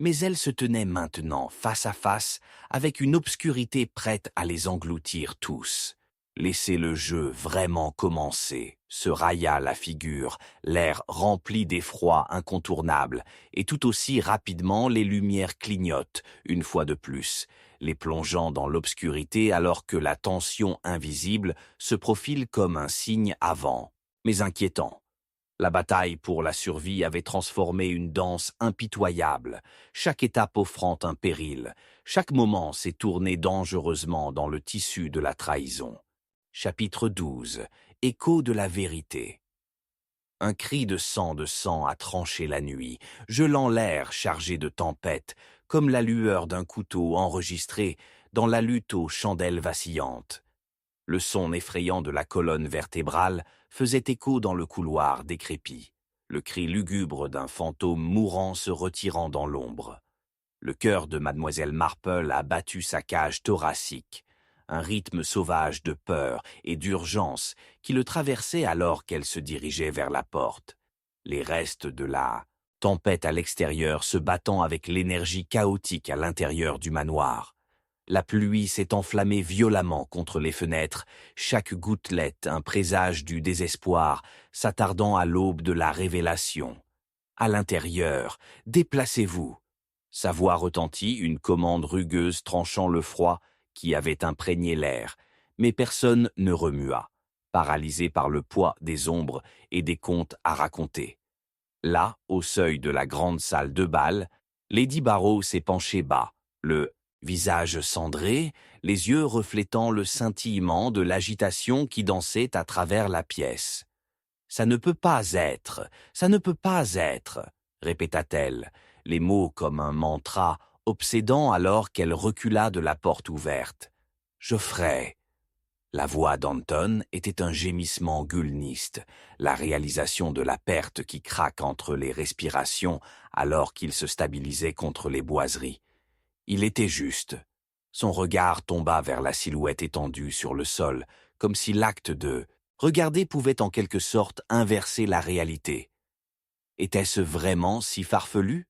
mais elle se tenait maintenant face à face avec une obscurité prête à les engloutir tous. Laissez le jeu vraiment commencer, se railla la figure, l'air rempli d'effroi incontournable, et tout aussi rapidement les lumières clignotent, une fois de plus, les plongeant dans l'obscurité alors que la tension invisible se profile comme un signe avant, mais inquiétant. La bataille pour la survie avait transformé une danse impitoyable, chaque étape offrant un péril, chaque moment s'est tourné dangereusement dans le tissu de la trahison. Chapitre 12. Écho de la vérité. Un cri de sang a tranché la nuit, gelant l'air chargé de tempête, comme la lueur d'un couteau enregistré dans la lutte aux chandelles vacillantes. Le son effrayant de la colonne vertébrale faisait écho dans le couloir décrépit, le cri lugubre d'un fantôme mourant se retirant dans l'ombre. Le cœur de mademoiselle Marple a battu sa cage thoracique, un rythme sauvage de peur et d'urgence qui le traversait alors qu'elle se dirigeait vers la porte. Les restes de la tempête à l'extérieur se battant avec l'énergie chaotique à l'intérieur du manoir. La pluie s'est enflammée violemment contre les fenêtres, chaque gouttelette un présage du désespoir, s'attardant à l'aube de la révélation. À l'intérieur, déplacez-vous. Sa voix retentit, une commande rugueuse tranchant le froid qui avait imprégné l'air, mais personne ne remua, paralysé par le poids des ombres et des contes à raconter. Là, au seuil de la grande salle de bal, Lady Barrow s'est penchée bas, le visage cendré, les yeux reflétant le scintillement de l'agitation qui dansait à travers la pièce. « Ça ne peut pas être, ça ne peut pas être », répéta-t-elle, les mots comme un mantra, obsédant alors qu'elle recula de la porte ouverte. Geoffrey. La voix d'Anton était un gémissement gulniste, la réalisation de la perte qui craque entre les respirations alors qu'il se stabilisait contre les boiseries. Il était juste. Son regard tomba vers la silhouette étendue sur le sol, comme si l'acte de regarder pouvait en quelque sorte inverser la réalité. Était-ce vraiment si farfelu?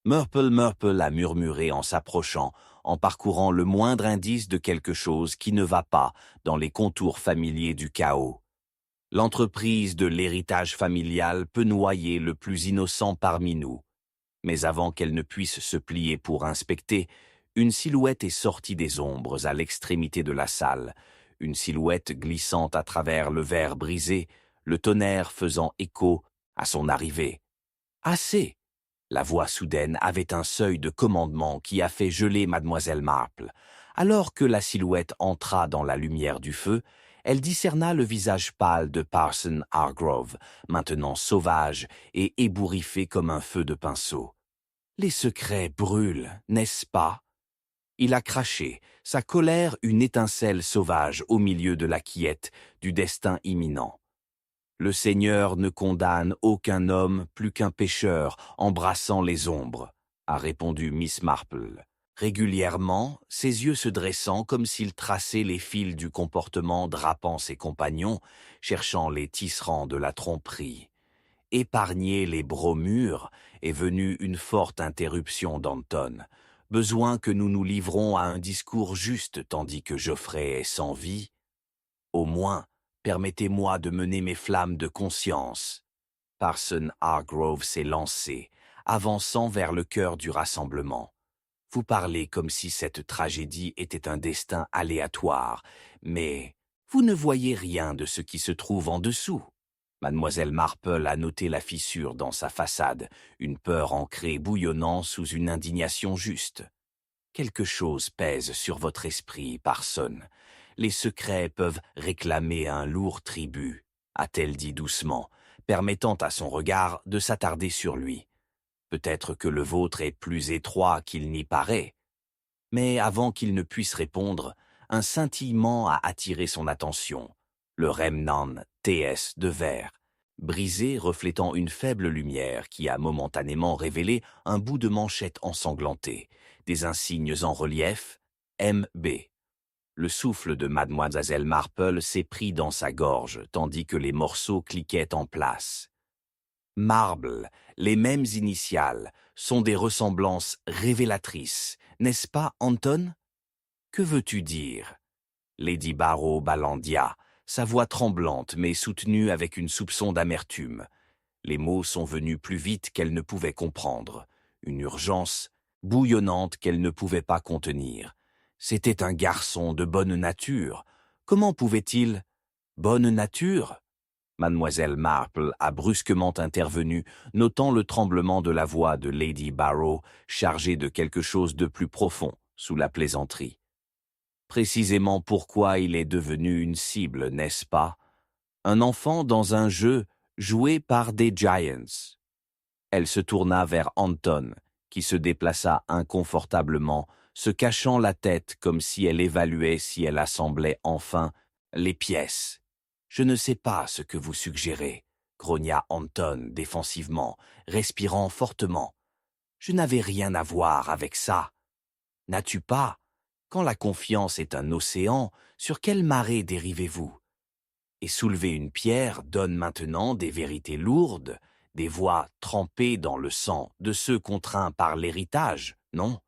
Murple a murmuré en s'approchant, en parcourant le moindre indice de quelque chose qui ne va pas dans les contours familiers du chaos. L'entreprise de l'héritage familial peut noyer le plus innocent parmi nous. Mais avant qu'elle ne puisse se plier pour inspecter, une silhouette est sortie des ombres à l'extrémité de la salle, une silhouette glissante à travers le verre brisé, le tonnerre faisant écho à son arrivée. Assez! La voix soudaine avait un seuil de commandement qui a fait geler mademoiselle Marple. Alors que la silhouette entra dans la lumière du feu, elle discerna le visage pâle de Parson Hargrove, maintenant sauvage et ébouriffé comme un feu de pinceau. Les secrets brûlent, n'est-ce pas? Il a craché, sa colère une étincelle sauvage au milieu de la quiète du destin imminent. Le Seigneur ne condamne aucun homme plus qu'un pécheur embrassant les ombres, a répondu Miss Marple, régulièrement, ses yeux se dressant comme s'il traçait les fils du comportement drapant ses compagnons, cherchant les tisserands de la tromperie. Épargner les bromures est venue une forte interruption d'Anton. Besoin que nous nous livrons à un discours juste tandis que Geoffrey est sans vie. Au moins, permettez-moi de mener mes flammes de conscience. Parson Hargrove s'est lancé, avançant vers le cœur du rassemblement. Vous parlez comme si cette tragédie était un destin aléatoire, mais vous ne voyez rien de ce qui se trouve en dessous. Mademoiselle Marple a noté la fissure dans sa façade, une peur ancrée bouillonnant sous une indignation juste. Quelque chose pèse sur votre esprit, Parson. Les secrets peuvent réclamer un lourd tribut, a-t-elle dit doucement, permettant à son regard de s'attarder sur lui. Peut-être que le vôtre est plus étroit qu'il n'y paraît. Mais avant qu'il ne puisse répondre, un scintillement a attiré son attention. Le remnant TS de verre, brisé reflétant une faible lumière qui a momentanément révélé un bout de manchette ensanglantée, des insignes en relief, MB. Le souffle de mademoiselle Marple s'est pris dans sa gorge, tandis que les morceaux cliquaient en place. Marble, les mêmes initiales, sont des ressemblances révélatrices, n'est-ce pas, Anton? Que veux-tu dire? Lady Barrow balandia, sa voix tremblante mais soutenue avec une soupçon d'amertume. Les mots sont venus plus vite qu'elle ne pouvait comprendre. Une urgence bouillonnante qu'elle ne pouvait pas contenir. C'était un garçon de bonne nature. Comment pouvait-il... Bonne nature? Mademoiselle Marple a brusquement intervenu, notant le tremblement de la voix de Lady Barrow, chargée de quelque chose de plus profond sous la plaisanterie. Précisément pourquoi il est devenu une cible, n'est-ce pas? Un enfant dans un jeu joué par des Giants. Elle se tourna vers Anton, qui se déplaça inconfortablement, se cachant la tête comme si elle évaluait si elle assemblait enfin les pièces. « Je ne sais pas ce que vous suggérez, » grogna Anton défensivement, respirant fortement. « Je n'avais rien à voir avec ça. » « N'as-tu pas? Quand la confiance est un océan, sur quelle marée dérivez-vous? Et soulever une pierre donne maintenant des vérités lourdes, des voix trempées dans le sang de ceux contraints par l'héritage, non? »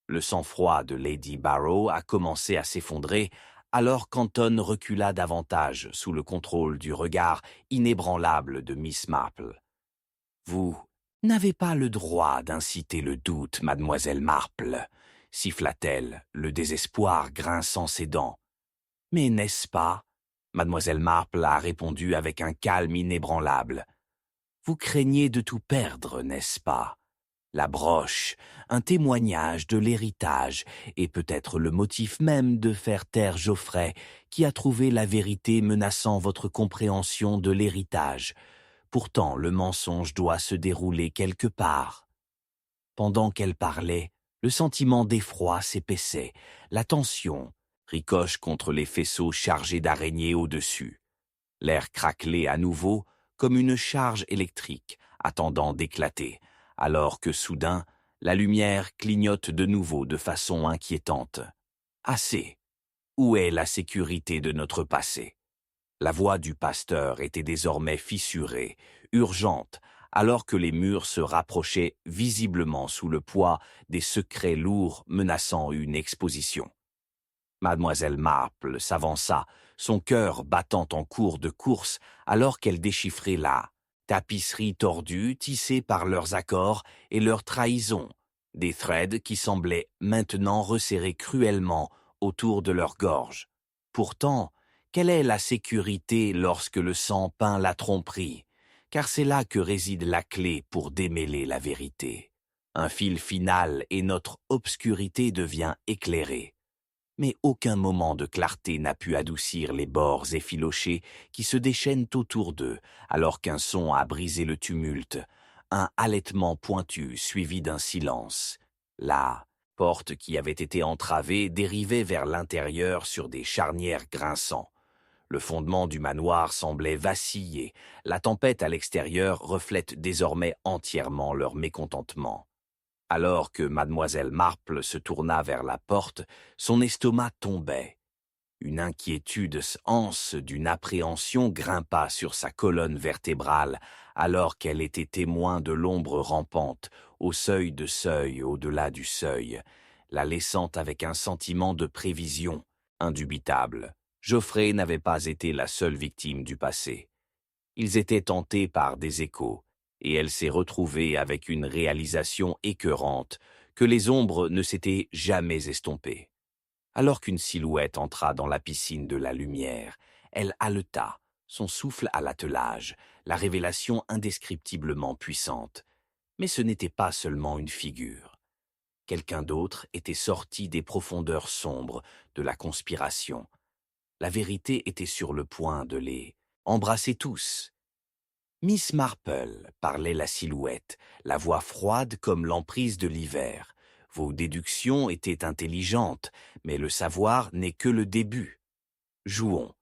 Le sang-froid de Lady Barrow a commencé à s'effondrer alors qu'Anton recula davantage sous le contrôle du regard inébranlable de Miss Marple. « Vous n'avez pas le droit d'inciter le doute, mademoiselle Marple, » siffla-t-elle, le désespoir grinçant ses dents. « Mais n'est-ce pas? » Mademoiselle Marple a répondu avec un calme inébranlable. « Vous craignez de tout perdre, n'est-ce pas? La broche, un témoignage de l'héritage, et peut-être le motif même de faire taire Geoffrey, qui a trouvé la vérité menaçant votre compréhension de l'héritage. Pourtant, le mensonge doit se dérouler quelque part. » Pendant qu'elle parlait, le sentiment d'effroi s'épaissait, la tension ricochent contre les faisceaux chargés d'araignées au-dessus. L'air craquelait à nouveau comme une charge électrique attendant d'éclater, alors que soudain, la lumière clignote de nouveau de façon inquiétante. Assez. Où est la sécurité de notre passé? La voix du pasteur était désormais fissurée, urgente, alors que les murs se rapprochaient visiblement sous le poids des secrets lourds menaçant une exposition. Mademoiselle Marple s'avança, son cœur battant en cours de course alors qu'elle déchiffrait la tapisserie tordue tissée par leurs accords et leurs trahisons, des threads qui semblaient maintenant resserrés cruellement autour de leur gorge. Pourtant, quelle est la sécurité lorsque le sang peint la tromperie? Car c'est là que réside la clé pour démêler la vérité. Un fil final et notre obscurité devient éclairée. Mais aucun moment de clarté n'a pu adoucir les bords effilochés qui se déchaînent autour d'eux, alors qu'un son a brisé le tumulte, un halètement pointu suivi d'un silence. La porte qui avait été entravée dérivait vers l'intérieur sur des charnières grinçants. Le fondement du manoir semblait vaciller, la tempête à l'extérieur reflète désormais entièrement leur mécontentement. Alors que mademoiselle Marple se tourna vers la porte, son estomac tombait. Une inquiétude anse d'une appréhension grimpa sur sa colonne vertébrale alors qu'elle était témoin de l'ombre rampante, au seuil de seuil au-delà du seuil, la laissant avec un sentiment de prévision indubitable. Geoffrey n'avait pas été la seule victime du passé. Ils étaient tentés par des échos, et elle s'est retrouvée avec une réalisation écœurante que les ombres ne s'étaient jamais estompées. Alors qu'une silhouette entra dans la piscine de la lumière, elle haleta, son souffle à l'attelage, la révélation indescriptiblement puissante. Mais ce n'était pas seulement une figure. Quelqu'un d'autre était sorti des profondeurs sombres de la conspiration. La vérité était sur le point de les embrasser tous. Miss Marple, parlait la silhouette, la voix froide comme l'emprise de l'hiver. Vos déductions étaient intelligentes, mais le savoir n'est que le début. Jouons.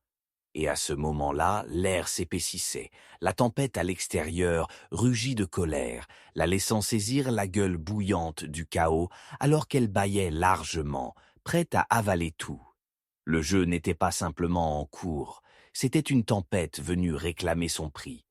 Et à ce moment-là, l'air s'épaississait. La tempête à l'extérieur rugit de colère, la laissant saisir la gueule bouillante du chaos alors qu'elle bâillait largement, prête à avaler tout. Le jeu n'était pas simplement en cours, c'était une tempête venue réclamer son prix.